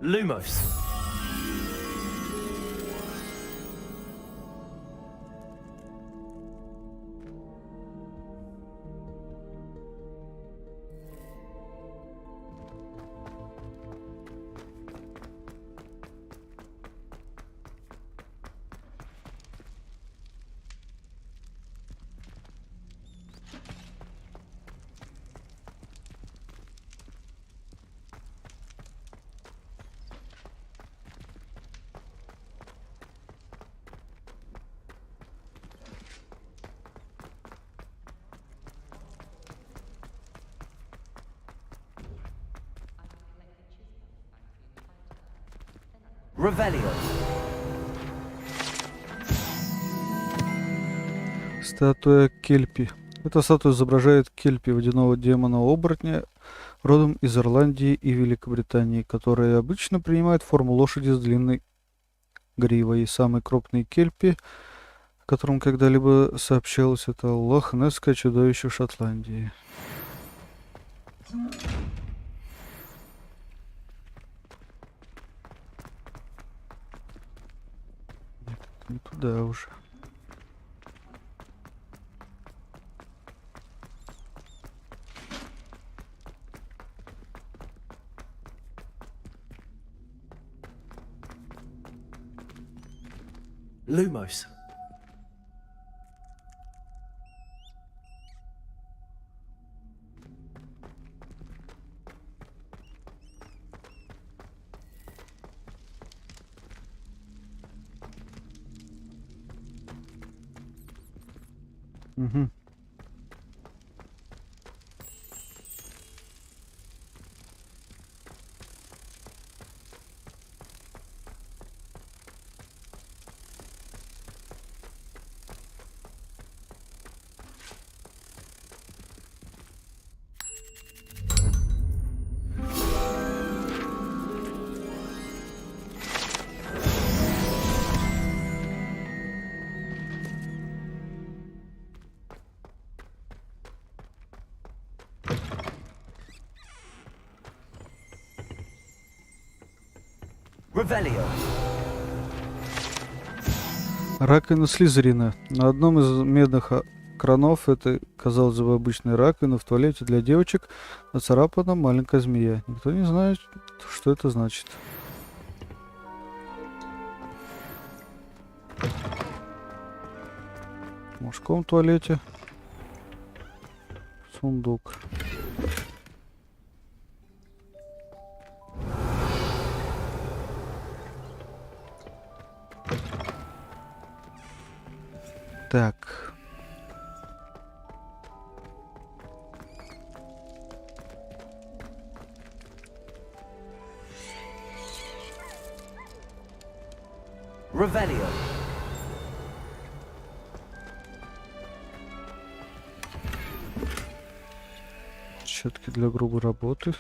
Lumos. Revelio. Статуя Кельпи. Эта статуя изображает Кельпи, водяного демона-оборотня, родом из Ирландии и Великобритании, который обычно принимает форму лошади с длинной гривой. И самый крупный Кельпи, о котором когда-либо сообщалось, это лохнесское чудовище в Шотландии. Нет, не туда уже. Lumos. Угу. Revelio. Раковина Слизерина. На одном из медных кранов этой, казалось бы, обычной раковины в туалете для девочек нацарапана маленькая змея. Никто не знает, что это значит. В мужском туалете сундук. Так. Revelio. Щетки для грубой работы.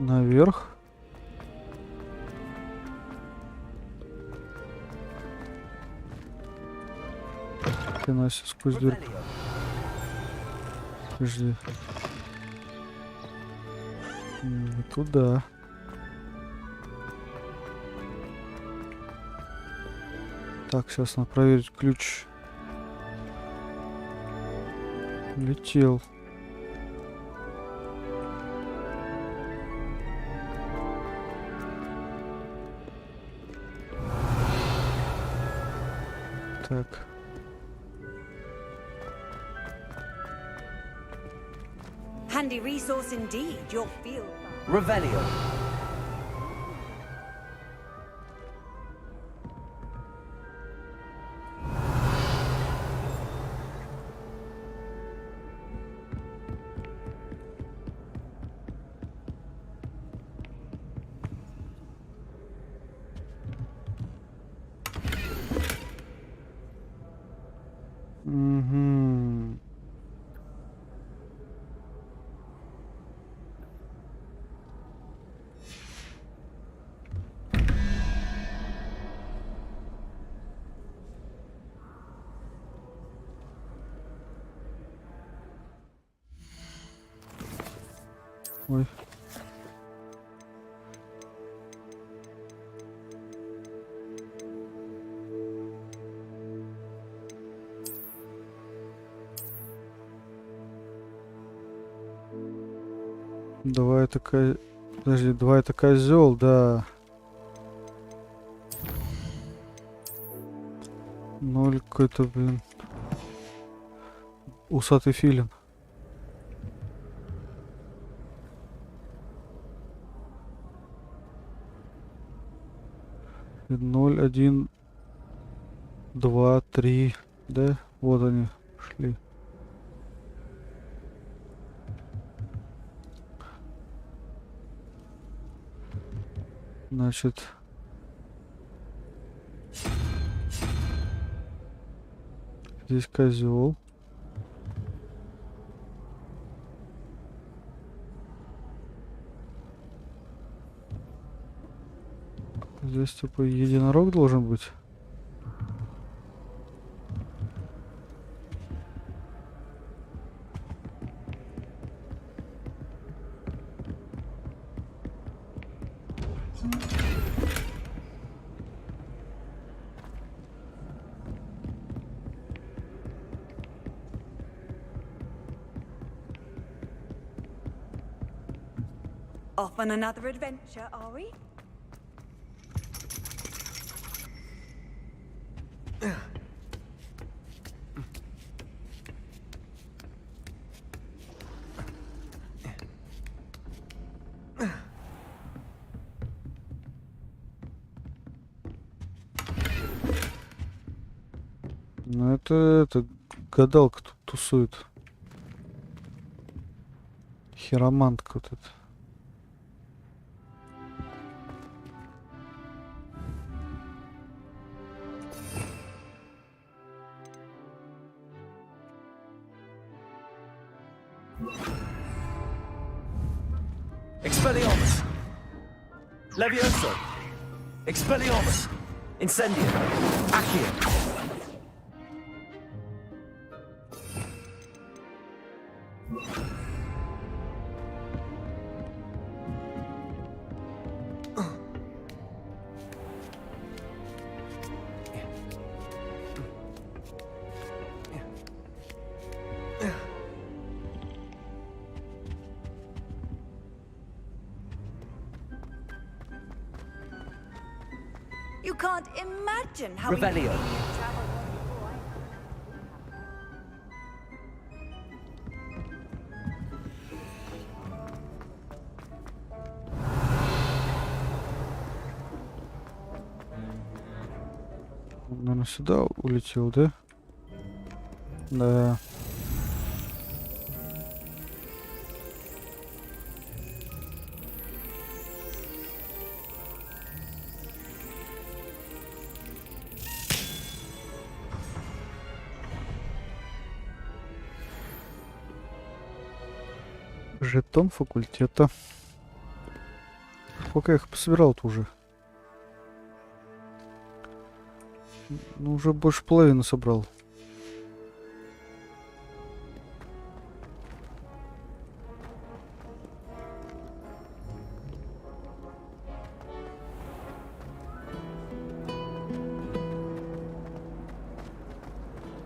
Наверх. Хрена себе, сквозь дверь. Подожди. Не туда. Так, сейчас надо проверить ключ. Летел. Так. Handy resource indeed, your field. Revelio. Угу. Ой. Давай такая... Подожди, давай это козел, да. 0 какой-то, блин. Усатый филин. И 0, 1, 2, 3. Да? Вот они шли. Значит... Здесь козел. Здесь типа единорог должен быть. Off on another adventure, are we? Ну это гадалка тут тусует. Хиромантка вот эта. Expelliarmus! Levioso! Expelliarmus! Incendio! Accio! You can't imagine how Revelio. Наверное, сюда улетел, да? Да. Жетон факультета. Сколько я их пособирал-то уже? Ну, уже больше половины собрал.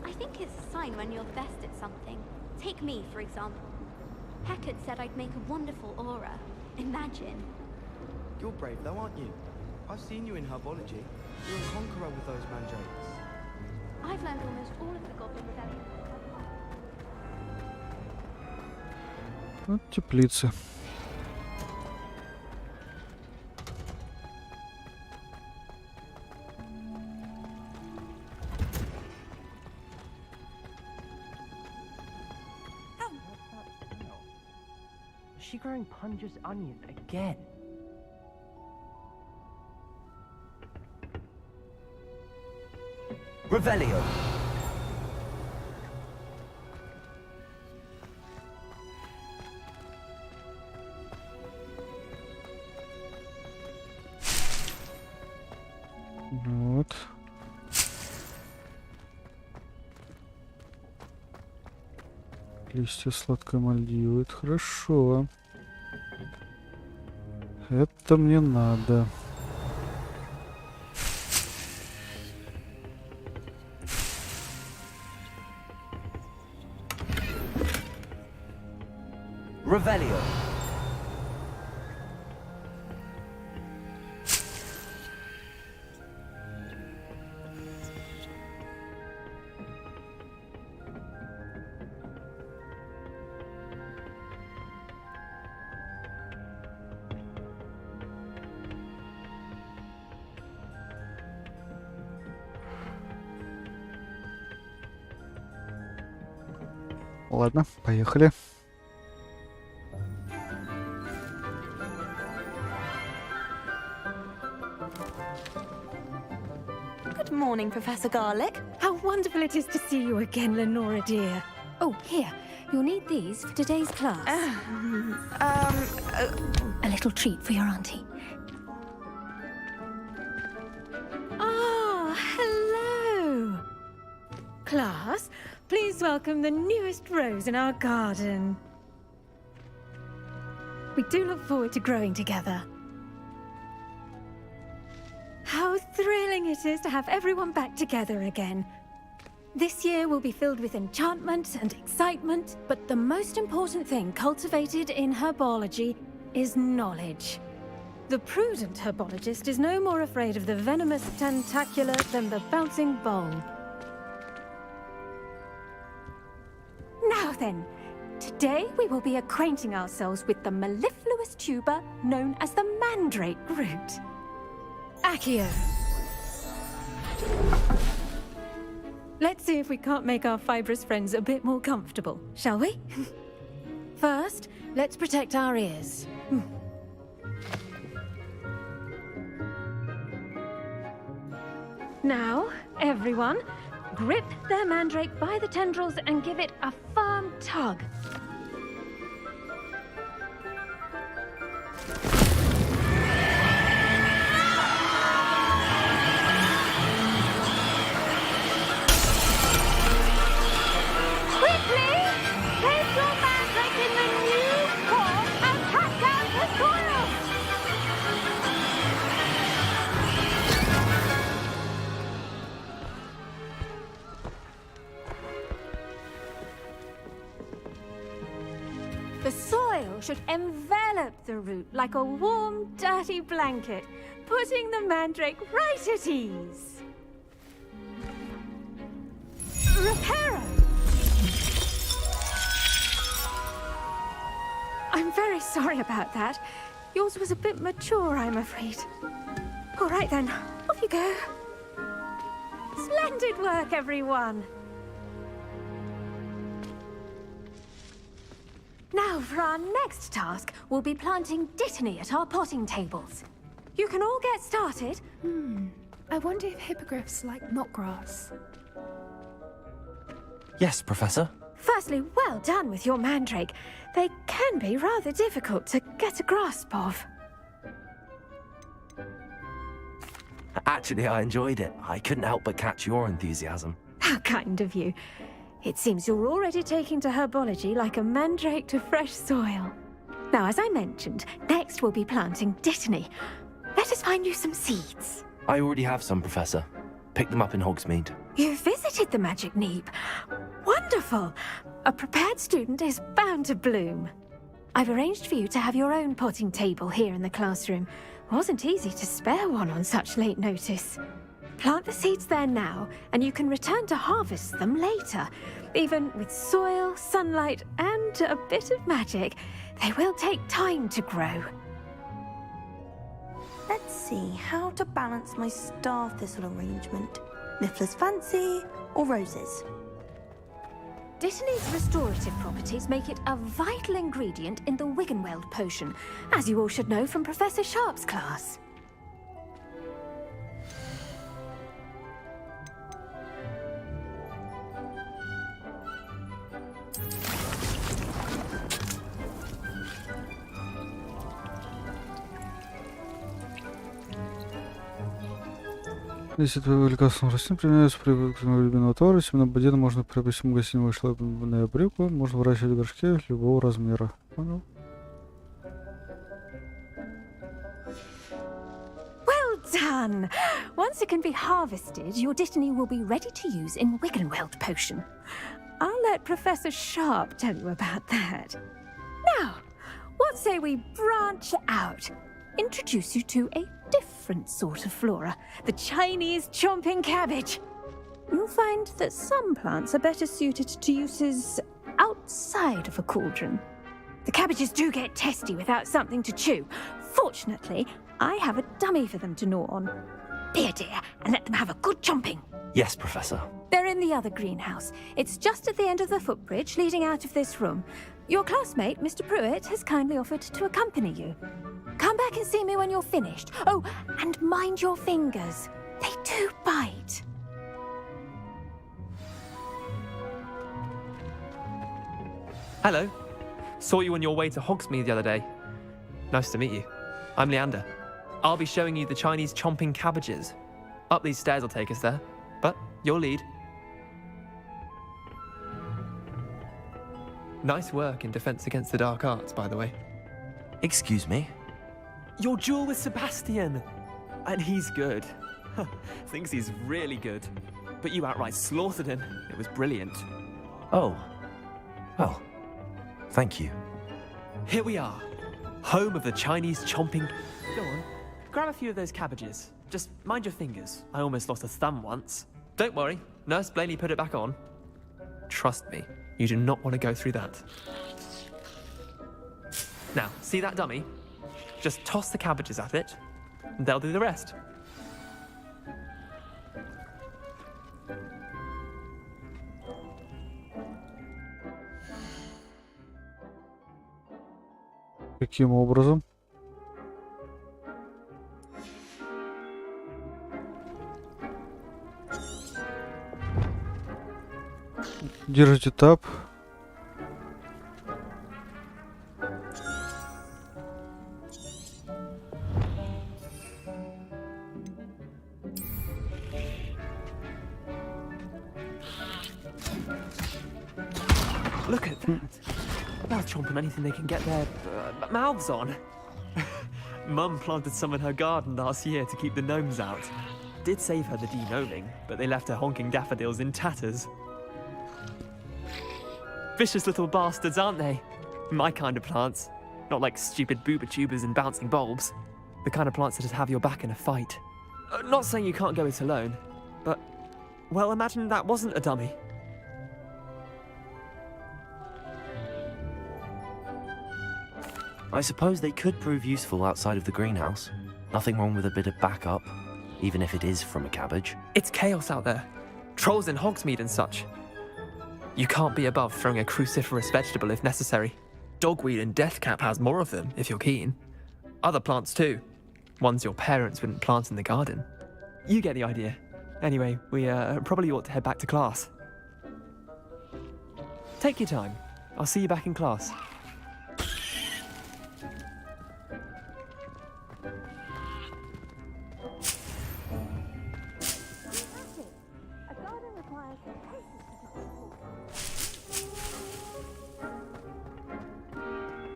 I think it's a sign when you're the best at something. Take me, for example. Heckard said I'd make a wonderful aura. Imagine. You're brave though, aren't you? I've seen you in herbology. You're a conqueror with those mandrakes. I've learned almost all of the Goblin Rebellion. Вот теплица. Is she growing Punja's onion again? Revelio. Вот. Листья сладкой Мальдивы. Это хорошо. Это мне надо. Revelio. Ладно, поехали. Good morning, Professor Garlic. How wonderful it is to see you again, Lenora dear. Oh, here. You'll need these for today's class. A little treat for your auntie. Ah, hello. Class, please welcome the newest rose in our garden. We do look forward to growing together. How thrilling it is to have everyone back together again. This year will be filled with enchantment and excitement, but the most important thing cultivated in herbology is knowledge. The prudent herbologist is no more afraid of the venomous tentacula than the bouncing bulb. Now then, today we will be acquainting ourselves with the mellifluous tuber known as the mandrake root. Accio. Let's see if we can't make our fibrous friends a bit more comfortable, shall we? First, let's protect our ears. Now, everyone, grip their mandrake by the tendrils and give it a firm tug. Quickly! Place your mandrake in the new form and cut down the soil! The soil should envelop the root like a warm, dirty blanket, putting the mandrake right at ease. Reparo! I'm very sorry about that. Yours was a bit mature, I'm afraid. All right then, off you go. Splendid work, everyone! Now, for our next task, we'll be planting dittany at our potting tables. You can all get started. I wonder if hippogriffs like knotgrass. Yes, Professor. Firstly, well done with your mandrake. They can be rather difficult to get a grasp of. Actually, I enjoyed it. I couldn't help but catch your enthusiasm. How kind of you. It seems you're already taking to herbology like a mandrake to fresh soil. Now, as I mentioned, next we'll be planting dittany. Let us find you some seeds. I already have some, Professor. Picked them up in Hogsmeade. You visited the Magic Neep. Wonderful! A prepared student is bound to bloom. I've arranged for you to have your own potting table here in the classroom. Wasn't easy to spare one on such late notice. Plant the seeds there now, and you can return to harvest them later. Even with soil, sunlight, and a bit of magic, they will take time to grow. Let's see how to balance my star thistle arrangement. Niffler's fancy or roses? Dittany's restorative properties make it a vital ingredient in the Wiggenweld potion, as you all should know from Professor Sharp's class. Если твоего лекарственного растения применяются при любимого товара, семена бодина можно приобрести в магазине вышло брюкву, можно выращивать в горшке любого размера. Понял? done. Once it can be harvested, your Dittany will be ready to use in Wiggenweld potion. I'll let Professor Sharp tell you about that. Now, what say we branch out? Introduce you to a different sort of flora, the Chinese chomping cabbage. You'll find that some plants are better suited to uses outside of a cauldron. The cabbages do get testy without something to chew. Fortunately, I have a dummy for them to gnaw on. Be a dear and let them have a good chomping. Yes, Professor. They're in the other greenhouse. It's just at the end of the footbridge leading out of this room. Your classmate, Mr. Pruitt, has kindly offered to accompany you. Come back and see me when you're finished. Oh, and mind your fingers. They do bite. Hello. Saw you on your way to Hogsmeade the other day. Nice to meet you. I'm Leander. I'll be showing you the Chinese chomping cabbages. Up these stairs will take us there, but you'll lead. Nice work in Defense Against the Dark Arts, by the way. Excuse me? Your duel with Sebastian! And he's good. Thinks he's really good. But you outright slaughtered him. It was brilliant. Oh. Well, thank you. Here we are. Home of the Chinese chomping... Go on, grab a few of those cabbages. Just mind your fingers. I almost lost a thumb once. Don't worry, Nurse Blaney put it back on. Trust me, you do not want to go through that. Now, see that dummy? Just toss the cabbages at it, and they'll do the rest. Каким образом? Держите таб. Look at that. They'll chomp on anything they can get their mouths on. Mum planted some in her garden last year to keep the gnomes out. Did save her the de-gnoming, but they left her honking daffodils in tatters. Vicious little bastards, aren't they? My kind of plants. Not like stupid booba tubers and bouncing bulbs. The kind of plants that just have your back in a fight. Not saying you can't go it alone, but... well, imagine that wasn't a dummy. I suppose they could prove useful outside of the greenhouse. Nothing wrong with a bit of backup, even if it is from a cabbage. It's chaos out there. Trolls in Hogsmeade and such. You can't be above throwing a cruciferous vegetable if necessary. Dogweed and deathcap has more of them, if you're keen. Other plants too. Ones your parents wouldn't plant in the garden. You get the idea. Anyway, we probably ought to head back to class. Take your time. I'll see you back in class.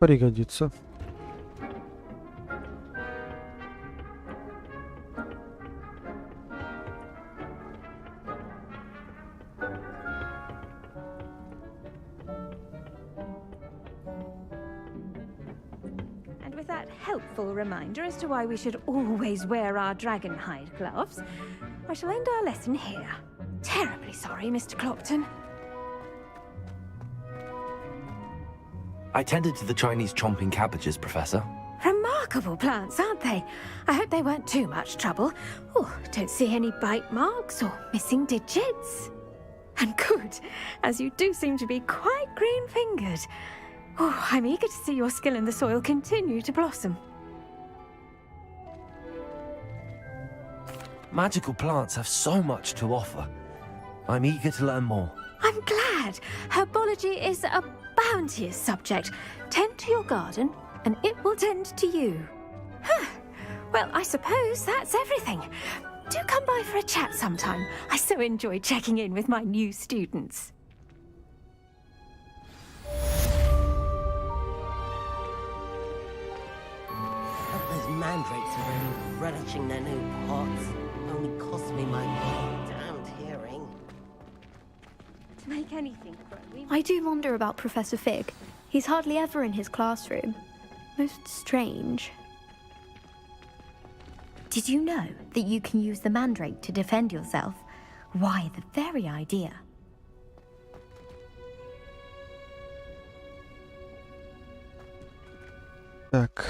Пригодится. And with that helpful reminder as to why we should always wear our dragon hide gloves, I shall end our lesson here. Terribly sorry, Mr. Clopton. I tended to the Chinese chomping cabbages, Professor. Remarkable plants, aren't they? I hope they weren't too much trouble. Oh, don't see any bite marks or missing digits. And good, as you do seem to be quite green-fingered. Oh, I'm eager to see your skill in the soil continue to blossom. Magical plants have so much to offer. I'm eager to learn more. I'm glad. Herbology is a bounteous subject. Tend to your garden, and it will tend to you. Huh. Well, I suppose that's everything. Do come by for a chat sometime. I so enjoy checking in with my new students. Those mandrakes are very relishing their new pots. Only cost me my damned hearing. To make anything grow, I do wonder about Professor Fig. He's hardly ever in his classroom. Most strange. Did you know that you can use the mandrake to defend yourself? Why, the very idea. Так.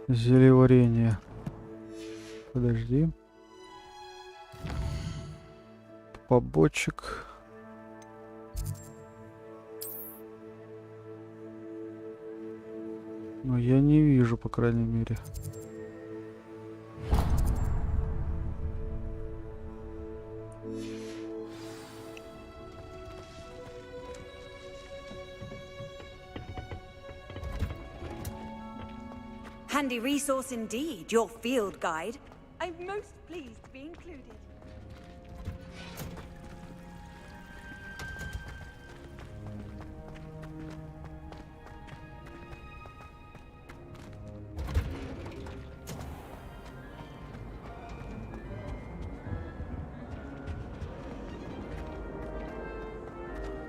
Зелье варенье. Подожди. Побочек. Но я не вижу, по крайней мере. Handy resource indeed, your field guide. I'm most pleased to be included.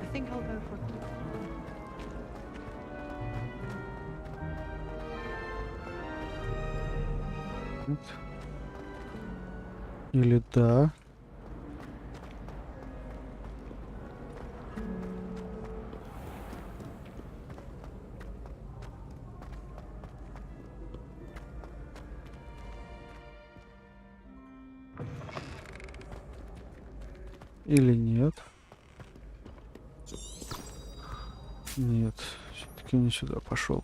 I think I'll go for a quick. Или да. Или нет. Нет, все-таки не сюда пошел.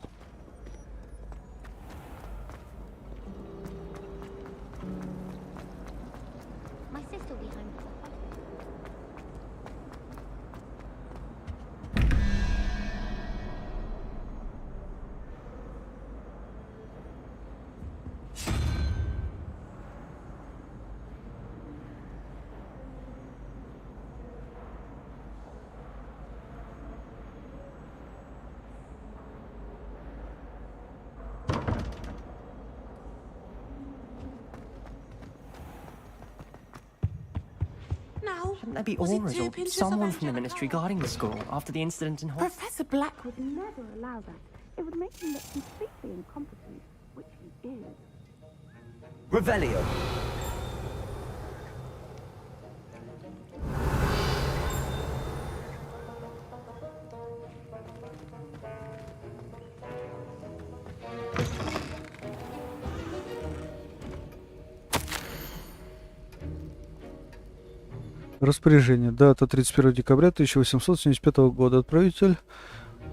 Shouldn't there be auras or someone from the ministry guarding the school after the incident in Hogwarts? Professor Black would never allow that. It would make him look completely incompetent, which he is. Revelio. Распоряжение. Дата 31 декабря 1875 года. Отправитель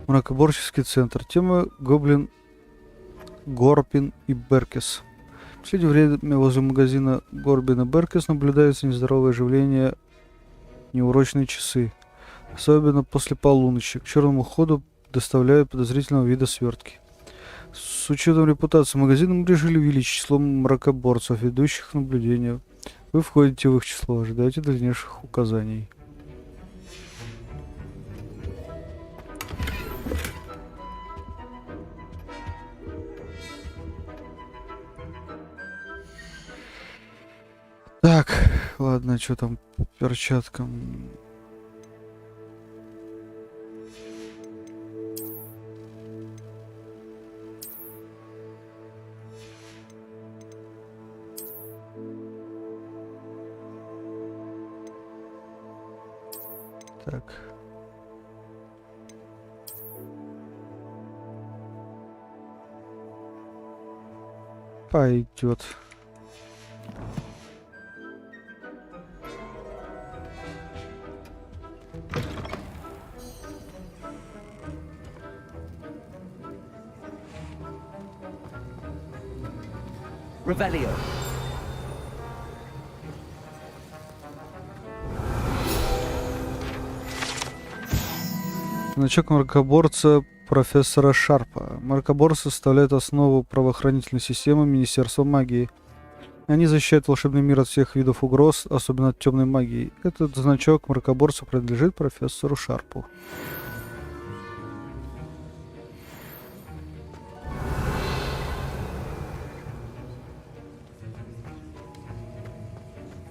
Мракоборческий центр. Тема Гоблин, Горбин и Беркес. В последнее время возле магазина Горбин и Беркес наблюдается нездоровое оживление, неурочные часы. Особенно после полуночи. К черному ходу доставляют подозрительного вида свертки. С учетом репутации магазина мы решили увеличить число мракоборцев, ведущих наблюдения. Вы входите в их число, ожидайте дальнейших указаний. Так, ладно, что там по перчаткам? Так. Пойдет. Revelio. Значок мракоборца профессора Шарпа. Мракоборцы составляют основу правоохранительной системы Министерства магии. Они защищают волшебный мир от всех видов угроз, особенно от темной магии. Этот значок мракоборца принадлежит профессору Шарпу.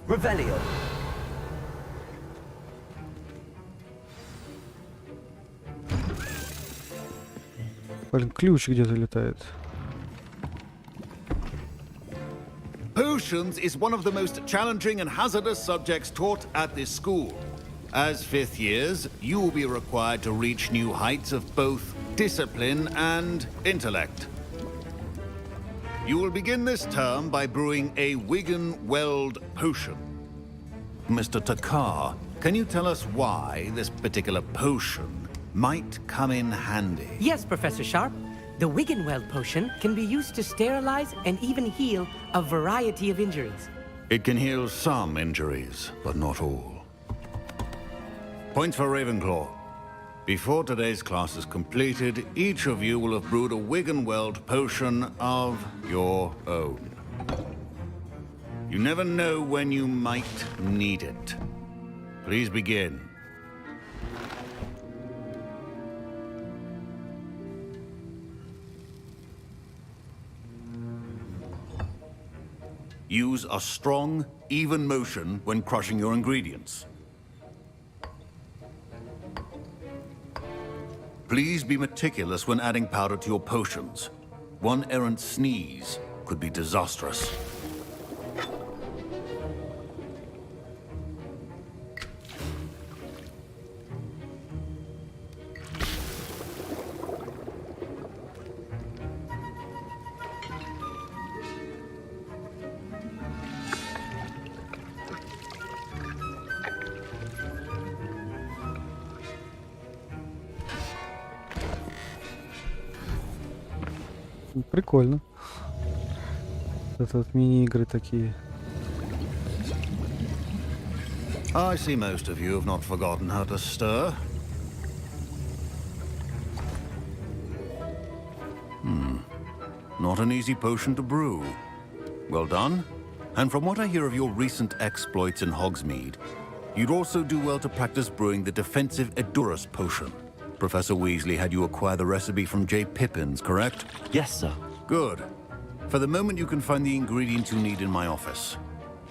Revelio. Блин, ключ где-то летает. Potions is one of the most challenging and hazardous subjects taught at this school. As 5th years, you will be required to reach new heights of both discipline and intellect. You will begin this term by brewing a Wigan-Weld potion. Mr. Takar, can you tell us why this particular potion might come in handy? Yes, Professor Sharp. The Wigan-Weld potion can be used to sterilize and even heal a variety of injuries. It can heal some injuries, but not all. Points for Ravenclaw. Before today's class is completed, each of you will have brewed a Wigan-Weld potion of your own. You never know when you might need it. Please begin. Use a strong, even motion when crushing your ingredients. Please be meticulous when adding powder to your potions. One errant sneeze could be disastrous. Прикольно. Это вот мини-игры такие. I see most of you have not forgotten how to stir. Not an easy potion to brew. Well done. And from what I hear of your recent exploits in Hogsmeade, you'd also do well to practice brewing the defensive Edurus potion. Professor Weasley had you acquire the recipe from J. Pippins, correct? Yes, sir. Good. For the moment, you can find the ingredients you need in my office.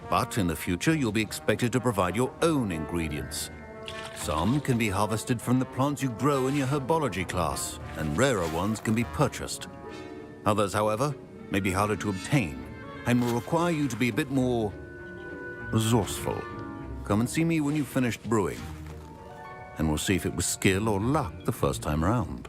But in the future, you'll be expected to provide your own ingredients. Some can be harvested from the plants you grow in your herbology class, and rarer ones can be purchased. Others, however, may be harder to obtain, and will require you to be a bit more resourceful. Come and see me when you've finished brewing, and we'll see if it was skill or luck the first time around.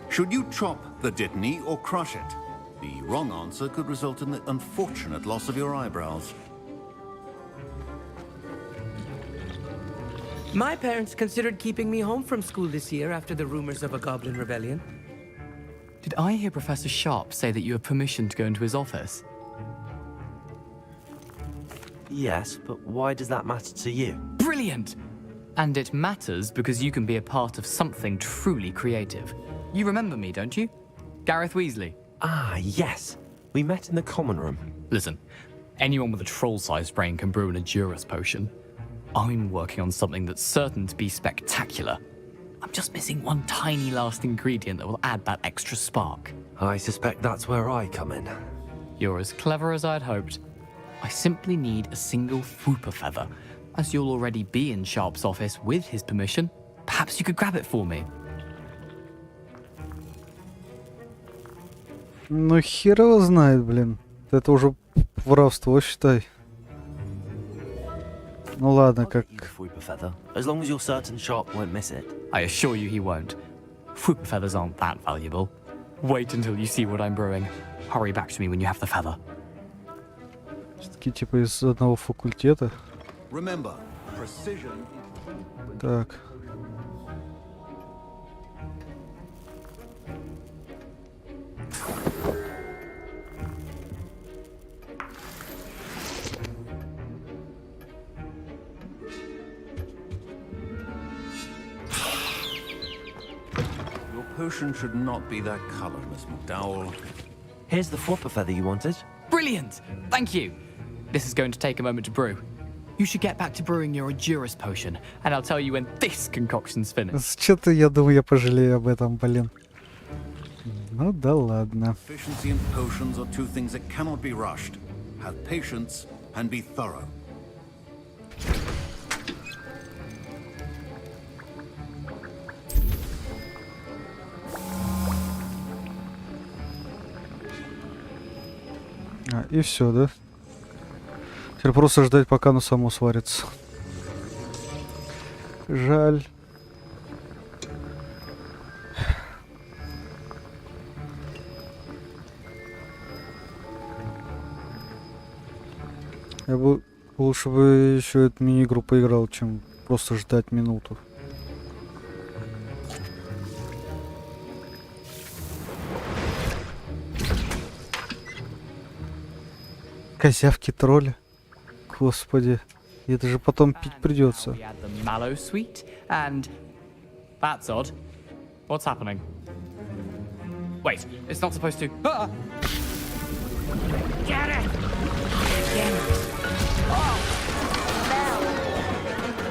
Should you chop the Dittany or crush it? The wrong answer could result in the unfortunate loss of your eyebrows. My parents considered keeping me home from school this year after the rumors of a goblin rebellion. Did I hear Professor Sharp say that you have permission to go into his office? Yes, but why does that matter to you? Brilliant! And it matters because you can be a part of something truly creative. You remember me, don't you? Gareth Weasley. Ah, yes. We met in the common room. Listen, anyone with a troll-sized brain can brew an Edurus potion. I'm working on something that's certain to be spectacular. I'm just missing one tiny last ingredient that will add that extra spark. I suspect that's where I come in. You're as clever as I'd hoped. I simply need a single Fwooper feather. As you'll already be in Sharp's office with his permission, perhaps you could grab it for me. Ну хер его знает, блин. Это уже воровство, считай. Ну ладно, как... As long as you're certain Sharp won't miss it. I assure you he won't. Fwooper feathers aren't that valuable. Wait until you see what I'm brewing. Hurry back to me when you have the feather. Все-таки типа из одного факультета. Remember, precision. Так. potion should not be that color, Miss McDowell. Here's the flopper feather you wanted. Brilliant! Thank you. This is going to take a moment to brew. You should get back to brewing your Adurus potion, and I'll tell you when this concoction's finished. Что-то я думаю, я пожалею об этом, блин. Ну да ладно. Efficiency and potions are two things that cannot be rushed. Have patience and be thorough. И все, да? Теперь просто ждать, пока оно само сварится. Жаль. Я бы лучше бы еще эту мини-игру поиграл, чем просто ждать минуту. Козявки тролля. Господи. Это же потом пить придется. Mallow sweet, and that's odd. What's happening? Wait, it's not supposed to. Ah! Get it!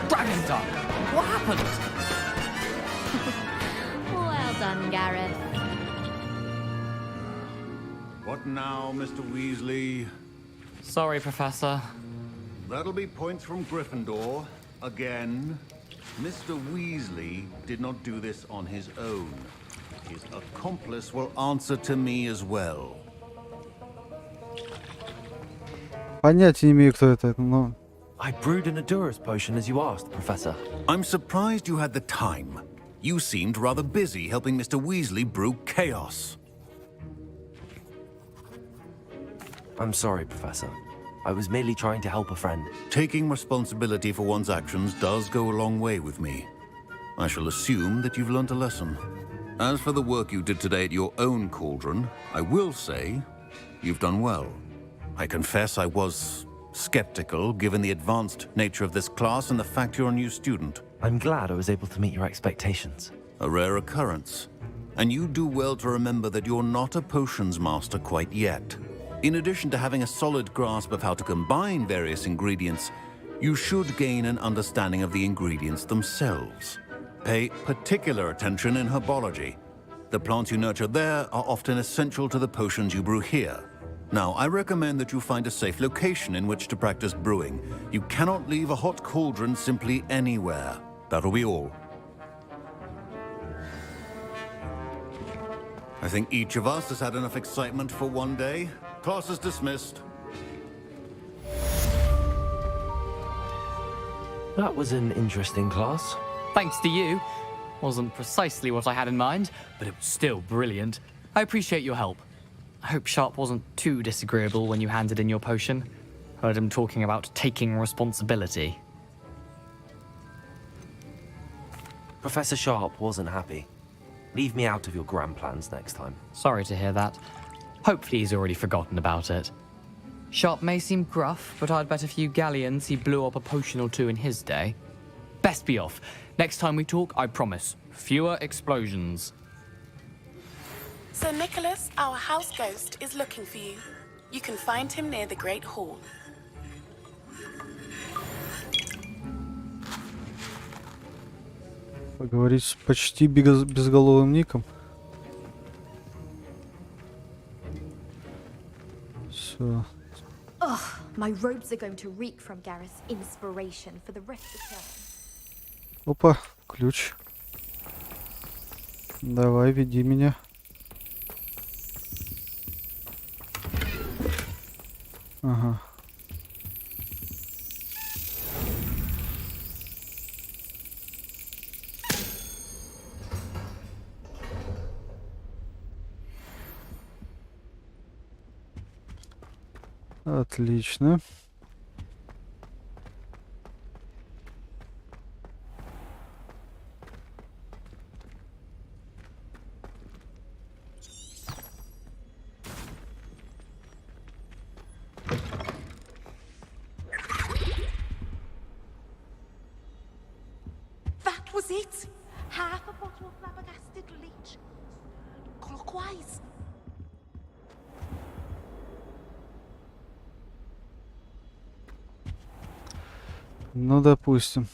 Dragon Dog! What happened? Well done, Gareth. What now, Mr. Weasley? Sorry, Professor. That'll be points from Gryffindor. Again. Mr. Weasley did not do this on his own. His accomplice will answer to me as well. Понятия не имею, кто это, но... I brewed an Adurus potion as you asked, Professor. I'm surprised you had the time. You seemed rather busy helping Mr. Weasley brew chaos. I'm sorry, Professor. I was merely trying to help a friend. Taking responsibility for one's actions does go a long way with me. I shall assume that you've learnt a lesson. As for the work you did today at your own cauldron, I will say you've done well. I confess I was skeptical given the advanced nature of this class and the fact you're a new student. I'm glad I was able to meet your expectations. A rare occurrence. And you do well to remember that you're not a potions master quite yet. In addition to having a solid grasp of how to combine various ingredients, you should gain an understanding of the ingredients themselves. Pay particular attention in herbology. The plants you nurture there are often essential to the potions you brew here. Now, I recommend that you find a safe location in which to practice brewing. You cannot leave a hot cauldron simply anywhere. That'll be all. I think each of us has had enough excitement for one day. Class is dismissed. That was an interesting class. Thanks to you. Wasn't precisely what I had in mind, but it was still brilliant. I appreciate your help. I hope Sharp wasn't too disagreeable when you handed in your potion. Heard him talking about taking responsibility. Professor Sharp wasn't happy. Leave me out of your grand plans next time. Sorry to hear that. Hopefully he's already forgotten about it. Sharp may seem gruff, but I'd bet a few galleons he blew up a potion or two in his day. Best be off. Next time we talk, I promise, fewer explosions. Sir Nicholas, our house ghost, is looking for you. You can find him near the Great Hall. Поговорить с почти безголовым ником. Все. Ugh, my robes are going to reek from Gareth's inspiration for the rest of the term. Опа, ключ. Давай, веди меня. Ага. Отлично. That was it! Half a bottle of flabbergasted leech. turquoise. Ну, допустим.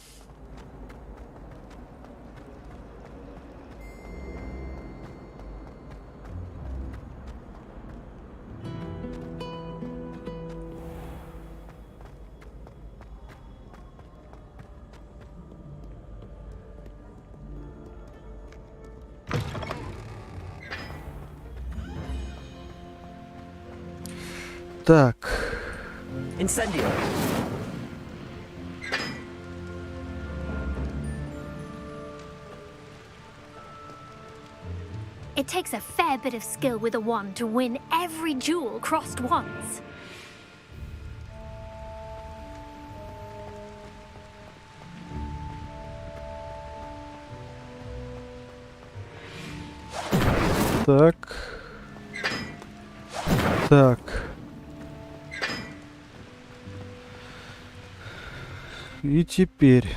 Так. Incendio. It takes a fair bit of skill with a wand to win every duel crossed once. Так. Так. И теперь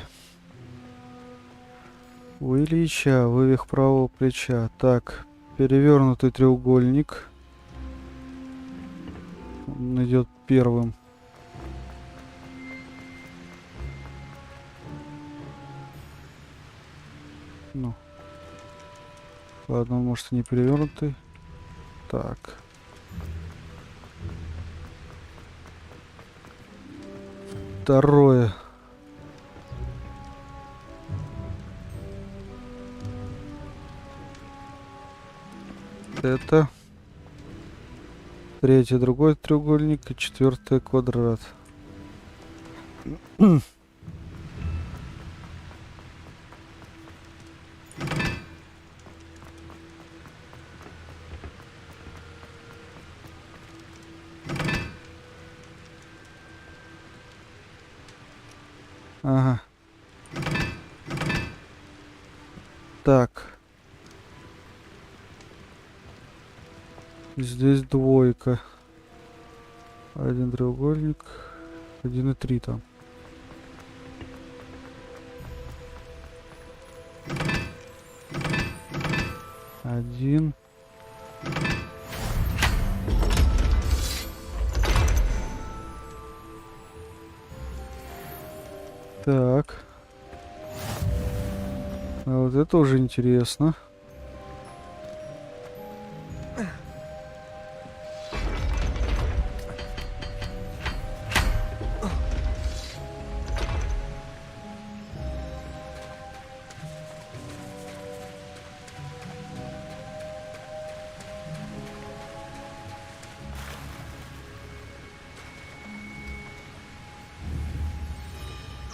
у Ильича вывих правого плеча. Так, перевернутый треугольник. Он идет первым. Ну. Ладно, он может и не перевернутый. Так. Второе. Это. Третий другой треугольник и четвертый квадрат. Ага. Так. Здесь двойка. Один треугольник. 1,3 там. Один. Так. А вот это уже интересно.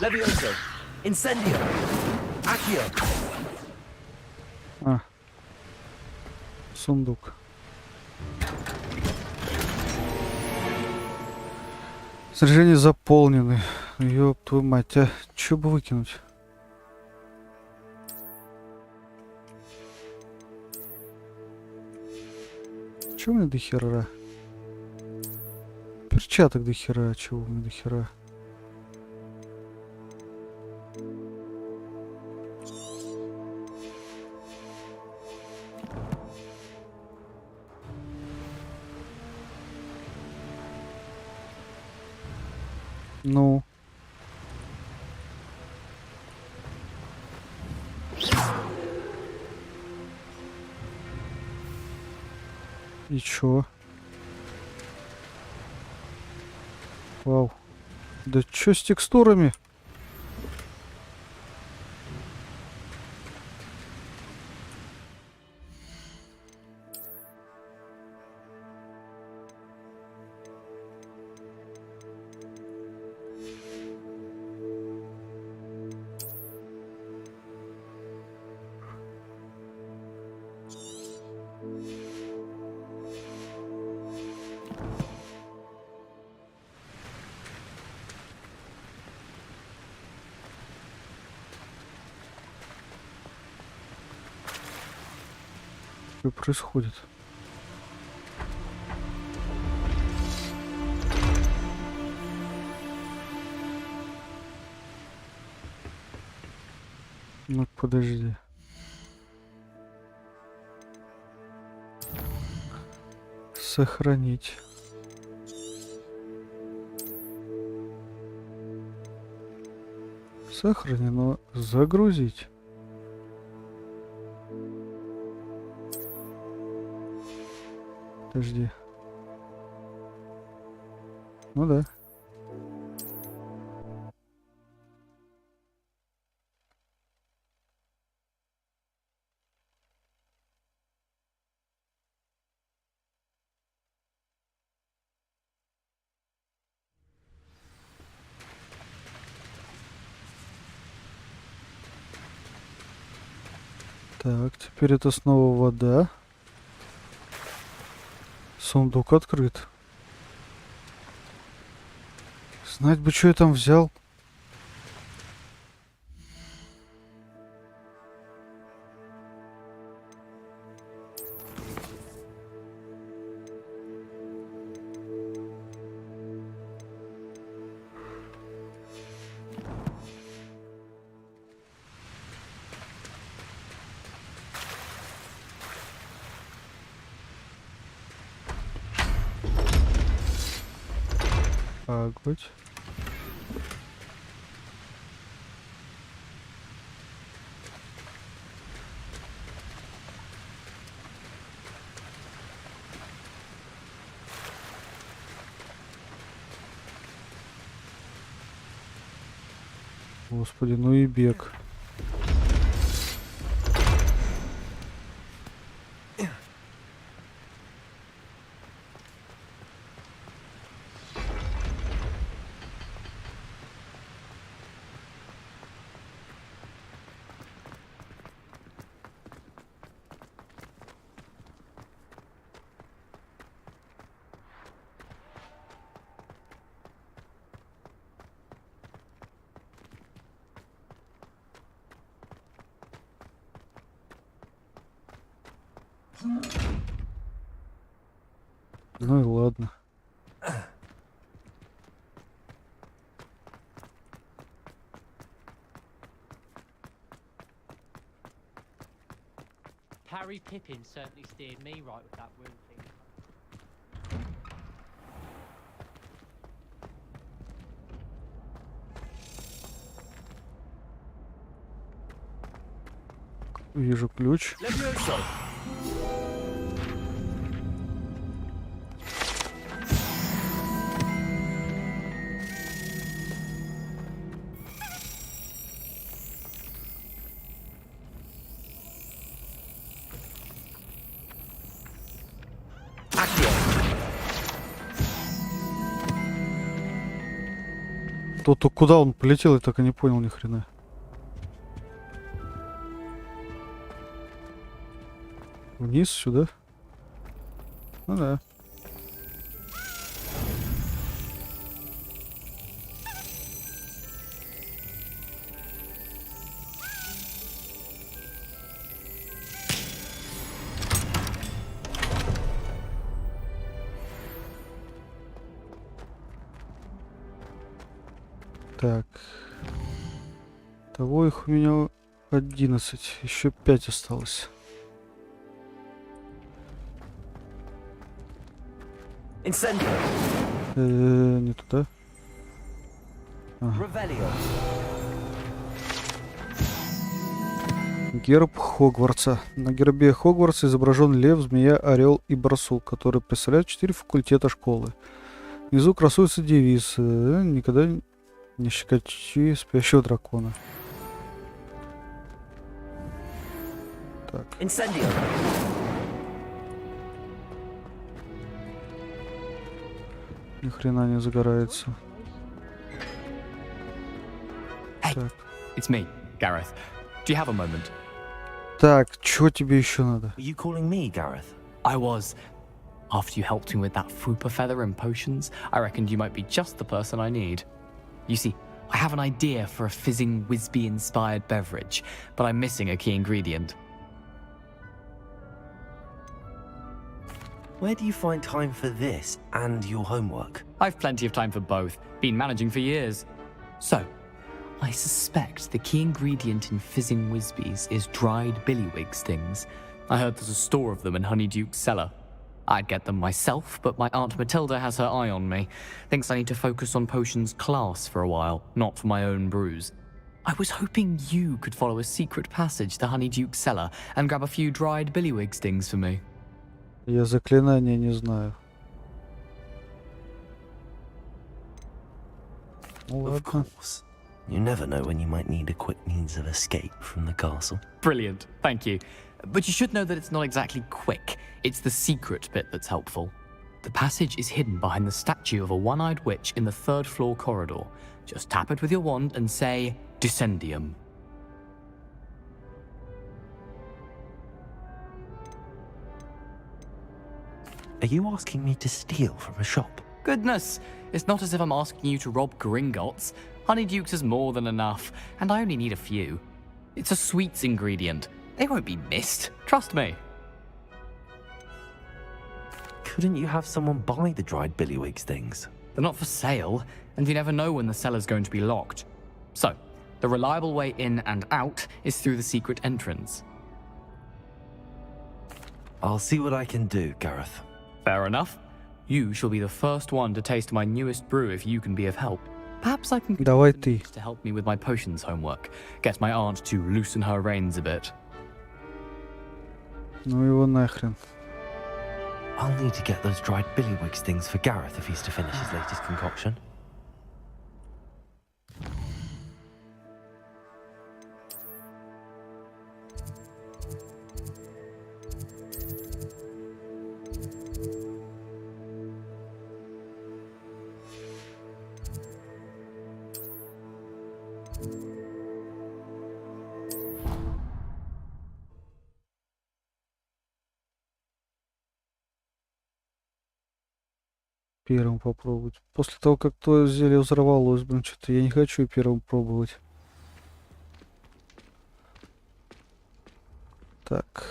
Levioso. Incendio. Accio. А. Сундук. Снаряжение заполнены. Ёб твою мать, а чё бы выкинуть? Чё у меня до хера? Перчаток до хера, чего у меня до хера? Ну. И чё? Вау. Да чё с текстурами? Что происходит? Ну подожди. Сохранить. Сохранено. Загрузить. Подожди. Ну да. Так, теперь это снова вода. Сундук открыт. Знать бы, что я там взял. Агуть. Господи, ну и бег. Ну и ладно. Harry Pippin certainly steered me right with that room thing. Вижу ключ. То куда он полетел, я так и не понял ни хрена. Вниз, сюда? Ну да. Так. Того их у меня 11. Еще 5 осталось. Не туда. Ага. Герб Хогвартса. На гербе Хогвартса изображен лев, змея, орел и барсук, которые представляют 4 факультета школы. Внизу красуется девиз: никогда не щекочи спящего дракона. Так. Ни хрена не загорается. Hey, it's me, Gareth. Do you have a moment? Так, что тебе еще надо? Are you calling me, Gareth? I was. After you helped me with that Fupa feather and potions, I reckoned you might be just the person I need. You see, I have an idea for a fizzing Whizbee-inspired beverage, but I'm missing a key ingredient. Where do you find time for this and your homework? I've plenty of time for both. Been managing for years. So, I suspect the key ingredient in fizzing Whizbees is dried billywig stings. I heard there's a store of them in Honeyduke's cellar. I'd get them myself, but my Aunt Matilda has her eye on me. Thinks I need to focus on potions class for a while, not for my own brews. I was hoping you could follow a secret passage to Honeyduke's cellar and grab a few dried billywig stings for me. Я заклинания не знаю. Of course. You never know when you might need a quick means of escape from the castle. Brilliant, thank you. But you should know that it's not exactly quick. It's the secret bit that's helpful. The passage is hidden behind the statue of a one-eyed witch in the 3rd floor corridor. Just tap it with your wand and say, Descendium. Are you asking me to steal from a shop? Goodness, it's not as if I'm asking you to rob Gringotts. Honeyduke's is more than enough, and I only need a few. It's a sweets ingredient. They won't be missed, trust me. Couldn't you have someone buy the dried billywig stings? They're not for sale, and you never know when the cellar's going to be locked. So, the reliable way in and out is through the secret entrance. I'll see what I can do, Gareth. Fair enough. You shall be the first one to taste my newest brew if you can be of help. Perhaps I can Давай ты. to help me with my potions homework. Get my aunt to loosen her reins a bit. Ну его нахрен. I'll need to get those dried billywig stings for Gareth if he's to finish his latest concoction. Первым попробовать. После того, как то зелье взорвалось, блин, что-то я не хочу первым пробовать. Так.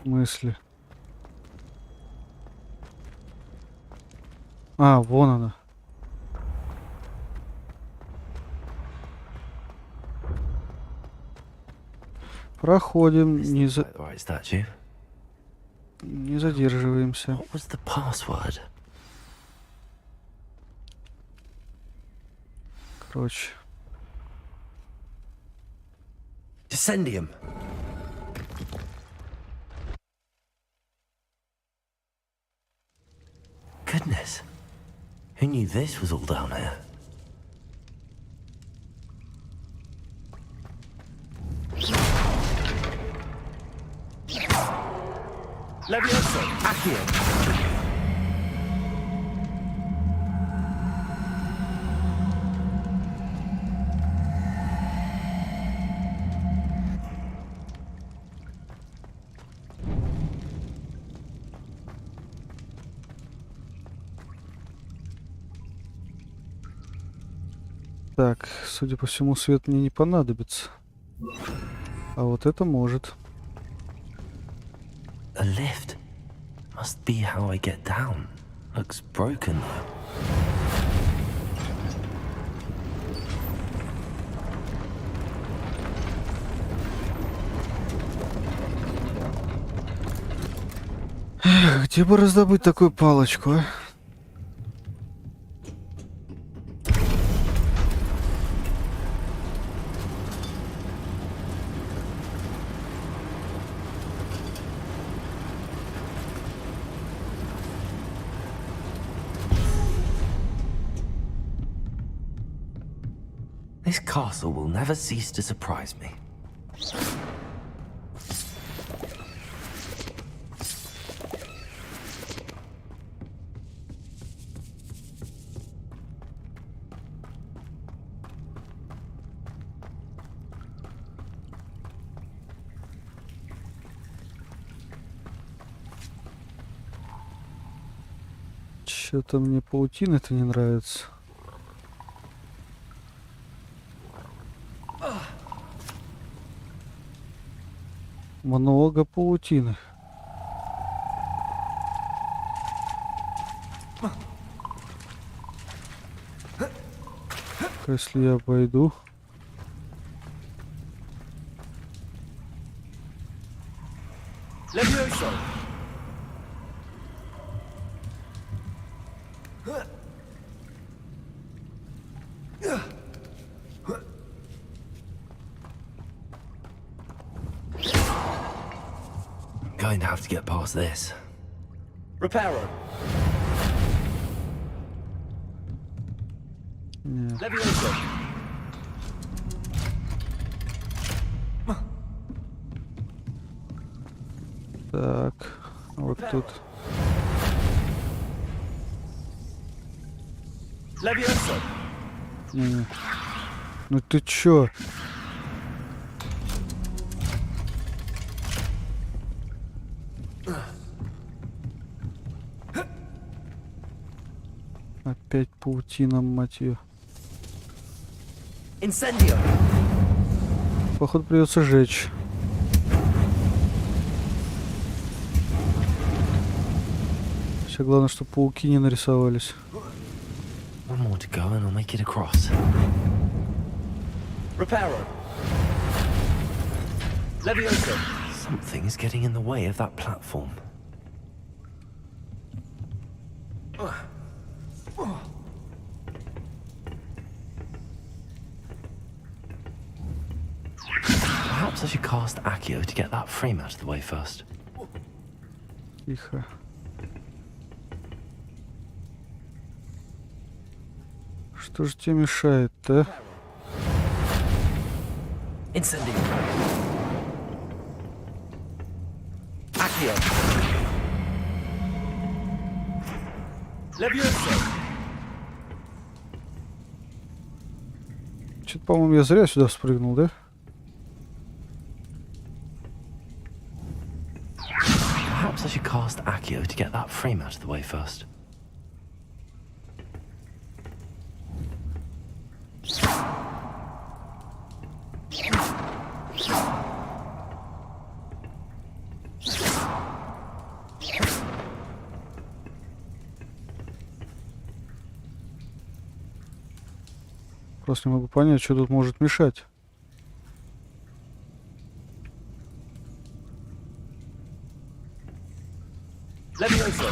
Мысли. А, вон она. Проходим, не задерживаемся. What was the password? Короче. Descendium. Goodness. Who knew this was all down here? Levioso, Accio. Так, судя по всему, свет мне не понадобится. А вот это может. A lift. Must be how I get down. Looks broken though. Эх, где бы раздобыть такую палочку, а? This castle will never cease to surprise me. Что-то мне паутина-то не нравится. Много паутины. Если я пойду... Levioso! Going to have to get past this. Reparo! Нет. Levioso! Так, вот тут. Levioso! Не-не. Ну ты чё? Опять паутина, мать её. Incendio! Походу придется жечь. Сейчас главное, чтобы пауки не нарисовались. One more to go and I'll make it across. Reparo! Levioso! Something is getting in the way of that platform. Perhaps I should cast Accio to get that frame out of the way first. Тихо. Что же тебе мешает-то? Incendio! Accio! Levioso! Что-то, по-моему, я зря сюда спрыгнул, да? Perhaps I should cast Accio to get that frame out of the way first. Просто не могу понять, что тут может мешать. Levioso!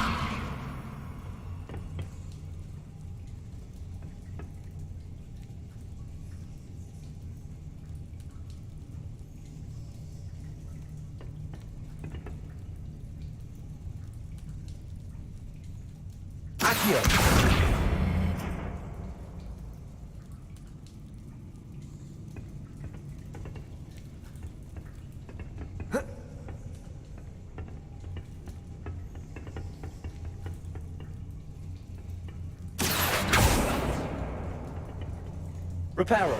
Accio! Reparo!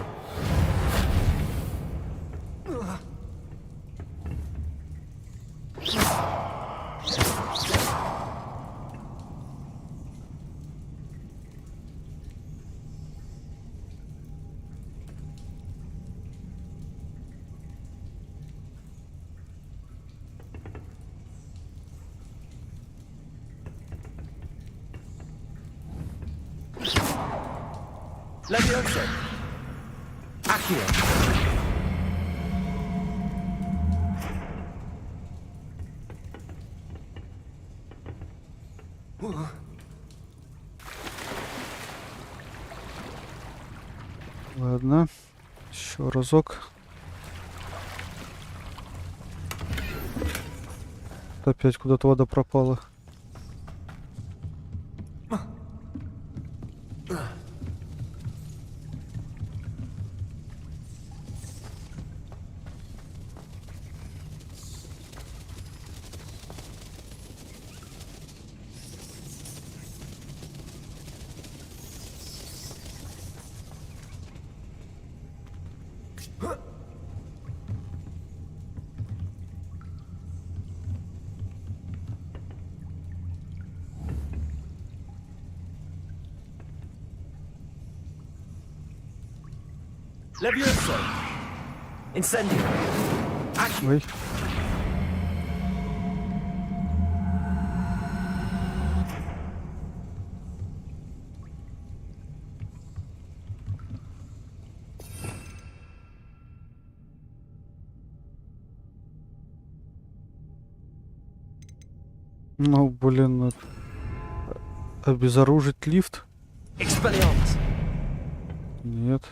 Levioso! Accio! Ладно. Еще разок. Опять куда-то вода пропала. Levioso! Incendio! Ой. Ну, блин, обезоружить лифт? Expelliarmus! Нет.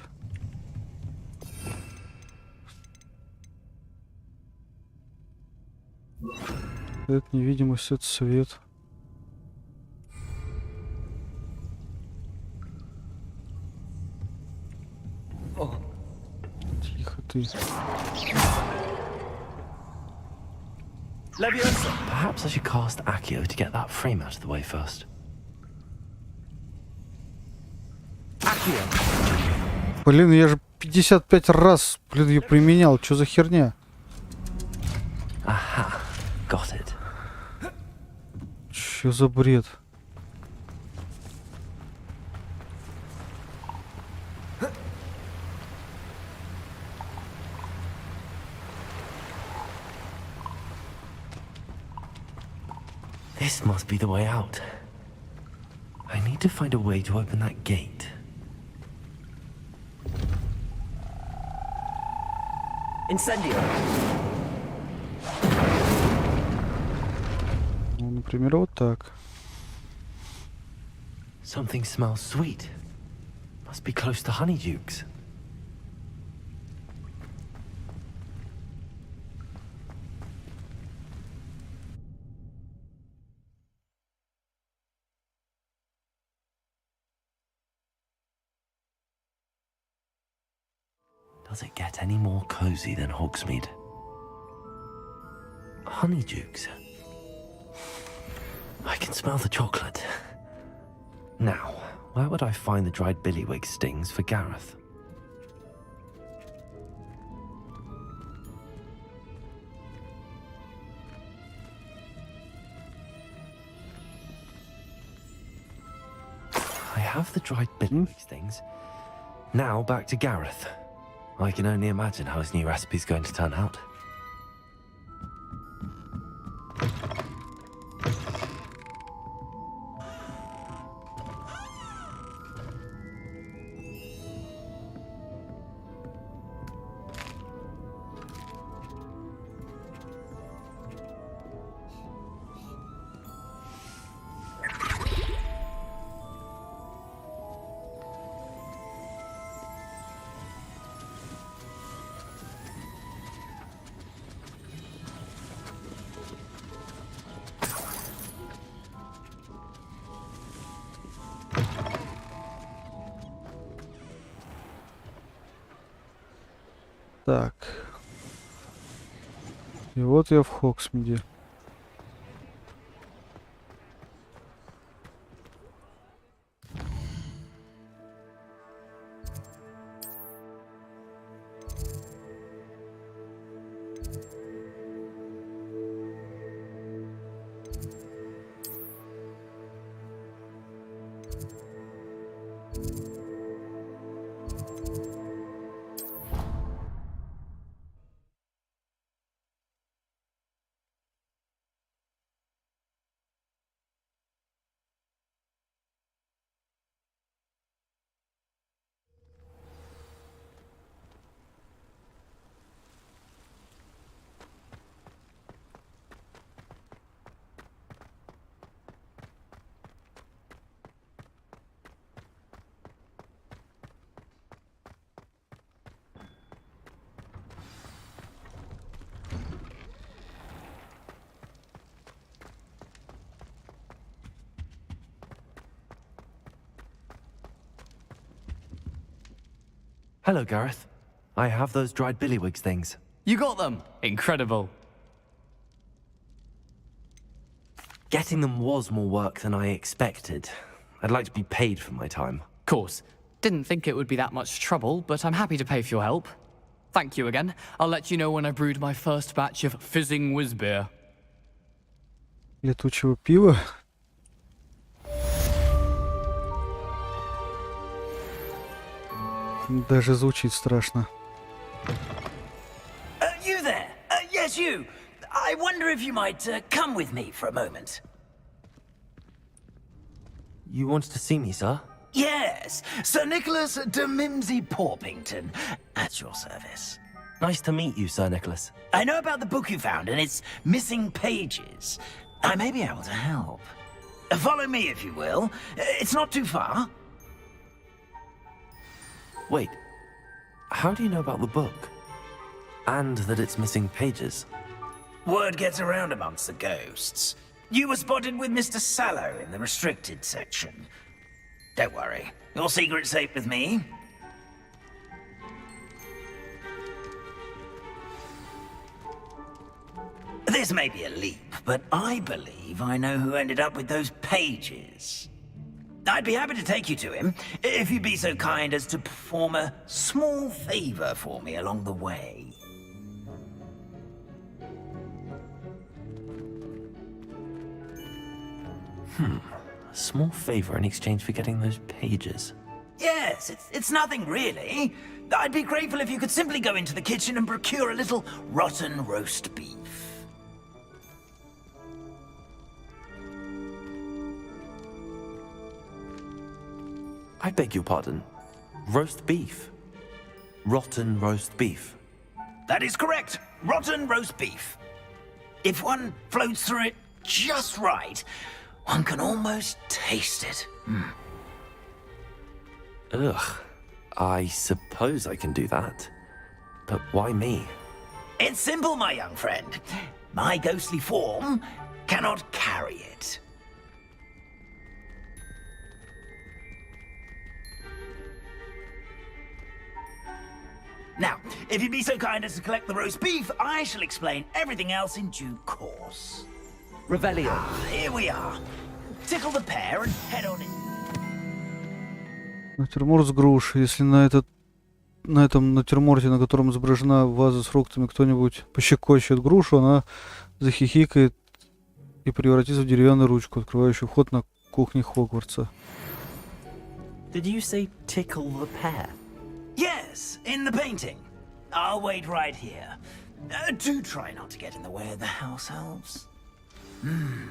Это невидимость, это свет. Тихо ты. Levioso! Perhaps I should cast Accio to get that frame out of the way first. Accio! Блин, я же 55 раз, блин, ее применял. Что за херня? Aha. Got it. Что за бред? This must be the way out. I need to find a way to open that gate. Incendio! Ну, например, вот так. Something smells sweet. Must be close to Honeydukes. Does it get any more cozy than Hogsmeade? Honeydukes. I can smell the chocolate. Now, where would I find the dried billywig stings for Gareth? I have the dried billywig stings. Now back to Gareth. I can only imagine how his new recipe's going to turn out. Так. И вот я в Хогсмиде. Hello, Gareth. I have those dried billywigs things. You got them! Incredible. Getting them was more work than I expected. I'd like to be paid for my time. Course. Didn't think it would be that much trouble, but I'm happy to pay for your help. Thank you again. I'll let you know when I brewed my first batch of fizzing whiz beer. Летучего пива. Даже звучит страшно. You there? Yes, you. I wonder if you might come with me for a moment. You wanted to see me, sir? Yes, Sir Nicholas de Mimsy Porpington, at your service. Nice to meet you, Sir Nicholas. I know about the book you found and its missing pages. I may be able to help. Follow me, if you will. It's not too far. Wait, how do you know about the book? And that it's missing pages? Word gets around amongst the ghosts. You were spotted with Mr. Sallow in the restricted section. Don't worry, your secret's safe with me. This may be a leap, but I believe I know who ended up with those pages. I'd be happy to take you to him, if you'd be so kind as to perform a small favor for me along the way. A small favor in exchange for getting those pages. Yes, it's nothing really. I'd be grateful if you could simply go into the kitchen and procure a little rotten roast beef. I beg your pardon. Roast beef. Rotten roast beef. That is correct. Rotten roast beef. If one floats through it just right, one can almost taste it. Ugh. I suppose I can do that. But why me? It's simple, my young friend. My ghostly form cannot carry it. Now, if you'd be so kind as to collect the roast beef, I shall explain everything else in due course. Revelio. Here we are. Tickle the pear and head on in. Натюрморт с грушей. Если на этом натюрморте, на котором изображена ваза с фруктами, кто-нибудь пощекочет грушу, она захихикает и превратится в деревянную ручку, открывающую вход на кухню Хогвартса. Did you say tickle the pear? Yes, in the painting. I'll wait right here. Do try not to get in the way of the house elves.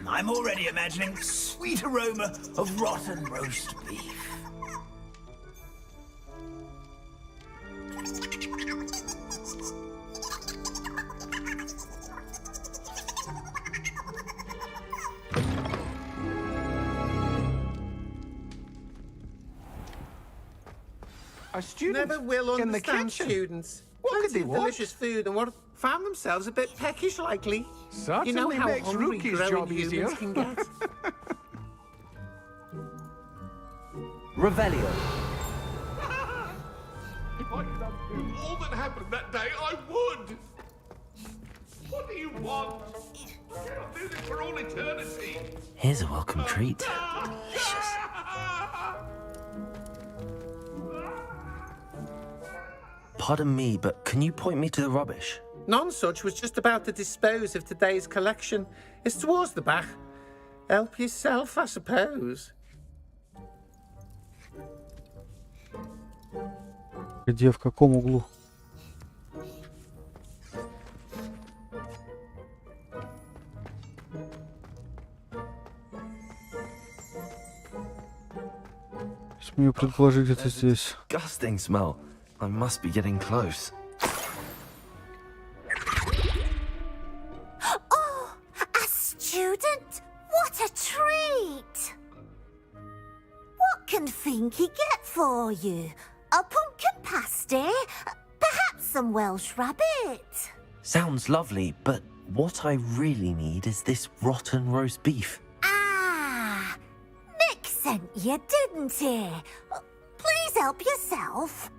I'm already imagining the sweet aroma of rotten roast beef. A student Never will in the understand kitchen. students. What could Plenty they of want? delicious food and what found themselves a bit peckish, likely. Certainly you know how makes hungry Rookie's growing job humans easier. can get. Revelio. If I could undo all that happened that day, I would! What do you want? I cannot do this for all eternity! Here's a welcome treat. Delicious. Pardon me, but can you point me to the rubbish? Nonsuch was just about to dispose of today's collection. It's towards the back. Help yourself, I suppose. Где, в каком углу? Смею предположить, где-то здесь. Disgusting smell. I must be getting close. Oh, a student? What a treat! What can Finky get for you? A pumpkin pasty? Perhaps some Welsh rabbit? Sounds lovely, but what I really need is this rotten roast beef. Ah, Nick sent you, didn't he? Please help yourself.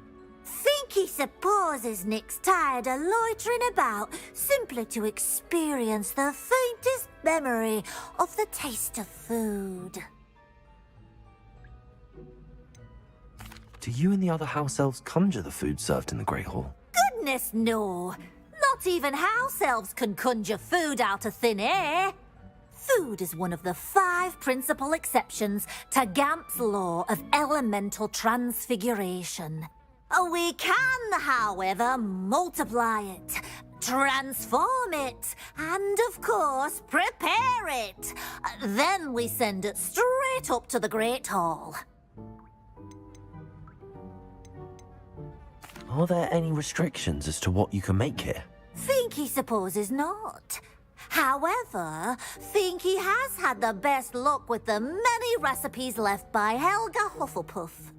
Finky supposes Nick's tired of loitering about simply to experience the faintest memory of the taste of food. Do you and the other house elves conjure the food served in the Great Hall? Goodness, no. Not even house elves can conjure food out of thin air. Food is one of the 5 principal exceptions to Gamp's law of elemental transfiguration. We can, however, multiply it, transform it, and of course, prepare it. Then we send it straight up to the Great Hall. Are there any restrictions as to what you can make here? Finky supposes not. However, Finky has had the best luck with the many recipes left by Helga Hufflepuff.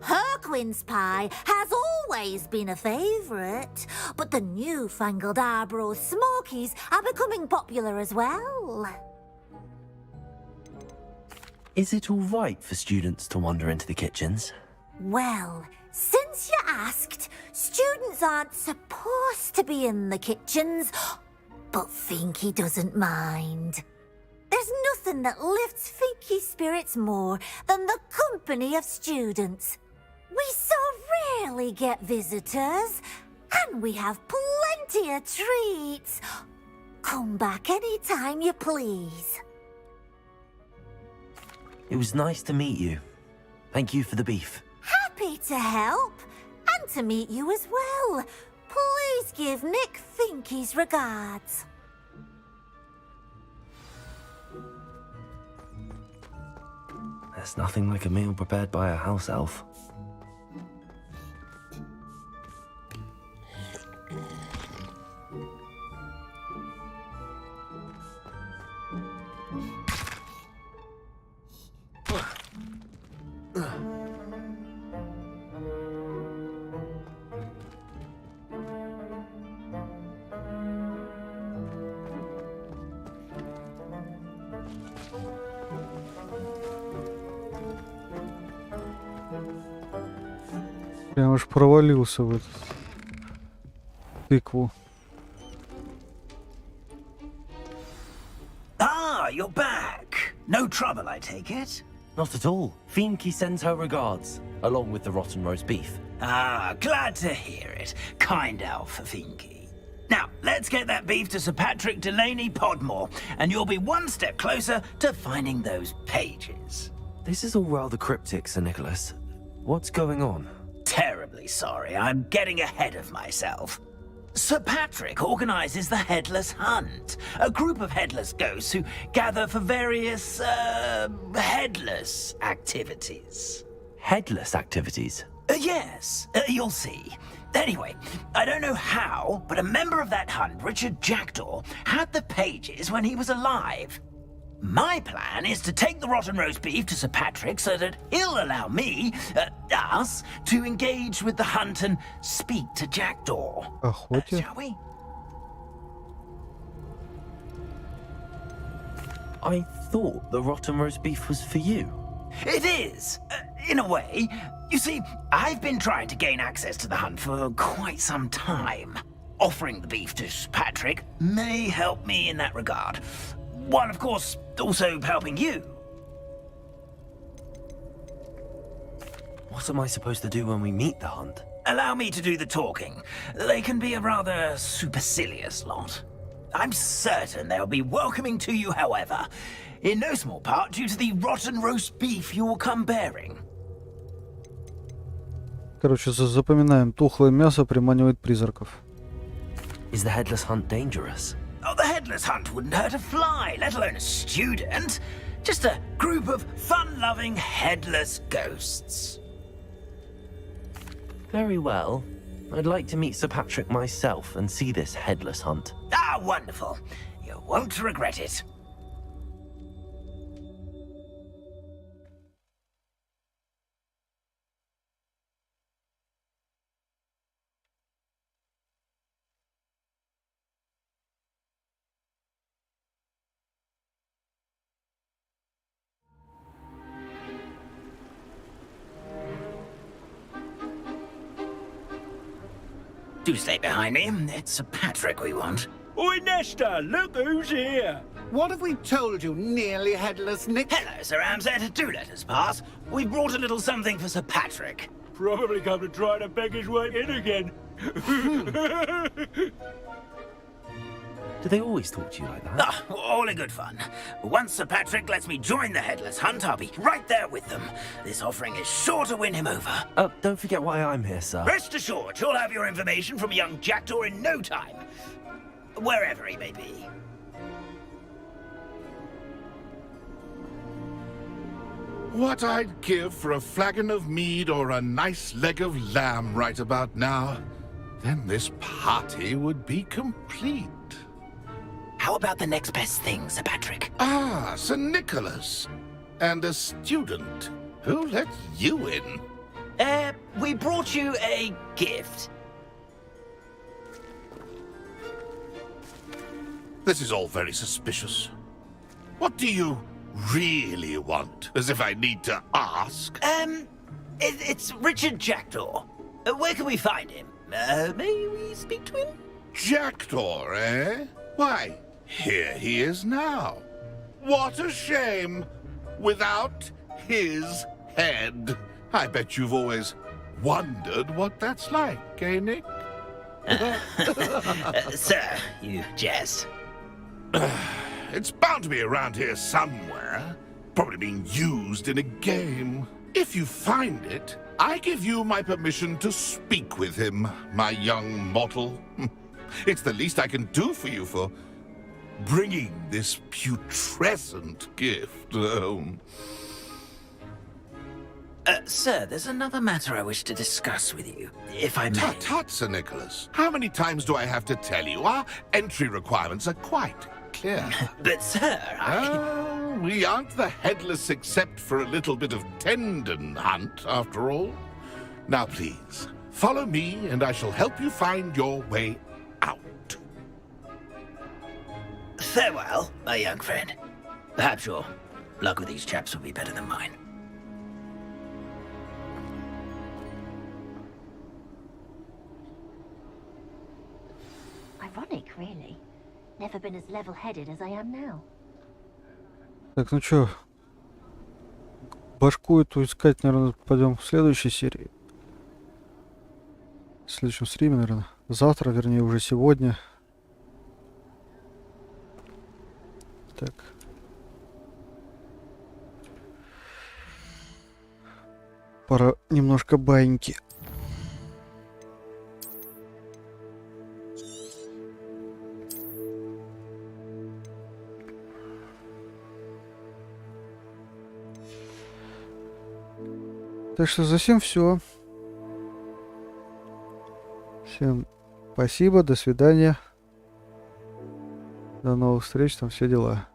Her quince pie has always been a favourite, but the newfangled Arbroath Smokies are becoming popular as well. Is it all right for students to wander into the kitchens? Well, since you asked, students aren't supposed to be in the kitchens, but Finky doesn't mind. There's nothing that lifts Finky's spirits more than the company of students. We so rarely get visitors, and we have plenty of treats. Come back any time you please. It was nice to meet you. Thank you for the beef. Happy to help, and to meet you as well. Please give Nick Finky's regards. There's nothing like a meal prepared by a house elf. Я уж провалился в эту тыкву. Ah, you're back. No trouble, I take it? Not at all. Finky sends her regards, along with the rotten roast beef. Ah, glad to hear it. Kind elf, Finky. Now, let's get that beef to Sir Patrick Delaney Podmore, and you'll be one step closer to finding those pages. This is all rather cryptic, Sir Nicholas. What's going on? Terribly sorry, I'm getting ahead of myself. Sir Patrick organises the Headless Hunt, a group of headless ghosts who gather for various, headless activities. Headless activities? Yes, you'll see. Anyway, I don't know how, but a member of that hunt, Richard Jackdaw, had the pages when he was alive. My plan is to take the rotten roast beef to Sir Patrick so that he'll allow me, us, to engage with the hunt and speak to Jackdaw. Shall we? I thought the rotten roast beef was for you. It is, in a way. You see, I've been trying to gain access to the hunt for quite some time. Offering the beef to Sir Patrick may help me in that regard. While, of course, also helping you. What am I supposed to do when we meet the hunt? Allow me to do the talking. They can be a rather supercilious lot. I'm certain they'll be welcoming to you, however, in no small part due to the rotten roast beef you'll come bearing. Короче, запоминаем. Тухлое мясо приманивает призраков. Is the headless hunt dangerous? Oh, the Headless Hunt wouldn't hurt a fly, let alone a student. Just a group of fun-loving headless ghosts. Very well. I'd like to meet Sir Patrick myself and see this headless hunt. Ah, wonderful. You won't regret it. Do stay behind me. It's Sir Patrick we want. Oi, Nesta, look who's here. What have we told you, nearly headless Nick? Hello, Sir Ramsed. Do let us pass. We brought a little something for Sir Patrick. Probably come to try to beg his way in again. Do they always talk to you like that? Ah, all in good fun. Once Sir Patrick lets me join the Headless Hunt, I'll be right there with them. This offering is sure to win him over. Don't forget why I'm here, sir. Rest assured, you'll have your information from a young jackdaw in no time. Wherever he may be. What I'd give for a flagon of mead or a nice leg of lamb right about now. Then this party would be complete. How about the next best thing, Sir Patrick? Ah, Sir Nicholas. And a student. Who let you in? We brought you a gift. This is all very suspicious. What do you really want? As if I need to ask. It's Richard Jackdaw. Where can we find him? May we speak to him? Jackdaw, eh? Why, here he is now. What a shame. Without his head. I bet you've always wondered what that's like, eh, Nick? Sir, you jest. It's bound to be around here somewhere. Probably being used in a game. If you find it, I give you my permission to speak with him, my young mortal. It's the least I can do for you for bringing this putrescent gift home. Sir, there's another matter I wish to discuss with you, if I may. Tut, tut, Sir Nicholas. How many times do I have to tell you? Our entry requirements are quite clear. But, sir, we aren't the Headless except for a little bit of tendon hunt, after all. Now, please, follow me, and I shall help you find your way out. Farewell, my young friend. Perhaps your luck with these chaps will be better than mine. Ironic, really. Never been as level-headed as I am now. Так, ну чё, башку эту искать, наверное, пойдем в следующей серии. В следующем стриме, наверное. Завтра, вернее, уже сегодня. Так. Пора немножко баиньки. Так что за всем все. Всем спасибо, до свидания. До новых встреч, там все дела.